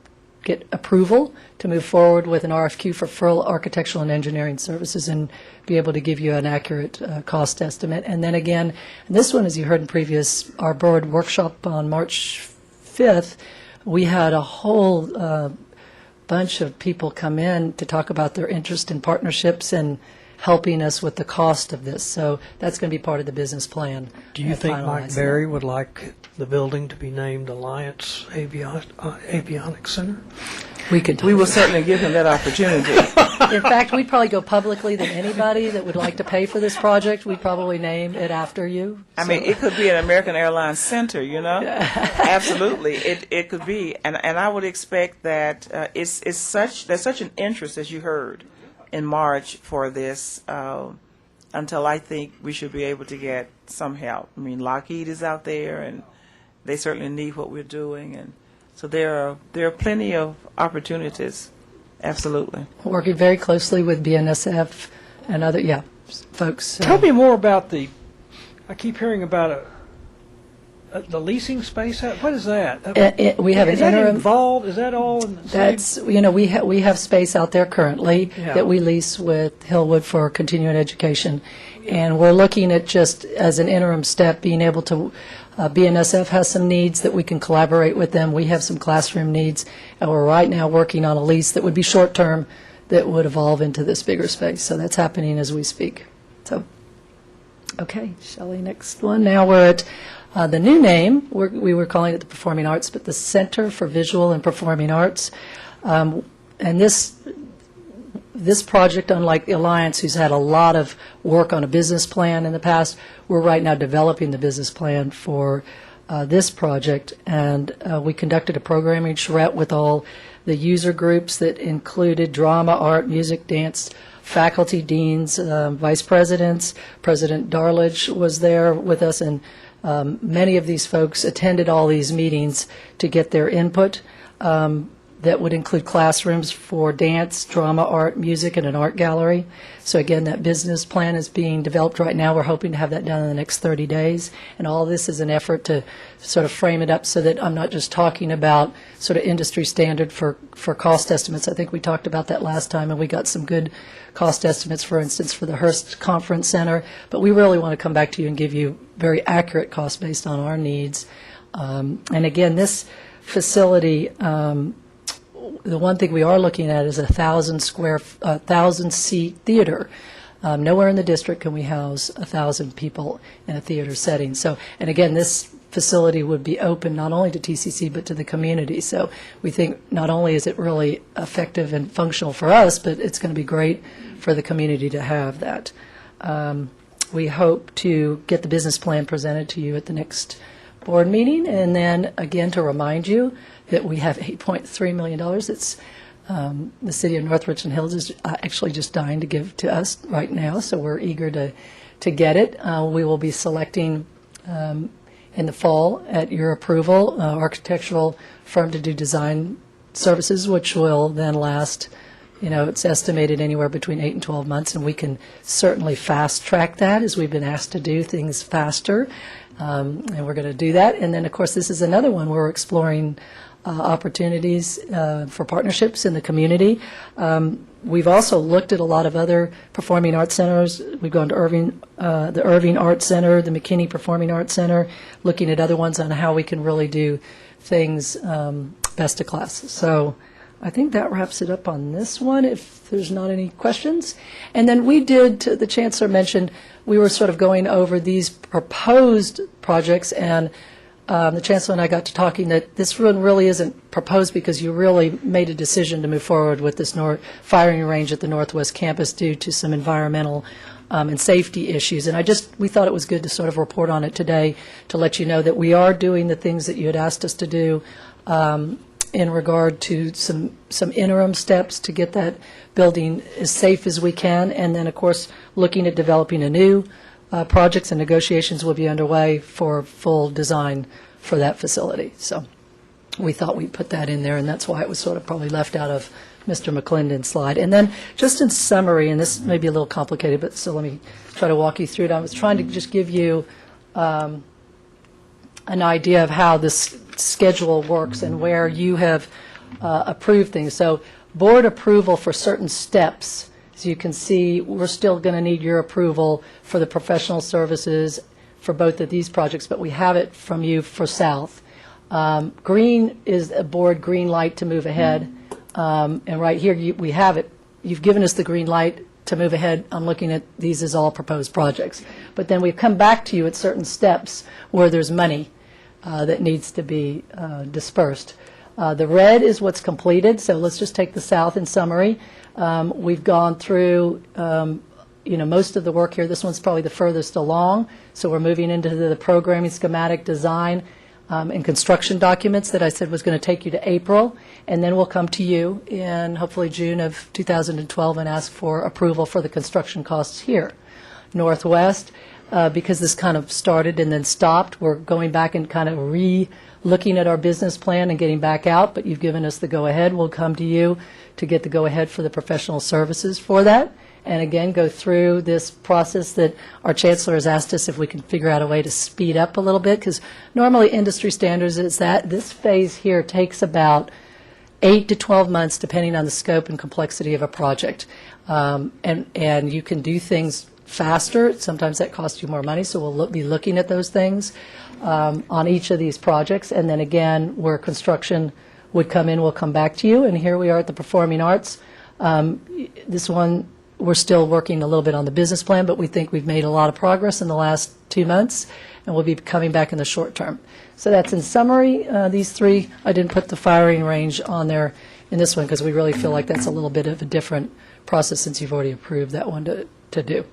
get approval to move forward with an RFQ for full architectural and engineering services and be able to give you an accurate cost estimate. And then again, and this one, as you heard in our board workshop on March 5th, we had a whole bunch of people come in to talk about their interest in partnerships and helping us with the cost of this. So that's going to be part of the business plan. Do you think Mike finalizing Berry would like the building to be named Alliance Avionics Center? We will certainly give him that opportunity. In fact, we'd probably go publicly than anybody that would like to pay for this project. We'd probably name it after you. I mean, it could be an American Airlines Center, you know? Absolutely. It could be. And I would expect that there's such an interest, as you heard, in March for this until I think we should be able to get some help. I mean, Lockheed is out there, and they certainly need what we're doing. And so there are plenty of opportunities. Absolutely. Working very closely with BNSF and other, folks. Tell me more about I keep hearing about the leasing space. What is that? We have an interim. Involved? Is that all in the same? We have space out there currently that we lease with Hillwood for continuing education, and we're looking at just as an interim step being able to. BNSF has some needs that we can collaborate with them. We have some classroom needs, and we're right now working on a lease that would be short term that would evolve into this bigger space. So that's happening as we speak. So, okay, Shelley, next one. Now we're at. The new name, we were calling it the Performing Arts, but the Center for Visual and Performing Arts. And this project, unlike the Alliance, who's had a lot of work on a business plan in the past, we're right now developing the business plan for this project. And we conducted a programming charrette with all the user groups that included drama, art, music, dance, faculty, deans, vice presidents. President Darledge was there with us, and many of these folks attended all these meetings to get their input. That would include classrooms for dance, drama, art, music, and an art gallery. So again, that business plan is being developed right now. We're hoping to have that done in the next 30 days. And all this is an effort to sort of frame it up so that I'm not just talking about sort of industry standard for cost estimates. I think we talked about that last time, and we got some good cost estimates, for instance, for the Hearst Conference Center. But we really want to come back to you and give you very accurate costs based on our needs. And again, this facility, the one thing we are looking at is a 1,000-seat theater. Nowhere in the district can we house 1,000 people in a theater setting. So, and again, this facility would be open not only to TCC but to the community. So we think not only is it really effective and functional for us, but it's going to be great for the community to have that. We hope to get the business plan presented to you at the next board meeting, and then again to remind you that we have $8.3 million. It's the city of North Richland Hills is actually just dying to give to us right now, so we're eager to get it. We will be selecting in the fall at your approval architectural firm to do design services, which will then last, it's estimated anywhere between 8 and 12 months, and we can certainly fast track that as we've been asked to do things faster, and we're going to do that. And then, of course, this is another one we're exploring opportunities for partnerships in the community. We've also looked at a lot of other performing arts centers. We've gone to the Irving Arts Center, the McKinney Performing Arts Center, looking at other ones on how we can really do things best of class. So I think that wraps it up on this one, if there's not any questions. And then we did, the Chancellor mentioned, we were sort of going over these proposed projects, and the Chancellor and I got to talking that this one really isn't proposed because you really made a decision to move forward with this firing range at the Northwest Campus due to some environmental and safety issues. And we thought it was good to sort of report on it today to let you know that we are doing the things that you had asked us to do in regard to some interim steps to get that building as safe as we can. And then, of course, looking at developing a new projects, and negotiations will be underway for full design for that facility. So we thought we'd put that in there, and that's why it was sort of probably left out of Mr. McClendon's slide. And then, just in summary, and this may be a little complicated, but so let me try to walk you through it. I was trying to just give you an idea of how this schedule works and where you have approved things. So board approval for certain steps. As you can see, we're still going to need your approval for the professional services for both of these projects, but we have it from you for South. Green is a board green light to move ahead. And right here, we have it. You've given us the green light to move ahead. I'm looking at these as all proposed projects. But then we've come back to you at certain steps where there's money that needs to be dispersed. The red is what's completed, so let's just take the South in summary. We've gone through most of the work here. This one's probably the furthest along, so we're moving into the programming, schematic design, and construction documents that I said was going to take you to April, and then we'll come to you in hopefully June of 2012 and ask for approval for the construction costs here. Northwest, because this kind of started and then stopped, we're going back and kind of looking at our business plan and getting back out, but you've given us the go-ahead. We'll come to you to get the go-ahead for the professional services for that. And again, go through this process that our chancellor has asked us if we can figure out a way to speed up a little bit, because normally industry standards is that this phase here takes about 8 to 12 months, depending on the scope and complexity of a project. And you can do things faster. Sometimes that costs you more money, so we'll be looking at those things on each of these projects. And then again, where construction would come in, we'll come back to you. And here we are at the Performing Arts. This one, we're still working a little bit on the business plan, but we think we've made a lot of progress in the last 2 months, and we'll be coming back in the short term. So that's in summary. These three, I didn't put the firing range on there in this one because we really feel like that's a little bit of a different process since you've already approved that one to do.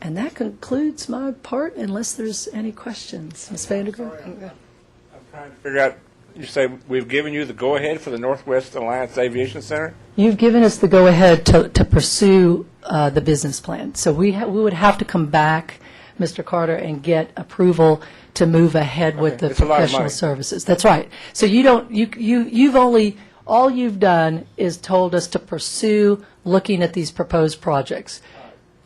And that concludes my part, unless there's any questions. Ms. Vandergrift? I'm trying to figure out, you say we've given you the go-ahead for the Northwest Alliance Aviation Center? You've given us the go-ahead to pursue the business plan. So we would have to come back, Mr. Carter, and get approval to move ahead with the It's a lot of professional money. services. That's right. So you've only, all you've done is told us to pursue looking at these proposed projects.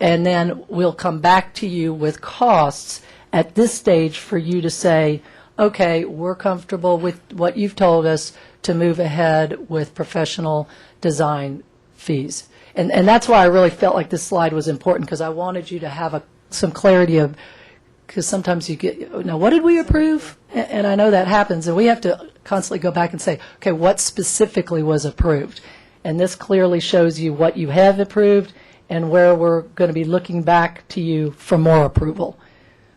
And then we'll come back to you with costs at this stage for you to say, okay, we're comfortable with what you've told us to move ahead with professional design fees. And that's why I really felt like this slide was important, because I wanted you to have some clarity of, because sometimes you get, now what did we approve? And I know that happens, and we have to constantly go back and say, okay, what specifically was approved? And this clearly shows you what you have approved and where we're going to be looking back to you for more approval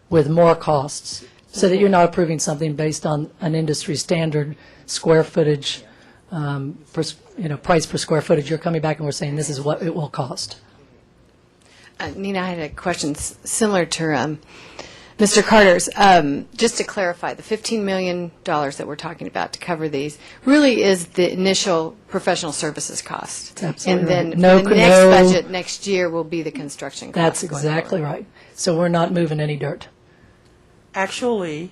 with more costs, so that you're not approving something based on an industry standard square footage, price per square footage. You're coming back and we're saying this is what it will cost. Nina, I had a question similar to Mr. Carter's. Just to clarify, the $15 million that we're talking about to cover these really is the initial professional services cost. Absolutely And then right. the next budget next year will be the construction cost. That's exactly right. So we're not moving any dirt. Actually,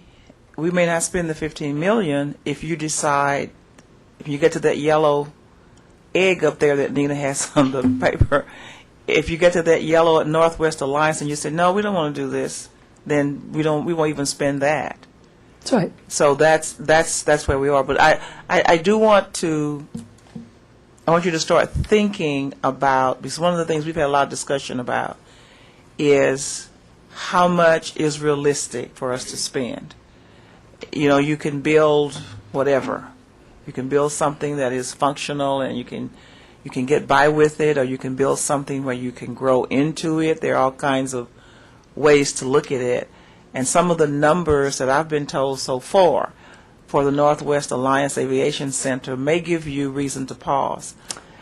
we may not spend the 15 million if you decide, if you get to that yellow egg up there that Nina has on the paper, if you get to that yellow at Northwest Alliance and you say, no, we don't want to do this, then we won't even spend that. That's right. So that's where we are. But I do want you to start thinking about, because one of the things we've had a lot of discussion about is how much is realistic for us to spend. You can build whatever. You can build something that is functional and you can get by with it, or you can build something where you can grow into it. There are all kinds of ways to look at it. And some of the numbers that I've been told so far for the Northwest Alliance Aviation Center may give you reason to pause.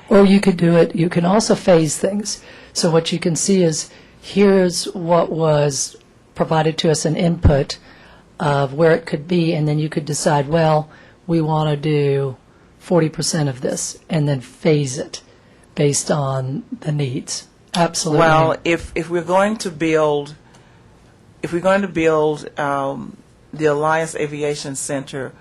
Or you could do it, you can also phase things. So what you can see is here's what was provided to us, an input of where it could be, and then you could decide, well, we want to do 40% of this, and then phase it based on the needs. Absolutely. Well, if we're going to build, the Alliance Aviation Center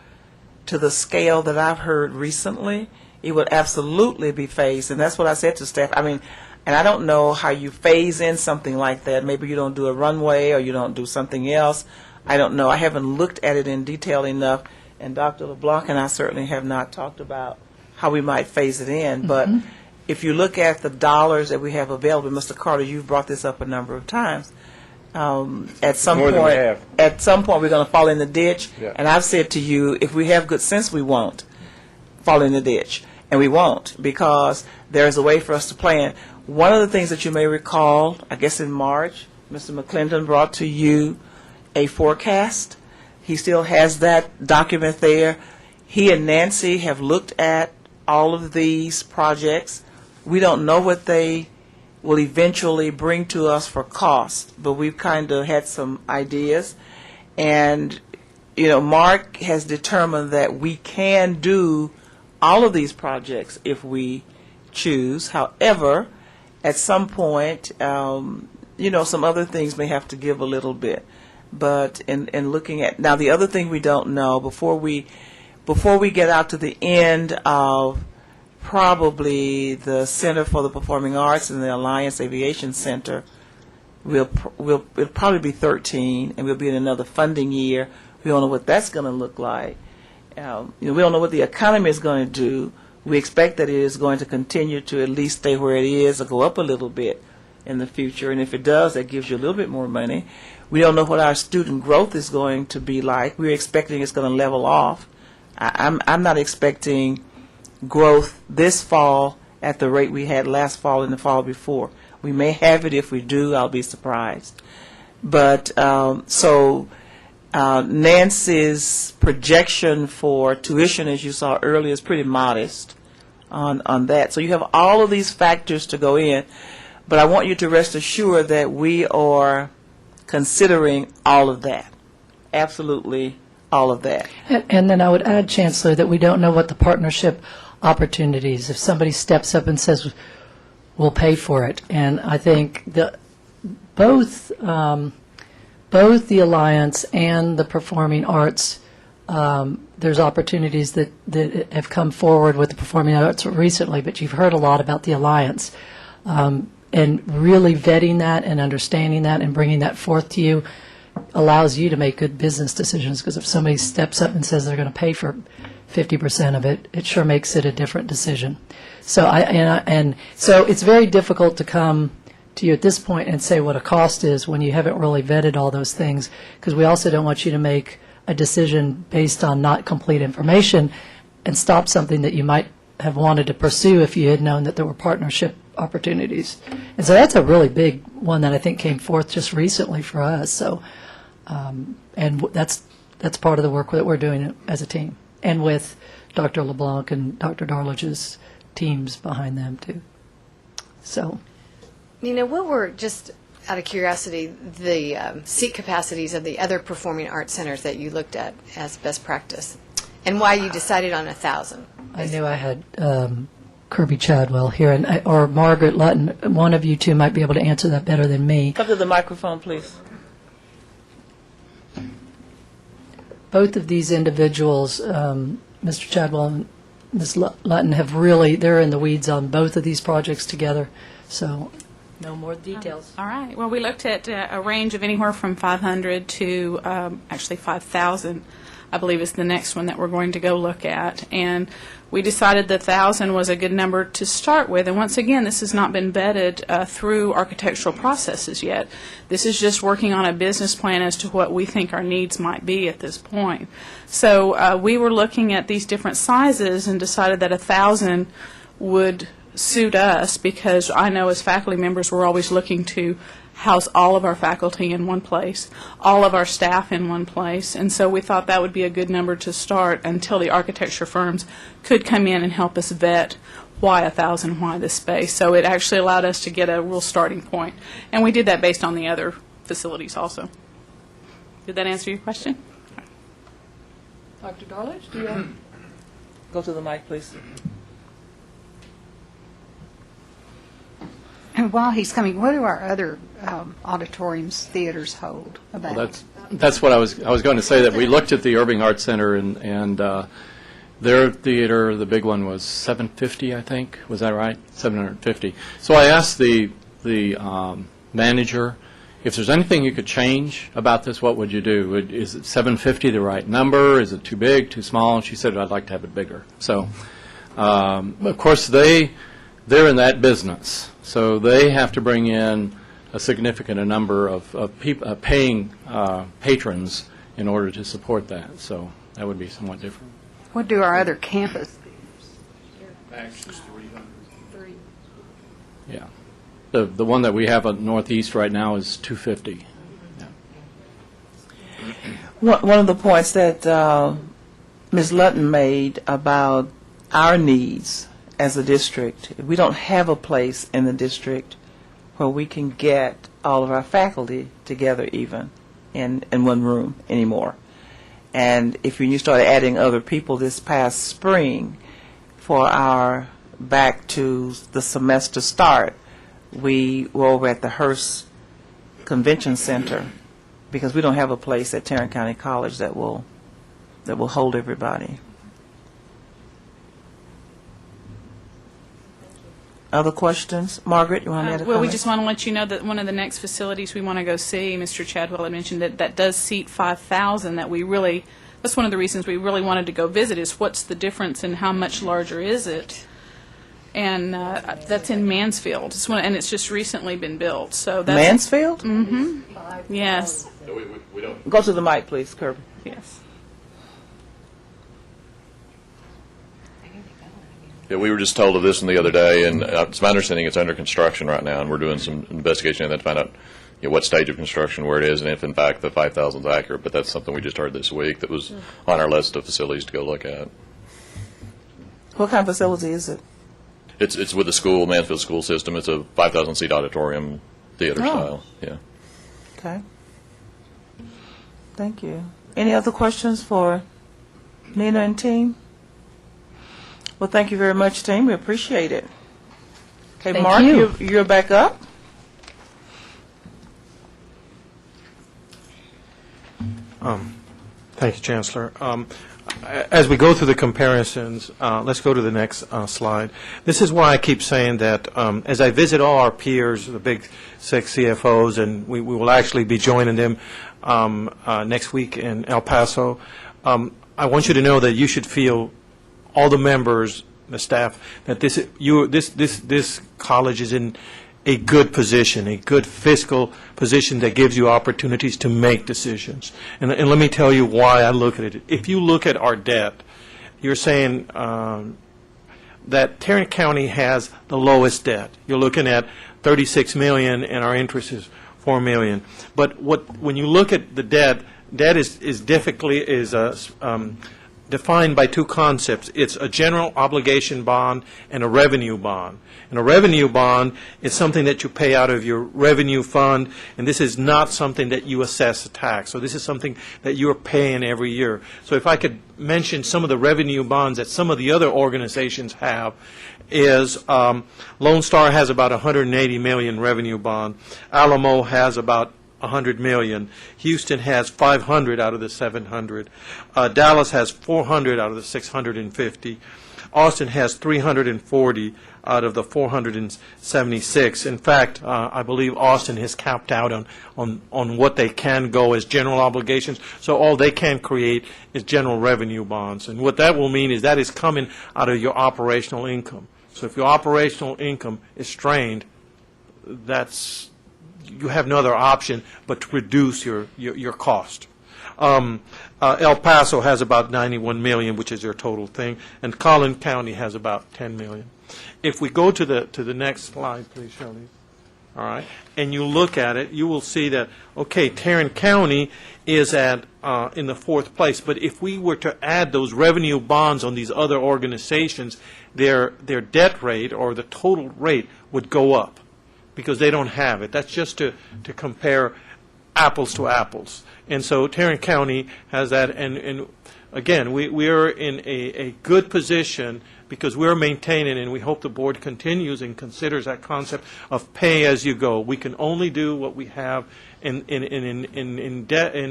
to the scale that I've heard recently, it would absolutely be phased, and that's what I said to staff. I mean, and I don't know how you phase in something like that. Maybe you don't do a runway or you don't do something else. I don't know. I haven't looked at it in detail enough, and Dr. LeBlanc and I certainly have not talked about how we might phase it in. But if you look at the dollars that we have available, Mr. Carter, you've brought this up a number of times. At some More than we point, have. we're going to fall in the ditch. Yeah. And I've said to you, if we have good sense, we won't fall in the ditch, and we won't, because there's a way for us to plan. One of the things that you may recall, I guess in March, Mr. McClendon brought to you a forecast. He still has that document there. He and Nancy have looked at all of these projects. We don't know what they will eventually bring to us for cost, but we've kind of had some ideas. And, you know, Mark has determined that we can do all of these projects if we choose. However, at some point, you know, some other things may have to give a little bit. But in looking at, now the other thing we don't know, before we get out to the end of probably the Center for the Performing Arts and the Alliance Aviation Center, it'll probably be 13, and we'll be in another funding year. We don't know what that's going to look like. You know, we don't know what the economy is going to do. We expect that it is going to continue to at least stay where it is or go up a little bit in the future. And if it does, that gives you a little bit more money. We don't know what our student growth is going to be like. We're expecting it's going to level off. I'm not expecting growth this fall at the rate we had last fall and the fall before. We may have it. If we do, I'll be surprised. But Nancy's projection for tuition, as you saw earlier, is pretty modest on that. So you have all of these factors to go in, but I want you to rest assured that we are considering all of that, absolutely all of that. And then I would add, Chancellor, that we don't know what the partnership opportunities, if somebody steps up and says, we'll pay for it. And I think both the Alliance and the Performing Arts, there's opportunities that have come forward with the Performing Arts recently, but you've heard a lot about the Alliance. And really vetting that and understanding that and bringing that forth to you allows you to make good business decisions, because if somebody steps up and says they're going to pay for 50% of it, it sure makes it a different decision. So so it's very difficult to come to you at this point and say what a cost is when you haven't really vetted all those things, because we also don't want you to make a decision based on not complete information and stop something that you might have wanted to pursue if you had known that there were partnership opportunities. And so that's a really big one that I think came forth just recently for us. So, and that's part of the work that we're doing as a team, and with Dr. LeBlanc and Dr. Darledge's teams behind them too. So, You know, what were, just out of curiosity, the seat capacities of the other performing arts centers that you looked at as best practice, and why you decided on 1,000? I knew I had Kirby Chadwell here, and or Margaret Lutton. One of you two might be able to answer that better than me. Come to the microphone, please. Both of these individuals, Mr. Chadwell and Ms. Lutton, have really, they're in the weeds on both of these projects together. So, no more details. All right. Well, we looked at a range of anywhere from 500 to actually 5,000, I believe is the next one that we're going to go look at. And we decided that 1,000 was a good number to start with. And once again, this has not been vetted through architectural processes yet. This is just working on a business plan as to what we think our needs might be at this point. So we were looking at these different sizes and decided that 1,000 would suit us, because I know as faculty members we're always looking to house all of our faculty in one place, all of our staff in one place, and so we thought that would be a good number to start until the architecture firms could come in and help us vet why 1,000, why this space. So it actually allowed us to get a real starting point, and we did that based on the other facilities also. Did that answer your question? Dr. Darledge, do you have? Go to the mic, please. And while he's coming, what do our other auditoriums, theaters hold about? Well, that's what I was going to say, that we looked at the Irving Arts Center, and their theater, the big one, was $750, I think. Was that right? $750. So I asked the manager, if there's anything you could change about this, what would you do? Is it $750 the right number? Is it too big, too small? And she said, I'd like to have it bigger. So, of course, they're in that business. So they have to bring in a significant number of paying patrons in order to support that. So that would be somewhat different. What do our other campus? Max is 300. Yeah. The one that we have at Northeast right now is $250. Yeah. One of the points that Ms. Lutton made about our needs as a district, we don't have a place in the district where we can get all of our faculty together even in one room anymore. And if you start adding other people this past spring for our back to the semester start, we were over at the Hearst Convention Center because we don't have a place at Tarrant County College that will hold everybody. Other questions? Margaret, you want to add a Well, we comment? just want to let you know that one of the next facilities we want to go see, Mr. Chadwell had mentioned that does seat 5,000, that we really, that's one of the reasons we really wanted to go visit, is what's the difference and how much larger is it? And that's in Mansfield. And it's just recently been built. So that's Mansfield? Mm-hmm. Yes. We don't. Go to the mic, please, Kirby. Yes. Yeah, we were just told of this one the other day, and it's my understanding it's under construction right now, and we're doing some investigation and then to find out what stage of construction, where it is, and if in fact the 5,000 is accurate. But that's something we just heard this week that was on our list of facilities to go look at. What kind of facility is it? It's with the school, Mansfield School System. It's a 5,000 seat auditorium theater style. Yeah. Okay. Thank you. Any other questions for Nina and team? Well, thank you very much, team. We appreciate it. Okay, Thank Mark, you. you're back up. Thank you, Chancellor. As we go through the comparisons, let's go to the next slide. This is why I keep saying that as I visit all our peers, the big 6 CFOs, and we will actually be joining them next week in El Paso, I want you to know that you should feel, all the members, the staff, that this college is in a good position, a good fiscal position that gives you opportunities to make decisions. And let me tell you why I look at it. If you look at our debt, you're saying that Tarrant County has the lowest debt. You're looking at $36 million, and our interest is $4 million. But when you look at the debt is defined by two concepts. It's a general obligation bond and a revenue bond. And a revenue bond is something that you pay out of your revenue fund, and this is not something that you assess a tax. So this is something that you're paying every year. So if I could mention some of the revenue bonds that some of the other organizations have, is Lone Star has about $180 million revenue bond. Alamo has about $100 million. Houston has $500 out of the $700. Dallas has $400 out of the $650. Austin has $340 out of the $476. In fact, I believe Austin has capped out on what they can go as general obligations. So all they can create is general revenue bonds. And what that will mean is that is coming out of your operational income. So if your operational income is strained, you have no other option but to reduce your cost. El Paso has about $91 million, which is their total thing, and Collin County has about $10 million. If we go to the next slide, please, Shirley. all right, and you look at it, you will see that, okay, Tarrant County is at, in the fourth place, but if we were to add those revenue bonds on these other organizations, their debt rate or the total rate would go up because they don't have it. That's just to compare apples to apples. And so Tarrant County has that, and again, we are in a good position because we're maintaining, and we hope the board continues and considers that concept of pay as you go. We can only do what we have in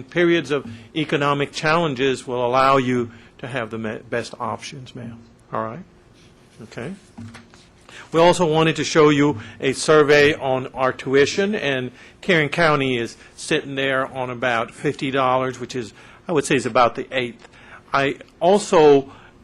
periods of economic challenges will allow you to have the best options, ma'am. All right? Okay. We also wanted to show you a survey on our tuition, and Tarrant County is sitting there on about $50, which is, I would say, is about the eighth.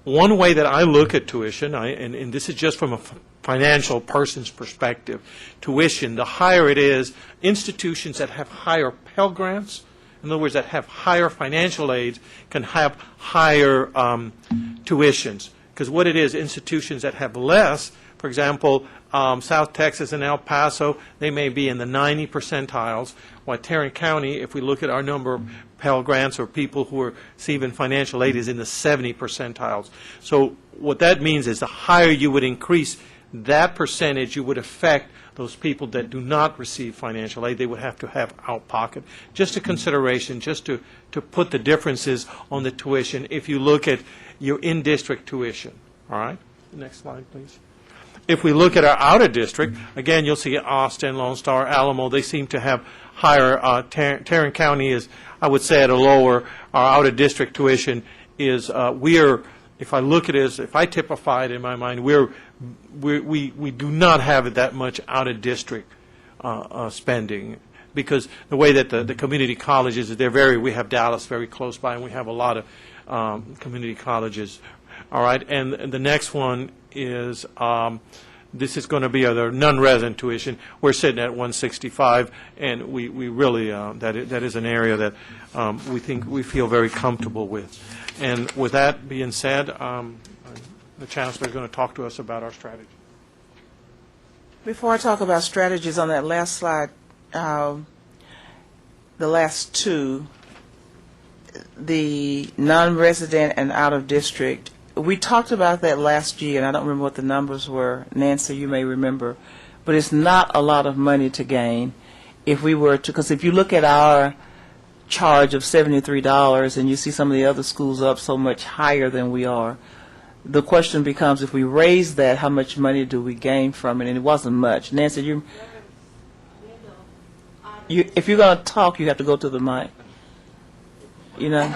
One way that I look at tuition, and this is just from a financial person's perspective, tuition, the higher it is, institutions that have higher Pell Grants, in other words, that have higher financial aids, can have higher tuitions. Because what it is, institutions that have less, for example, South Texas and El Paso, they may be in the 90 percentiles, while Tarrant County, if we look at our number of Pell Grants or people who are receiving financial aid, is in the 70 percentiles. So what that means is the higher you would increase that percentage, you would affect those people that do not receive financial aid. They would have to have out-pocket. Just a consideration, just to put the differences on the tuition if you look at your in-district tuition. All right? Next slide, please. If we look at our out-of-district, again, you'll see Austin, Lone Star, Alamo, they seem to have higher. Tarrant County is, I would say, at a lower. Our out-of-district tuition is, if I look at it, if I typify it in my mind, we do not have that much out-of-district spending, because the way that the community colleges, we have Dallas very close by, and we have a lot of community colleges. All right, and the next one is, this is going to be the non-resident tuition. We're sitting at 165, and we really, that is an area that we feel very comfortable with. And with that being said, the Chancellor is going to talk to us about our strategy. Before I talk about strategies on that last slide, the last two, the non-resident and out-of-district, we talked about that last year, and I don't remember what the numbers were. Nancy, you may remember. But it's not a lot of money to gain if we were to, because if you look at our charge of $73 and you see some of the other schools up so much higher than we are, the question becomes, if we raise that, how much money do we gain from it? And it wasn't much. Nancy, if you're going to talk, you have to go to the mic. You know?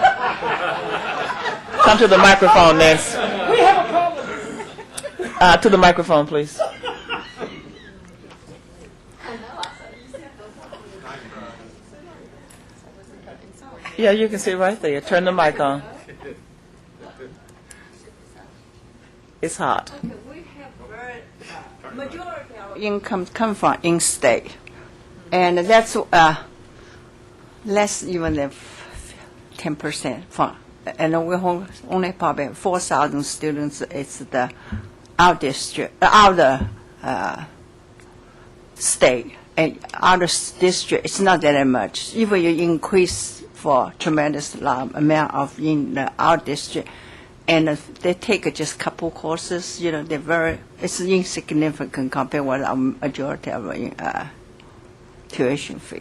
Come to the microphone, Nancy. We have a problem. To the microphone, please. Yeah, you can sit right there. Turn the mic on. It's hot. Majority of our income come from in-state, and that's less even than 10% from. And we only probably 4,000 students. It's the out district, out state, and out district. It's not that much. Even you increase for tremendous amount of in the out district, and they take just couple courses. You know, it's insignificant compared with our majority of tuition fee.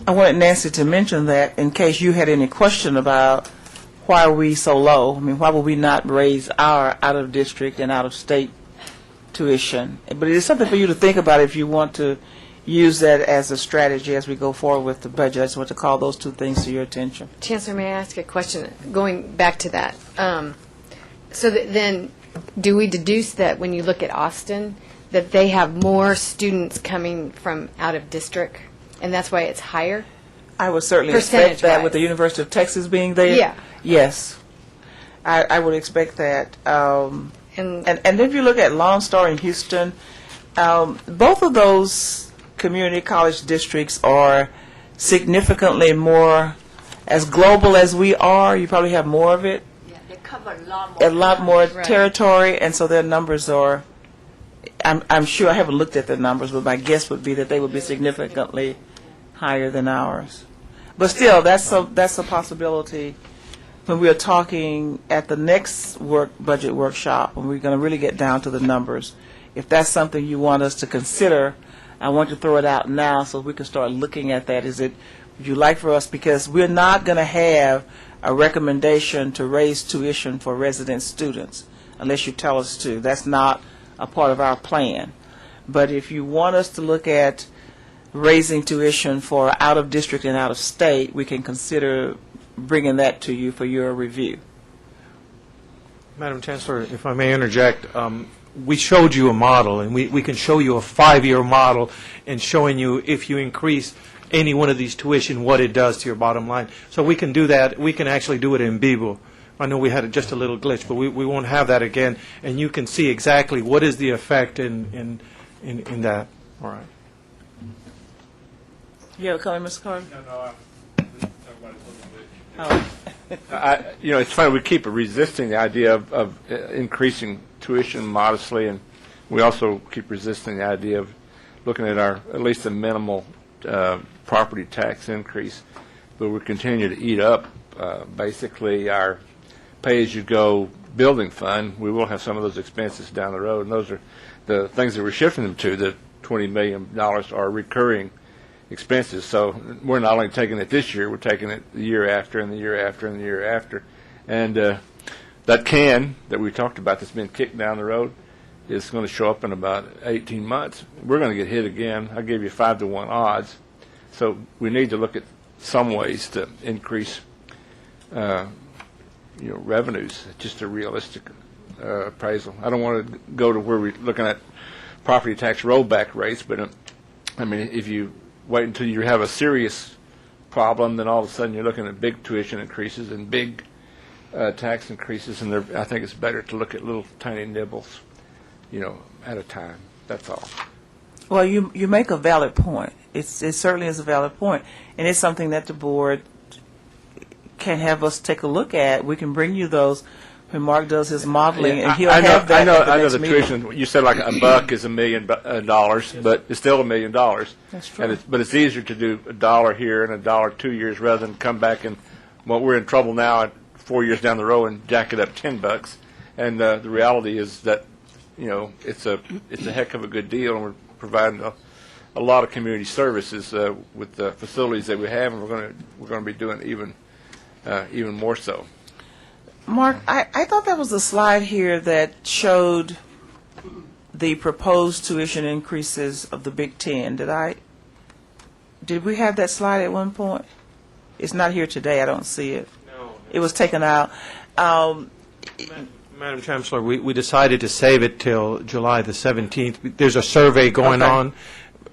I wanted Nancy to mention that in case you had any question about why are we so low. I mean, why would we not raise our out-of-district and out-of-state tuition? But it is something for you to think about if you want to use that as a strategy as we go forward with the budget. I just want to call those two things to your attention. Chancellor, may I ask a question? Going back to that, then do we deduce that when you look at Austin, that they have more students coming from out-of-district, and that's why it's higher? I would certainly expect that with the University of Texas being there. Yeah. Yes. I would expect that. And if you look at Lone Star and Houston, both of those community college districts are significantly more, as global as we are, you probably have more of it. Yeah, they cover a lot more territory, and so their numbers are I'm sure, I haven't looked at the numbers, but my guess would be that they would be significantly higher than ours. But still, that's a possibility when we are talking at the next budget workshop, when we're going to really get down to the numbers. If that's something you want us to consider, I want to throw it out now so we can start looking at that. Would you like for us, because we're not going to have a recommendation to raise tuition for resident students unless you tell us to. That's not a part of our plan. But if you want us to look at raising tuition for out of district and out of state, we can consider bringing that to you for your review. Madam Chancellor, if I may interject, we showed you a model, and we can show you a 5-year model and showing you if you increase any one of these tuition, what it does to your bottom line. So we can do that. We can actually do it in vivo. I know we had just a little glitch, but we won't have that again, and you can see exactly what is the effect in that. All right. You have a comment, Mr. Carter? No, it's funny, we keep resisting the idea of increasing tuition modestly, and we also keep resisting the idea of looking at at least a minimal property tax increase. But we continue to eat up basically our pay-as-you-go building fund. We will have some of those expenses down the road, and those are the things that we're shifting them to. The $20 million are recurring expenses. So we're not only taking it this year, we're taking it the year after and the year after and the year after. And that can that we talked about that's been kicked down the road is going to show up in about 18 months. We're going to get hit again. I gave you 5-to-1 odds. So we need to look at some ways to increase revenues, just a realistic appraisal. I don't want to go to where we're looking at property tax rollback rates, but I mean, if you wait until you have a serious problem, then all of a sudden you're looking at big tuition increases and big tax increases, and I think it's better to look at little tiny nibbles, at a time. That's all. Well, you make a valid point. It certainly is a valid point, and it's something that the board can have us take a look at. We can bring you those when Mark does his modeling, and he'll have that. I know the tuition. You said like $1 is $1 million, but it's still $1 million. That's true. But it's easier to do $1 here and $1 2 years rather than come back and we're in trouble now at 4 years down the road and jack it up $10. And the reality is that it's a heck of a good deal, and we're providing a lot of community services with the facilities that we have, and we're going to be doing even more so. Mark, I thought that was a slide here that showed the proposed tuition increases of the Big Ten. Did we have that slide at one point? It's not here today. I don't see it. No. It was taken out. Madam Chancellor, we decided to save it till July the 17th. There's a survey going on,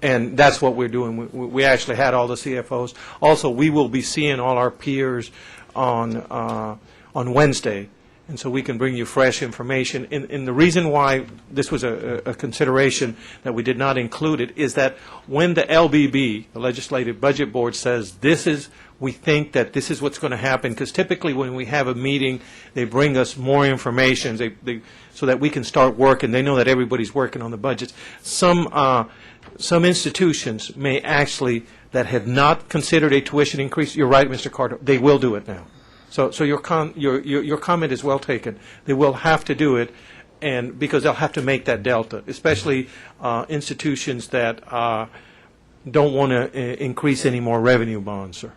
and that's what we're doing. We actually had all the CFOs. Also, we will be seeing all our peers on Wednesday, and so we can bring you fresh information. And the reason why this was a consideration that we did not include it is that when the LBB, the Legislative Budget Board, says we think that this is what's going to happen, because typically when we have a meeting, they bring us more information so that we can start working. They know that everybody's working on the budgets. Some institutions may actually, that have not considered a tuition increase, you're right, Mr. Carter, they will do it now. So your comment is well taken. They will have to do it, and because they'll have to make that delta, especially institutions that don't want to increase any more revenue bonds, sir.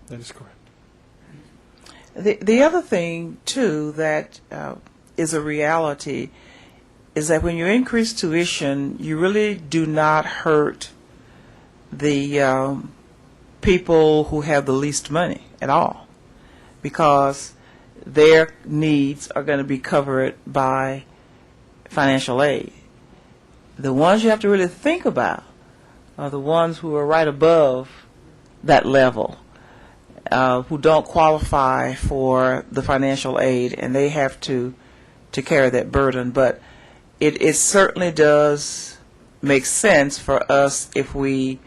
That is correct. The other thing, too, that is a reality is that when you increase tuition, you really do not hurt the people who have the least money at all, because their needs are going to be covered by financial aid. The ones you have to really think about are the ones who are right above that level, who don't qualify for the financial aid, and they have to carry that burden. But it certainly does make sense for us if we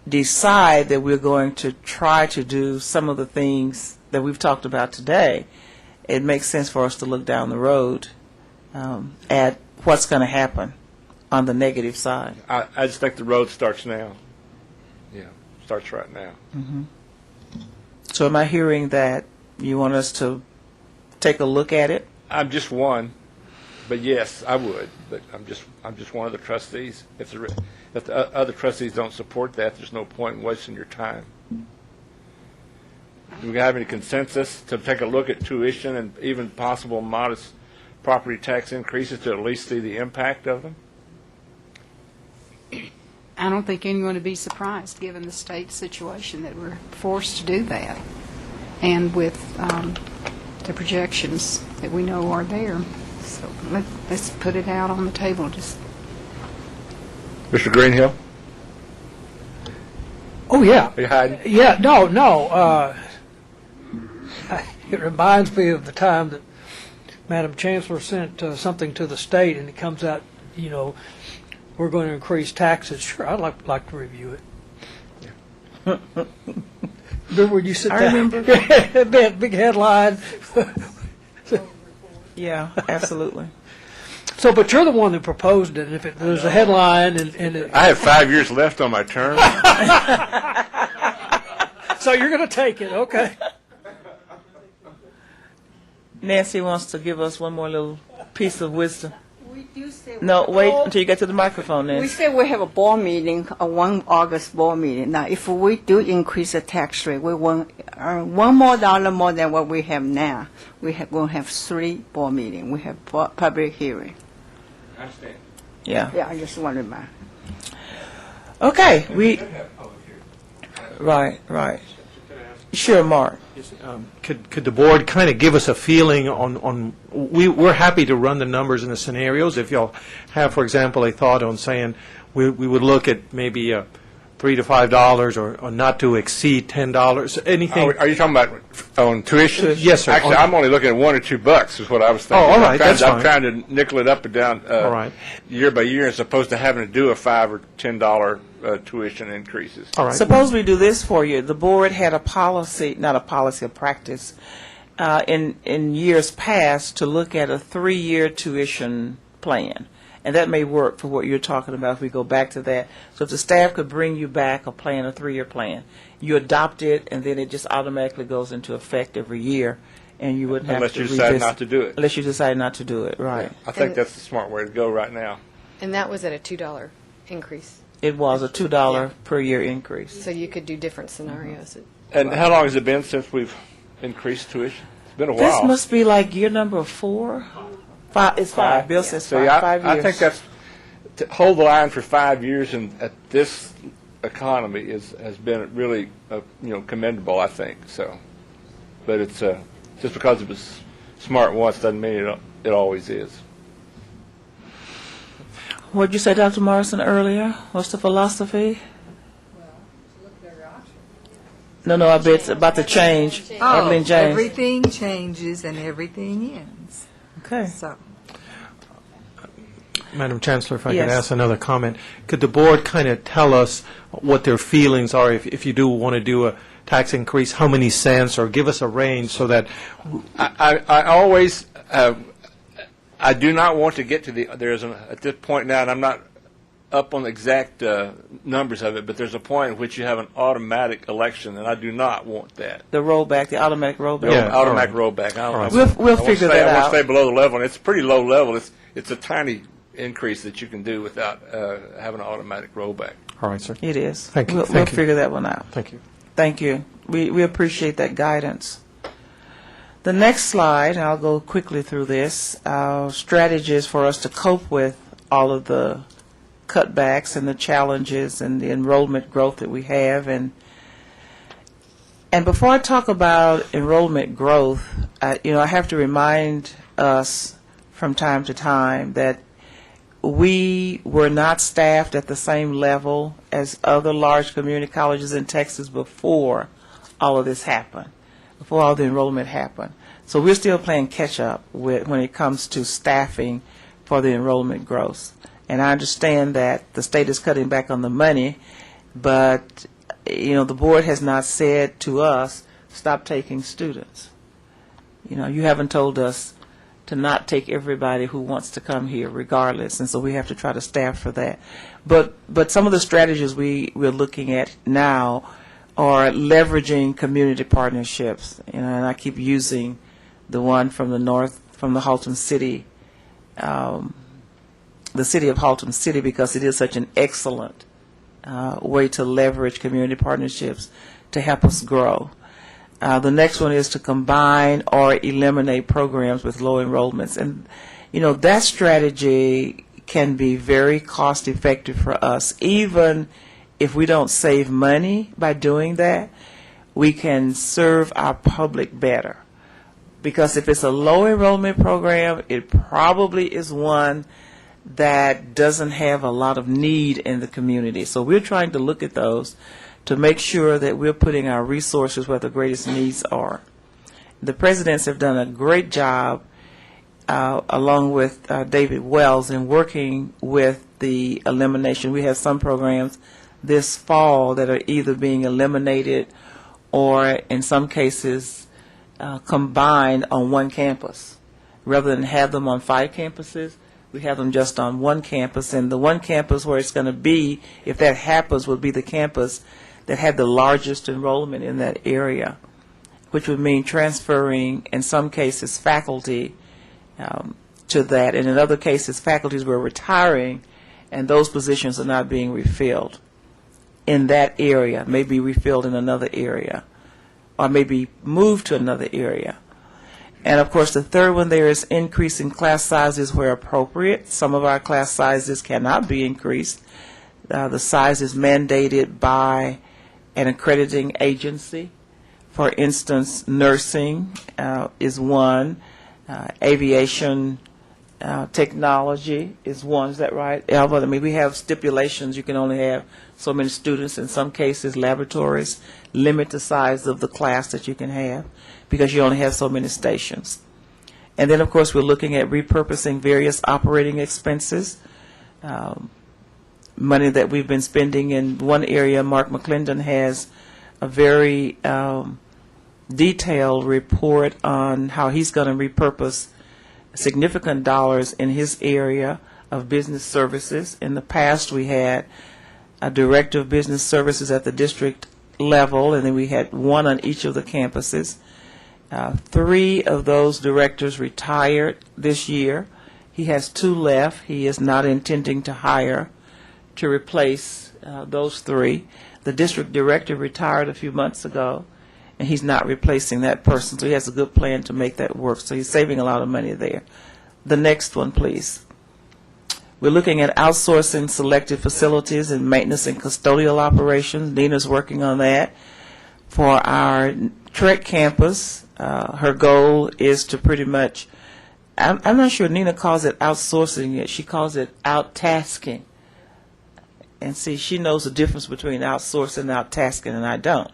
decide that we're going to try to do some of the things that we've talked about today. It makes sense for us to look down the road at what's going to happen on the negative side. I just think the road starts now. Yeah, starts right now. So am I hearing that you want us to take a look at it? I'm just one, but yes, I would. But I'm just one of the trustees. If the other trustees don't support that, there's no point in wasting your time. Do we have any consensus to take a look at tuition and even possible modest property tax increases to at least see the impact of them? I don't think anyone would be surprised, given the state situation, that we're forced to do that, and with the projections that we know are there. So let's put it out on the table. Just Mr. Greenhill? Oh, yeah. Are you hiding? Yeah, no. It reminds me of the time that Madam Chancellor sent something to the state, and it comes out, we're going to increase taxes. Sure, I'd like to review it. Remember when you sit I down? remember. Big headline. Yeah, absolutely. So, but you're the one who proposed it. If there's a headline and I have 5 years left on my term. So you're going to take it, okay. Nancy wants to give us one more little piece of wisdom. No, wait until you get to the microphone, Nancy. We say we have a board meeting, a 1 August board meeting. Now, if we do increase the tax rate, we want earn $1 more than what we have now. We'll have 3 board meetings. We have public hearing. I understand. Yeah. Yeah, I just want to remind. Okay, Right. Sure, Mark. Could the board kind of give us a feeling on, we're happy to run the numbers and the scenarios. If y'all have, for example, a thought on saying we would look at maybe $3 to $5 or not to exceed $10, anything. Are you talking about on tuition? Yes, sir. Actually, I'm only looking at $1 or $2 is what I was thinking. Oh, all right, I'm trying to nickel it up and down All right. year by year as opposed to having to do a $5 or $10 tuition increases. All right. Suppose we do this for you. The board had a policy, not a policy, a practice, in years past to look at a 3-year tuition plan. And that may work for what you're talking about if we go back to that. So if the staff could bring you back a plan, a 3-year plan, you adopt it, and then it just automatically goes into effect every year, and you wouldn't have Unless to you decide not to do it. Unless you decide not to do it, right. I think that's the smart way to go right now. And that was at a $2 increase. It was a $2 per year increase. So you could do different scenarios. And how long has it been since we've increased tuition? It's been a This while. must be like year number 4. 5. It's 5. Bill says See, 5 years. I think that's to hold the line for 5 years and at this economy has been really commendable. I think so, but it's just because it was smart once doesn't mean it always is. What did you say, Dr. Morrison, earlier? What's the philosophy? No, I bet it's about the change. Evelyn James. Everything changes and everything ends. Okay. So, Madam Chancellor, if I Yes. could ask another comment. Could the board kind of tell us what their feelings are if you do want to do a tax increase, how many cents, or give us a range so that I always I do not want to get to at this point now, and I'm not up on the exact numbers of it, but there's a point at which you have an automatic election, and I do not want that. The rollback, the automatic rollback. Yeah. Automatic all right. rollback. All right. We'll figure that I want out. to stay below the level, and it's pretty low level. It's a tiny increase that you can do without having an automatic rollback. All right, sir. It is. Thank you. We'll Thank you. figure that one out. Thank you. Thank you. We appreciate that guidance. The next slide, and I'll go quickly through this, strategies for us to cope with all of the cutbacks and the challenges and the enrollment growth that we have. And before I talk about enrollment growth, I have to remind us from time to time that we were not staffed at the same level as other large community colleges in Texas before all of this happened, before all the enrollment happened. So we're still playing catch up when it comes to staffing for the enrollment growth. And I understand that the state is cutting back on the money, but the board has not said to us, stop taking students. You haven't told us to not take everybody who wants to come here regardless, and so we have to try to staff for that. But some of the strategies we're looking at now are leveraging community partnerships, and I keep using the one from the north, from the Halton City, the city of Halton City, because it is such an excellent way to leverage community partnerships to help us grow. The next one is to combine or eliminate programs with low enrollments. And, that strategy can be very cost effective for us. Even if we don't save money by doing that, we can serve our public better. Because if it's a low enrollment program, it probably is one that doesn't have a lot of need in the community. So we're trying to look at those to make sure that we're putting our resources where the greatest needs are. The presidents have done a great job, along with David Wells, in working with the elimination. We have some programs this fall that are either being eliminated or, in some cases, combined on one campus. Rather than have them on 5 campuses, we have them just on one campus. And the one campus where it's going to be, if that happens, will be the campus that had the largest enrollment in that area, which would mean transferring, in some cases, faculty to that. And in other cases, faculties were retiring, and those positions are not being refilled in that area, may be refilled in another area, or maybe moved to another area. And of course, the third one there is increasing class sizes where appropriate. Some of our class sizes cannot be increased. The size is mandated by an accrediting agency. For instance, nursing is one. Aviation technology is one. Is that right, Alva? I mean, we have stipulations. You can only have so many students. In some cases, laboratories limit the size of the class that you can have because you only have so many stations. And then, of course, we're looking at repurposing various operating expenses. Money that we've been spending in one area. Mark McClendon has a very detailed report on how he's going to repurpose significant dollars in his area of business services. In the past, we had a director of business services at the district level, and then we had one on each of the campuses. 3 of those directors retired this year. He has 2 left. He is not intending to hire to replace those 3. The district director retired a few months ago, and he's not replacing that person, so he has a good plan to make that work. So he's saving a lot of money there. The next one, please. We're looking at outsourcing selected facilities and maintenance and custodial operations. Nina's working on that. For our Trek campus, her goal is to pretty much, I'm not sure Nina calls it outsourcing it, she calls it out-tasking. And see, she knows the difference between outsourcing and out-tasking, and I don't.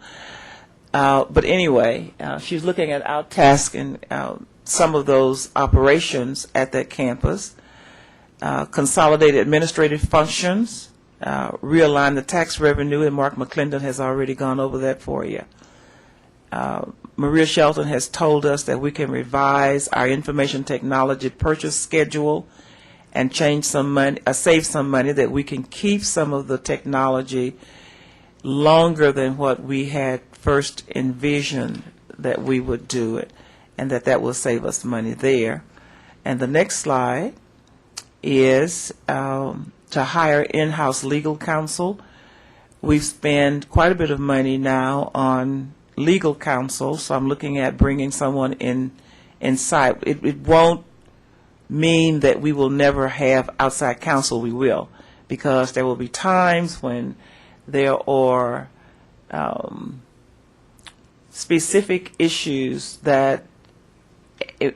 But anyway, she's looking at out-tasking some of those operations at that campus, consolidate administrative functions, realign the tax revenue, and Mark McClendon has already gone over that for you. Maria Shelton has told us that we can revise our information technology purchase schedule and change some money, save some money, that we can keep some of the technology longer than what we had first envisioned that we would do it, and that will save us money there. And the next slide is to hire in-house legal counsel. We've spent quite a bit of money now on legal counsel, so I'm looking at bringing someone inside. It won't mean that we will never have outside counsel. We will, because there will be times when there are specific issues that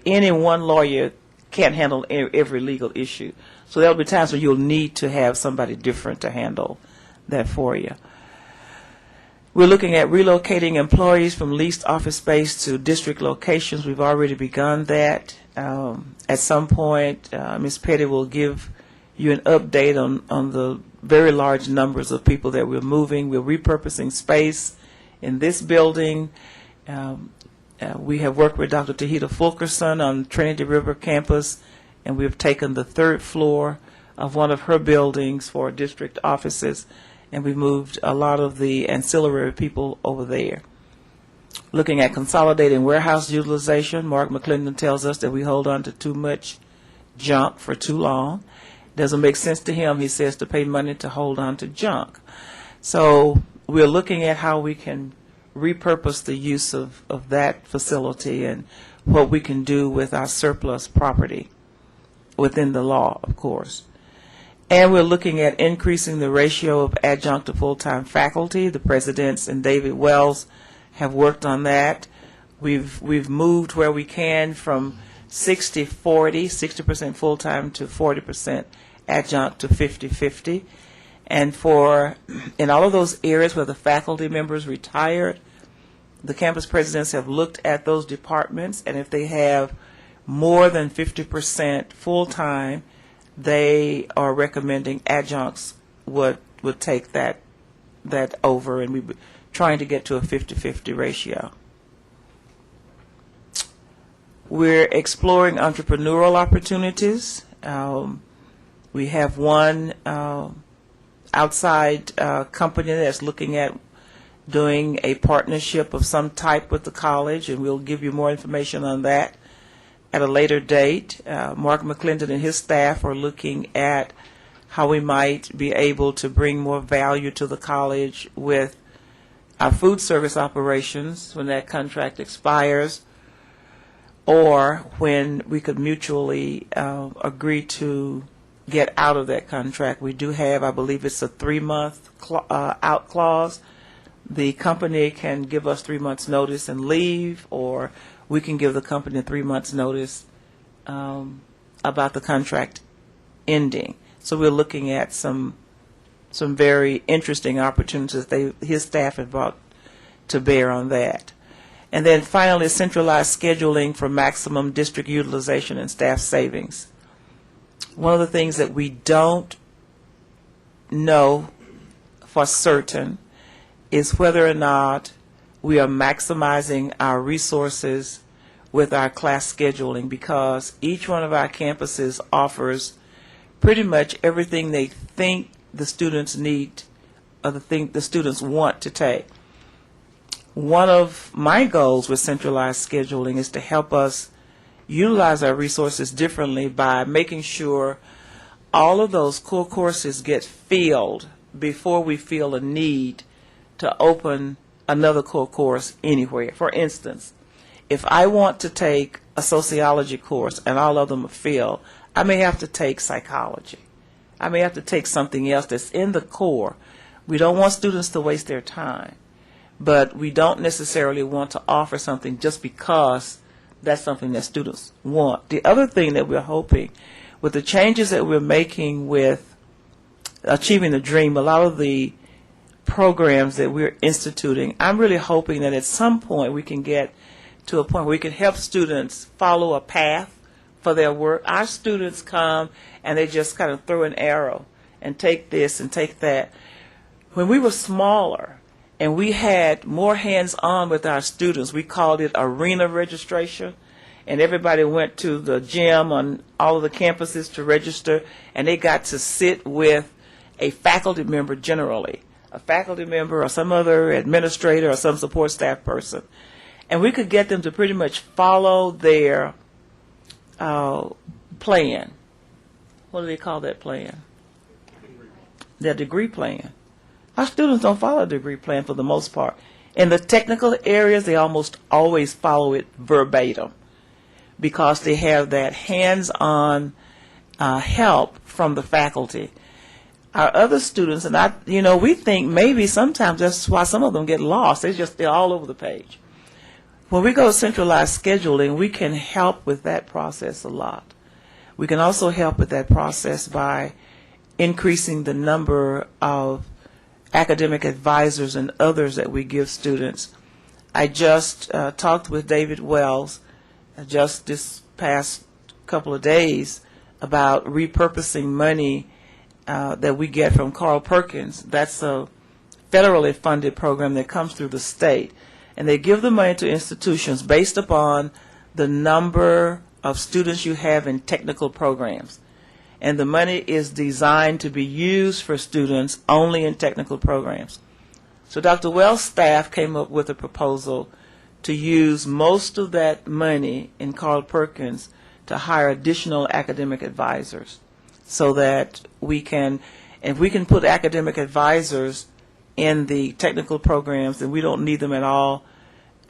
any one lawyer can't handle every legal issue. So there will be times when you'll need to have somebody different to handle that for you. We're looking at relocating employees from leased office space to district locations. We've already begun that. At some point, Ms. Petty will give you an update on the very large numbers of people that we're moving. We're repurposing space in this building. We have worked with Dr. Tahita Fulkerson on Trinity River campus, and we have taken the third floor of one of her buildings for district offices, and we moved a lot of the ancillary people over there. Looking at consolidating warehouse utilization, Mark McClendon tells us that we hold on to too much junk for too long. Doesn't make sense to him, he says, to pay money to hold on to junk. So we're looking at how we can repurpose the use of that facility and what we can do with our surplus property within the law, of course. And we're looking at increasing the ratio of adjunct to full-time faculty. The presidents and David Wells have worked on that. We've moved where we can from 60-40, 60% full-time to 40% adjunct to 50-50. And in all of those areas where the faculty members retired, the campus presidents have looked at those departments, and if they have more than 50% full-time, they are recommending adjuncts would take that over, and we're trying to get to a 50-50 ratio. We're exploring entrepreneurial opportunities. We have one outside company that's looking at doing a partnership of some type with the college, and we'll give you more information on that at a later date. Mark McClendon and his staff are looking at how we might be able to bring more value to the college with our food service operations when that contract expires, or when we could mutually agree to get out of that contract. We do have, I believe it's a 3-month out clause. The company can give us 3 months' notice and leave, or we can give the company 3 months' notice about the contract ending. So we're looking at some very interesting opportunities his staff have brought to bear on that. And then finally, centralized scheduling for maximum district utilization and staff savings. One of the things that we don't know for certain is whether or not we are maximizing our resources with our class scheduling, because each one of our campuses offers pretty much everything they think the students need or the students want to take. One of my goals with centralized scheduling is to help us utilize our resources differently by making sure all of those core courses get filled before we feel a need to open another core course anywhere. For instance, if I want to take a sociology course and all of them are filled, I may have to take psychology. I may have to take something else that's in the core. We don't want students to waste their time, but we don't necessarily want to offer something just because that's something that students want. The other thing that we're hoping, with the changes that we're making with Achieving the Dream, a lot of the programs that we're instituting, I'm really hoping that at some point we can get to a point where we can help students follow a path for their work. Our students come and they just kind of throw an arrow and take this and take that. When we were smaller and we had more hands-on with our students, we called it arena registration, and everybody went to the gym on all of the campuses to register, and they got to sit with a faculty member generally, a faculty member or some other administrator or some support staff person. And we could get them to pretty much follow their plan. What do they call that plan? Their degree plan. Our students don't follow a degree plan for the most part. In the technical areas, they almost always follow it verbatim because they have that hands-on help from the faculty. Our other students, and we think maybe sometimes that's why some of them get lost. They're all over the page. When we go centralized scheduling, we can help with that process a lot. We can also help with that process by increasing the number of academic advisors and others that we give students. I just talked with David Wells just this past couple of days about repurposing money that we get from Carl Perkins. That's a federally funded program that comes through the state. and they give the money to institutions based upon the number of students you have in technical programs. And the money is designed to be used for students only in technical programs. So Dr. Wells' staff came up with a proposal to use most of that money in Carl Perkins to hire additional academic advisors, so that we can, if we can put academic advisors in the technical programs, then we don't need them at all.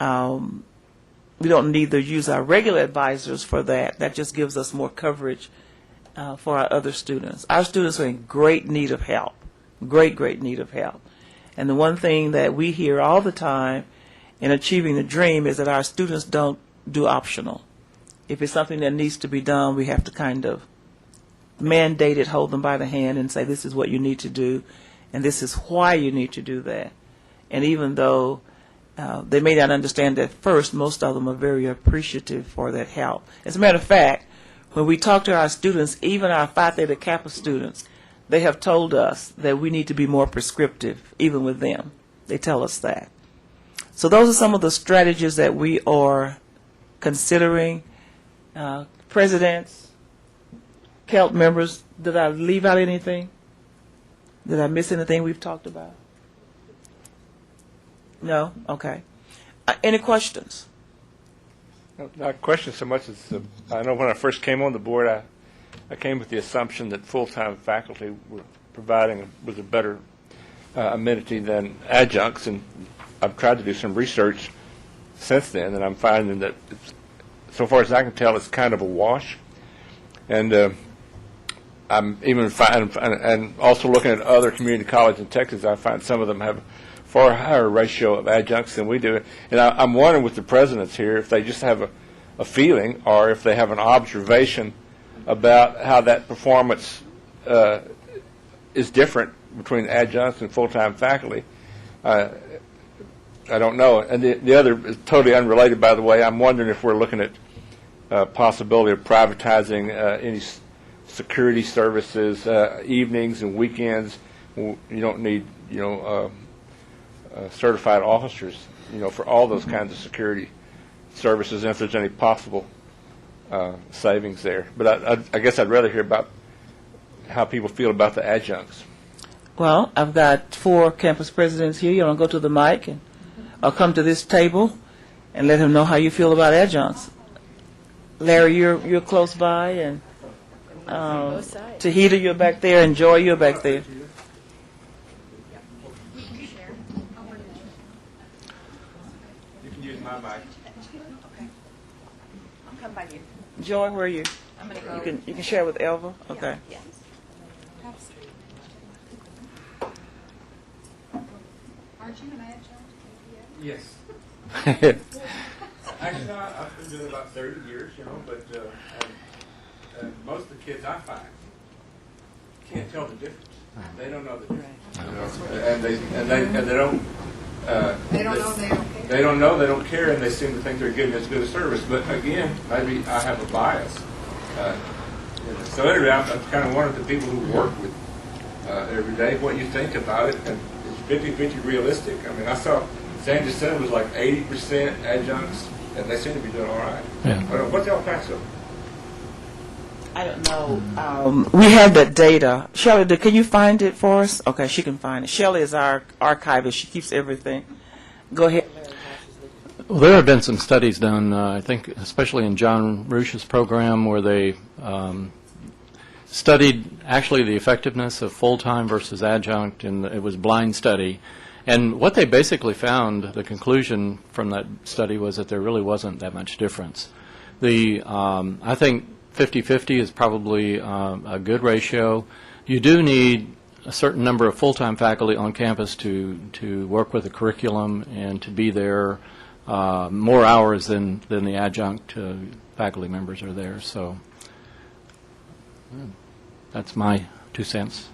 We don't need to use our regular advisors for that. That just gives us more coverage for our other students. Our students are in great need of help, great need of help. And the one thing that we hear all the time in Achieving the Dream is that our students don't do optional. If it's something that needs to be done, we have to kind of mandate it, hold them by the hand, and say, this is what you need to do, and this is why you need to do that. And even though they may not understand at first, most of them are very appreciative for that help. As a matter of fact, when we talk to our students, even our Phi Theta Kappa students, they have told us that we need to be more prescriptive, even with them. They tell us that. So those are some of the strategies that we are considering. Presidents, CELT members, did I leave out anything? Did I miss anything we've talked about? No? Okay. Any questions? Not questions so much as, I know when I first came on the board, I came with the assumption that full-time faculty were providing was a better amenity than adjuncts, and I've tried to do some research since then, and I'm finding that so far as I can tell, it's kind of a wash. And I'm even and also looking at other community colleges in Texas, I find some of them have far higher ratio of adjuncts than we do. And I'm wondering with the presidents here if they just have a feeling or if they have an observation about how that performance is different between adjuncts and full-time faculty. I don't know. And the other is totally unrelated, by the way. I'm wondering if we're looking at possibility of privatizing any security services, evenings and weekends. You don't need, certified officers, for all those kinds of security services, and if there's any possible savings there. But I guess I'd rather hear about how people feel about the adjuncts. Well, I've got 4 campus presidents here. You want to go to the mic and I'll come to this table and let them know how you feel about adjuncts. Larry, you're close by, and Tahita, you're back there, and Joy, you're back there. You can use my mic. I'll come by you. Joy, where are you? I'm going to go. You can share with Elva? Okay. Yeah. Aren't you an adjunct? Yes. Actually, I've been doing it about 30 years, but most of the kids I find can't tell the difference. They don't know the difference. And they don't. They don't know, they don't care. They don't know, they don't care, and they seem to think they're getting as good a service. But again, maybe I have a bias. So anyway, I'm kind of one of the people who work with every day. What you think about it, and it's 50-50 realistic. I mean, I saw San Jacinto was like 80% adjuncts, and they seem to be doing all right. Yeah. What's El Paso? I don't know. We have that data. Shelley, can you find it for us? Okay, she can find it. Shelley is our archivist. She keeps everything. Go ahead. Well, there have been some studies done, I think, especially in John Rush's program, where they studied actually the effectiveness of full-time versus adjunct, and it was a blind study. And what they basically found, the conclusion from that study was that there really wasn't that much difference. I think 50-50 is probably a good ratio. You do need a certain number of full-time faculty on campus to work with the curriculum and to be there more hours than the adjunct faculty members are there. So that's my 2 cents.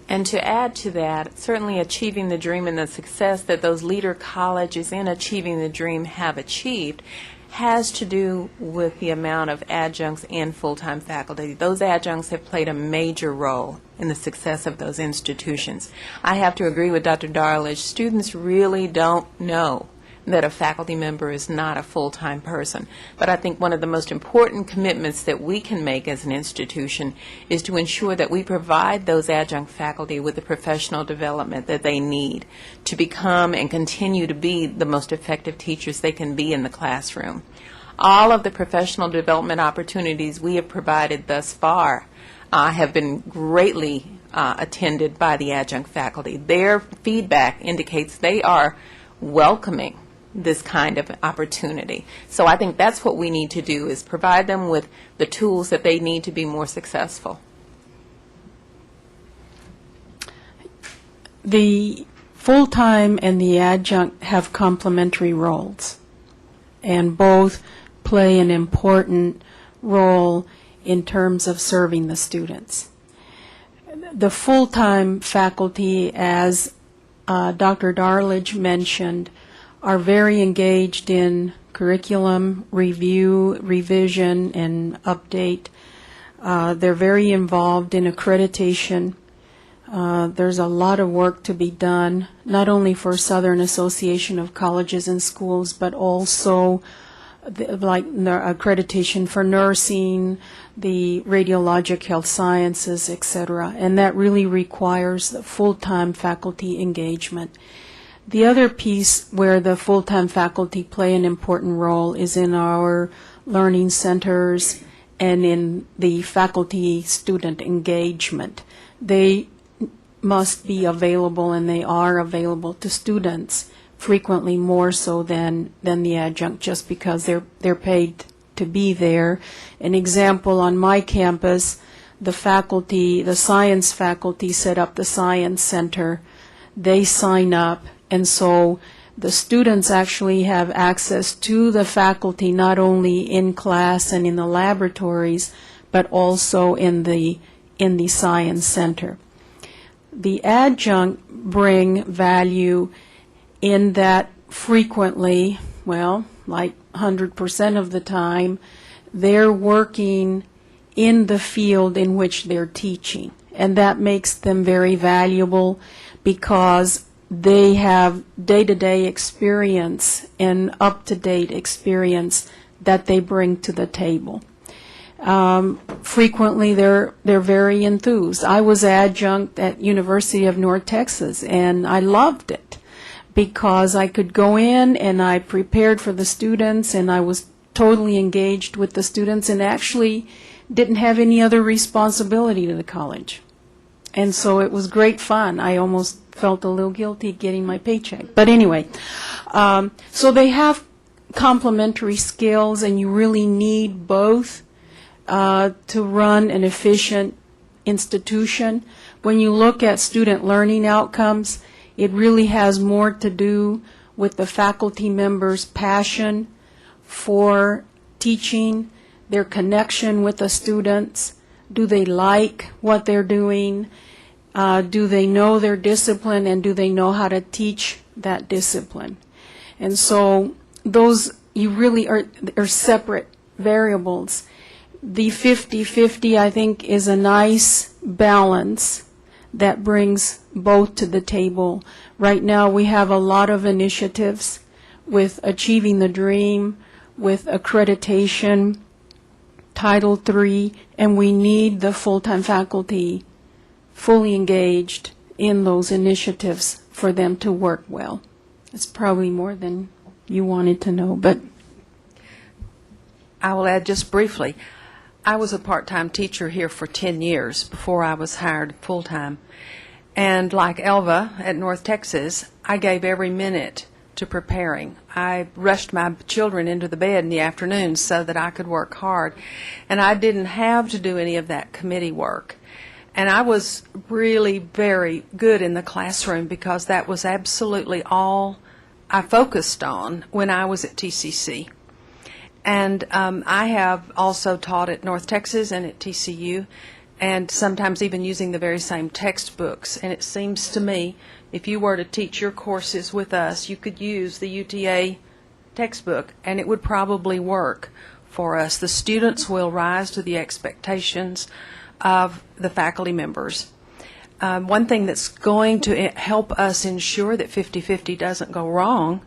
And to add to that, certainly Achieving the Dream and the success that those leader colleges in Achieving the Dream have achieved has to do with the amount of adjuncts and full-time faculty. Those adjuncts have played a major role in the success of those institutions. I have to agree with Dr. Darledge. Students really don't know that a faculty member is not a full-time person. But I think one of the most important commitments that we can make as an institution is to ensure that we provide those adjunct faculty with the professional development that they need to become and continue to be the most effective teachers they can be in the classroom. All of the professional development opportunities we have provided thus far have been greatly attended by the adjunct faculty. Their feedback indicates they are welcoming this kind of opportunity. So I think that's what we need to do, is provide them with the tools that they need to be more successful. The full-time and the adjunct have complementary roles, and both play an important role in terms of serving the students. The full-time faculty, as Dr. Darledge mentioned, are very engaged in curriculum review, revision, and update. They're very involved in accreditation. There's a lot of work to be done, not only for Southern Association of Colleges and Schools, but also like the accreditation for nursing, the radiologic health sciences, etc. And that really requires the full-time faculty engagement. The other piece where the full-time faculty play an important role is in our learning centers and in the faculty-student engagement. They must be available, and they are available to students frequently more so than the adjunct, just because they're paid to be there. An example, on my campus, the faculty, the science faculty set up the science center. They sign up, and so the students actually have access to the faculty not only in class and in the laboratories, but also in the science center. The adjunct bring value in that frequently, well, like 100% of the time, they're working in the field in which they're teaching. And that makes them very valuable because they have day-to-day experience and up-to-date experience that they bring to the table. Frequently, they're very enthused. I was adjunct at University of North Texas, and I loved it because I could go in and I prepared for the students, and I was totally engaged with the students and actually didn't have any other responsibility to the college. And so it was great fun. I almost felt a little guilty getting my paycheck. But anyway, so they have complementary skills, and you really need both to run an efficient institution. When you look at student learning outcomes, it really has more to do with the faculty members' passion for teaching, their connection with the students. Do they like what they're doing? Do they know their discipline, and do they know how to teach that discipline? And so those, you really are separate variables. The 50-50, I think, is a nice balance that brings both to the table. Right now, we have a lot of initiatives with Achieving the Dream, with accreditation, Title III, and we need the full-time faculty fully engaged in those initiatives for them to work well. It's probably more than you wanted to know, but I will add just briefly. I was a part-time teacher here for 10 years before I was hired full-time. And like Elva at North Texas, I gave every minute to preparing. I rushed my children into the bed in the afternoons so that I could work hard. And I didn't have to do any of that committee work. And I was really very good in the classroom because that was absolutely all I focused on when I was at TCC. And I have also taught at North Texas and at TCU, and sometimes even using the very same textbooks. And it seems to me, if you were to teach your courses with us, you could use the UTA textbook, and it would probably work for us. The students will rise to the expectations of the faculty members. one thing that's going to help us ensure that 50-50 doesn't go wrong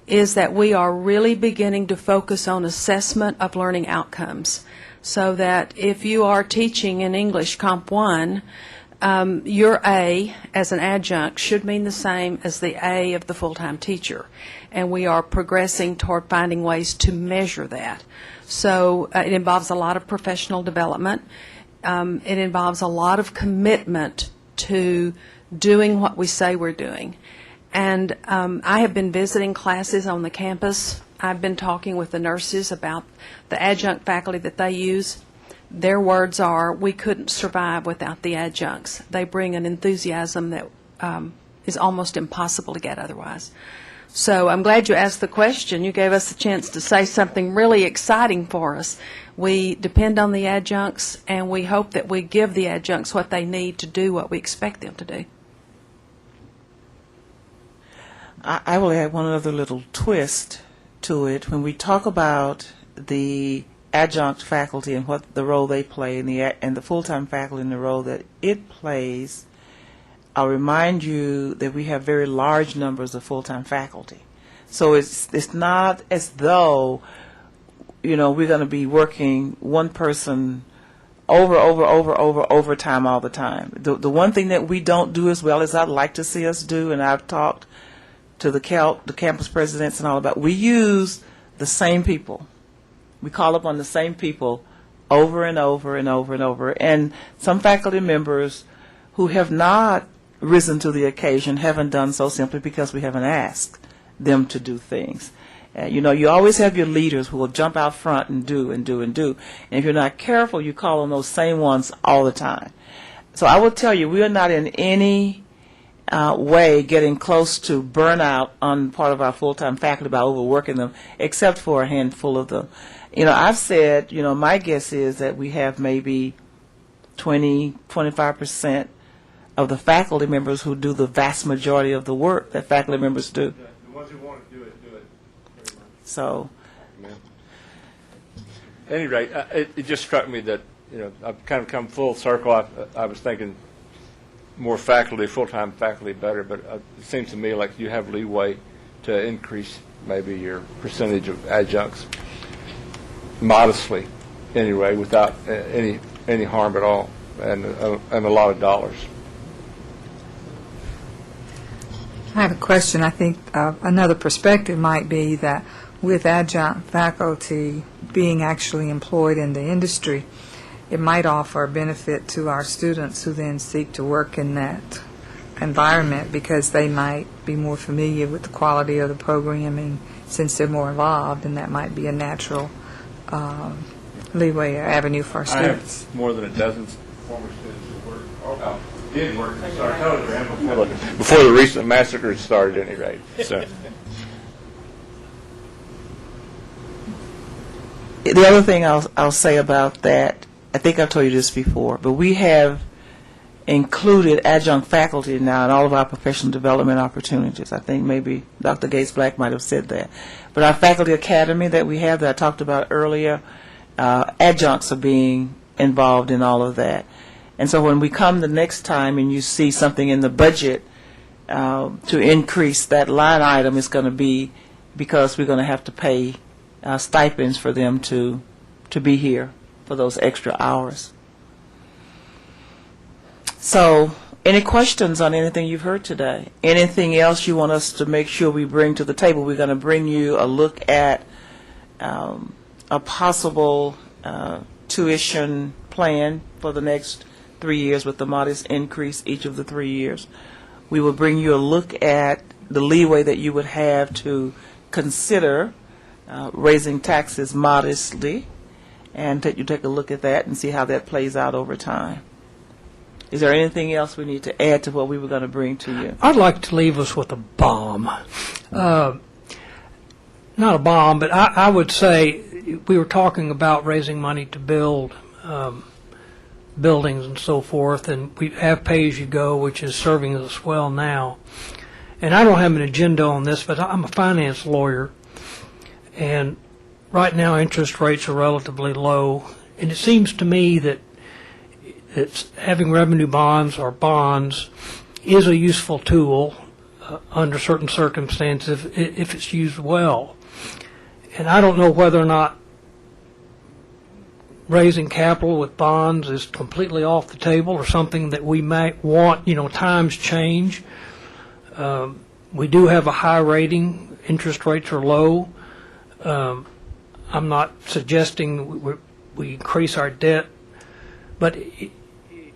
is that we are really beginning to focus on assessment of learning outcomes, so that if you are teaching in English Comp 1, your A as an adjunct should mean the same as the A of the full-time teacher. And we are progressing toward finding ways to measure that. So it involves a lot of professional development. It involves a lot of commitment to doing what we say we're doing. And I have been visiting classes on the campus. I've been talking with the nurses about the adjunct faculty that they use. Their words are, we couldn't survive without the adjuncts. They bring an enthusiasm that is almost impossible to get otherwise. So I'm glad you asked the question. You gave us a chance to say something really exciting for us. We depend on the adjuncts, and we hope that we give the adjuncts what they need to do what we expect them to do. I will add one other little twist to it. When we talk about the adjunct faculty and what the role they play, and the full-time faculty and the role that it plays, I'll remind you that we have very large numbers of full-time faculty. So it's not as though, we're going to be working one person overtime all the time. The one thing that we don't do as well as I'd like to see us do, and I've talked to the campus presidents and all about, we use the same people. We call upon the same people over and over and over and over. And some faculty members who have not risen to the occasion haven't done so simply because we haven't asked them to do things. You always have your leaders who will jump out front and do and do and do. And if you're not careful, you call on those same ones all the time. So I will tell you, we are not in any way getting close to burnout on part of our full-time faculty by overworking them, except for a handful of them. I've said, my guess is that we have maybe 25% of the faculty members who do the vast majority of the work that faculty members do. The ones who want to do it, do it. So, At any rate, it just struck me that, I've kind of come full circle. I was thinking more faculty, full-time faculty better, but it seems to me like you have leeway to increase maybe your percentage of adjuncts modestly, anyway, without any harm at all, and a lot of dollars. I have a question. I think another perspective might be that with adjunct faculty being actually employed in the industry, it might offer a benefit to our students who then seek to work in that environment because they might be more familiar with the quality of the programming since they're more involved, and that might be a natural leeway or avenue for our students. I have more than a dozen former students who did work in Saratoga before the recent massacre started, at any rate. So. The other thing I'll say about that, I think I've told you this before, but we have included adjunct faculty now in all of our professional development opportunities. I think maybe Dr. Gates Black might have said that. But our faculty academy that we have that I talked about earlier, adjuncts are being involved in all of that. And so when we come the next time and you see something in the budget to increase that line item, it's going to be because we're going to have to pay stipends for them to be here for those extra hours. So, any questions on anything you've heard today? Anything else you want us to make sure we bring to the table? We're going to bring you a look at a possible tuition plan for the next 3 years with the modest increase each of the 3 years. We will bring you a look at the leeway that you would have to consider raising taxes modestly, and you take a look at that and see how that plays out over time. Is there anything else we need to add to what we were going to bring to you? I'd like to leave us with a bomb. Not a bomb, but I would say we were talking about raising money to build buildings and so forth, and we have pay-as-you-go, which is serving us well now. And I don't have an agenda on this, but I'm a finance lawyer, and right now interest rates are relatively low, and it seems to me that having revenue bonds or bonds is a useful tool under certain circumstances if it's used well. And I don't know whether or not raising capital with bonds is completely off the table or something that we might want. Times change. We do have a high rating. Interest rates are low. I'm not suggesting we increase our debt, but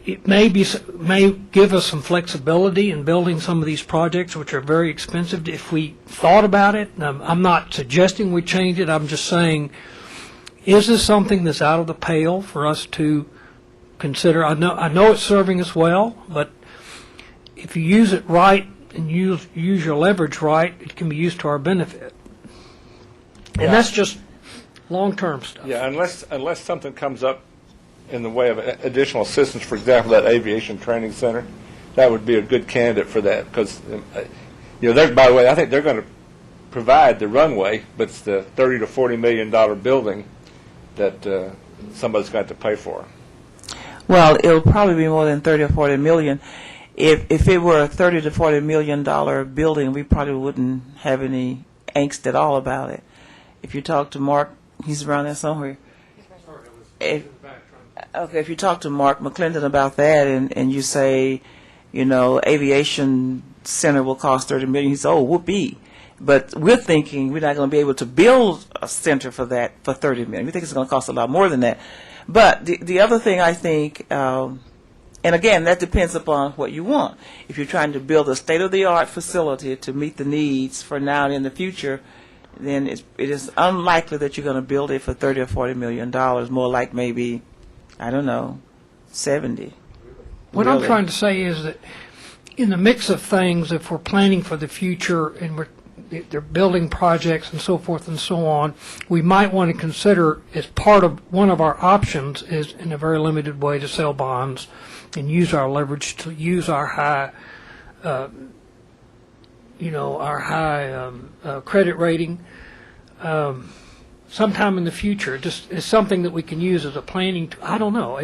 it may give us some flexibility in building some of these projects, which are very expensive, if we thought about it. I'm not suggesting we change it. I'm just saying, is this something that's out of the pale for us to consider? I know it's serving us well, but if you use it right and use your leverage right, it can be used to our benefit. And that's just long-term stuff. Yeah, unless something comes up in the way of additional assistance, for example, that aviation training center, that would be a good candidate for that, because, by the way, I think they're going to provide the runway, but it's the $30 to $40 million building that somebody's got to pay for. Well, it'll probably be more than 30 or 40 million. If it were a $30 to $40 million building, we probably wouldn't have any angst at all about it. If you talk to Mark, he's around there somewhere. If you talk to Mark McClendon about that, and you say, aviation center will cost $30 million, he says, oh, whoopee. But we're thinking we're not going to be able to build a center for that for $30 million. We think it's going to cost a lot more than that. But the other thing I think, and again, that depends upon what you want. If you're trying to build a state-of-the-art facility to meet the needs for now and in the future, then it is unlikely that you're going to build it for $30 or $40 million. More like maybe, I don't know, 70. What I'm trying to say is that in the mix of things, if we're planning for the future and they're building projects and so forth and so on, we might want to consider, as part of one of our options is, in a very limited way, to sell bonds and use our leverage to use our high credit rating sometime in the future. Just is something that we can use as a planning. I don't know.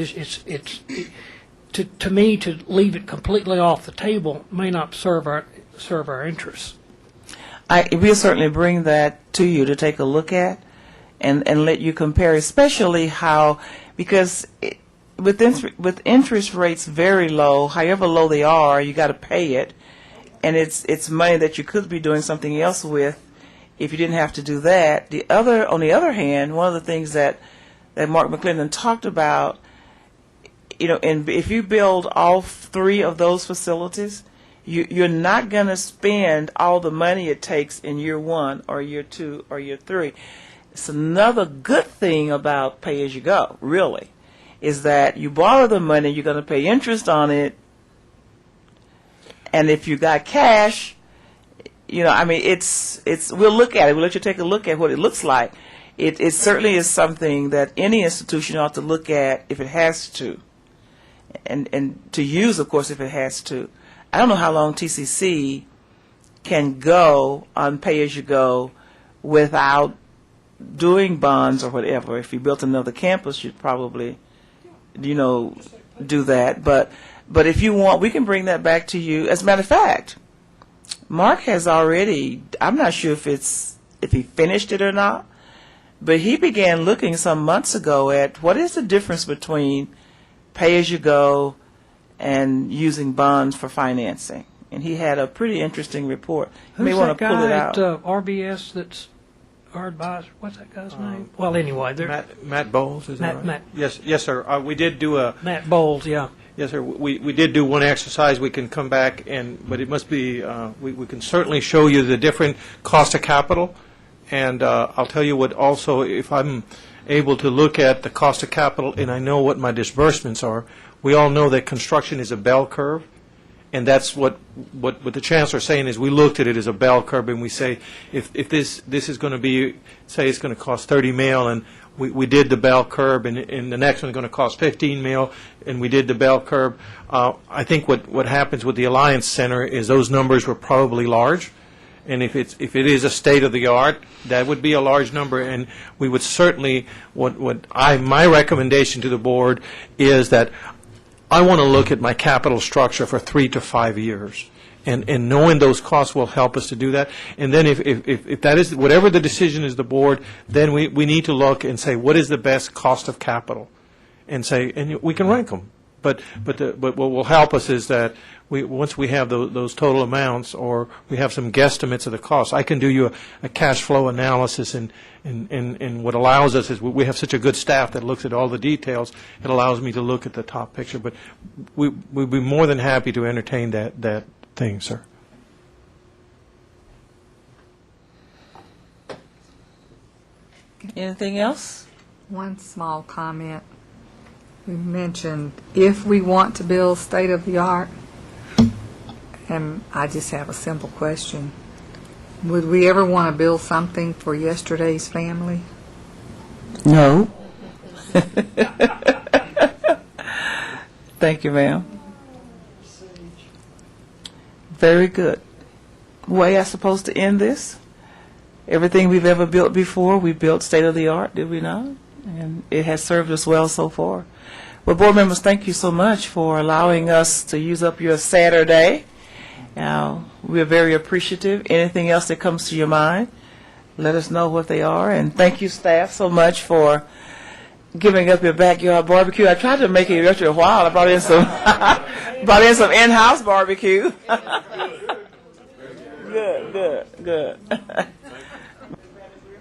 To me, to leave it completely off the table may not serve our interests. We'll certainly bring that to you to take a look at and let you compare, especially because with interest rates very low, however low they are, you got to pay it. And it's money that you could be doing something else with if you didn't have to do that. On the other hand, one of the things that Mark McClendon talked about, and if you build all three of those facilities, you're not going to spend all the money it takes in year one or year two or year three. It's another good thing about pay-as-you-go, really, is that you borrow the money, you're going to pay interest on it. And if you got cash, we'll look at it. We'll let you take a look at what it looks like. It certainly is something that any institution ought to look at if it has to, and to use, of course, if it has to. I don't know how long TCC can go on pay-as-you-go without doing bonds or whatever. If you built another campus, you'd probably, do that. But if you want, we can bring that back to you. As a matter of fact, Mark has already, I'm not sure if he finished it or not, but he began looking some months ago at what is the difference between pay-as-you-go and using bonds for financing. And he had a pretty interesting report. You may want to pull it out. Who's that guy at RBS that's our advisor? What's that guy's name? Well, anyway. Matt Bowles, is that right? Matt. Yes, sir. We did do a... Matt Bowles, yeah. Yes, sir. We did do one exercise. We can come back, but it must be, we can certainly show you the different cost of capital. And I'll tell you what also, if I'm able to look at the cost of capital and I know what my disbursements are, we all know that construction is a bell curve. And that's what the chancellor is saying is we looked at it as a bell curve, and we say if this is going to be, say it's going to cost $30 million, and we did the bell curve, and the next one's going to cost $15 million, and we did the bell curve. I think what happens with the Alliance Center is those numbers were probably large, and if it is a state of the art, that would be a large number, and we would certainly my recommendation to the board is that I want to look at my capital structure for 3 to 5 years. And knowing those costs will help us to do that. And then if that is, whatever the decision is the board, then we need to look and say, what is the best cost of capital? And say, and we can rank them. But what will help us is that once we have those total amounts, or we have some guesstimates of the cost, I can do you a cash flow analysis, and what allows us is we have such a good staff that looks at all the details. It allows me to look at the top picture. But we'd be more than happy to entertain that thing, sir. Anything else? One small comment. We mentioned if we want to build state-of-the-art, and I just have a simple question. Would we ever want to build something for yesterday's family? No. Thank you, ma'am. Very good. Way I supposed to end this? Everything we've ever built before, we built state-of-the-art, did we not? And it has served us well so far. Well, board members, thank you so much for allowing us to use up your Saturday. We're very appreciative. Anything else that comes to your mind, let us know what they are. And thank you, staff, so much for giving up your backyard barbecue. I tried to make it after a while. I brought in some in-house barbecue. Good.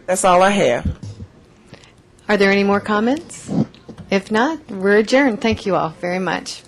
That's all I have. Are there any more comments? If not, we're adjourned. Thank you all very much.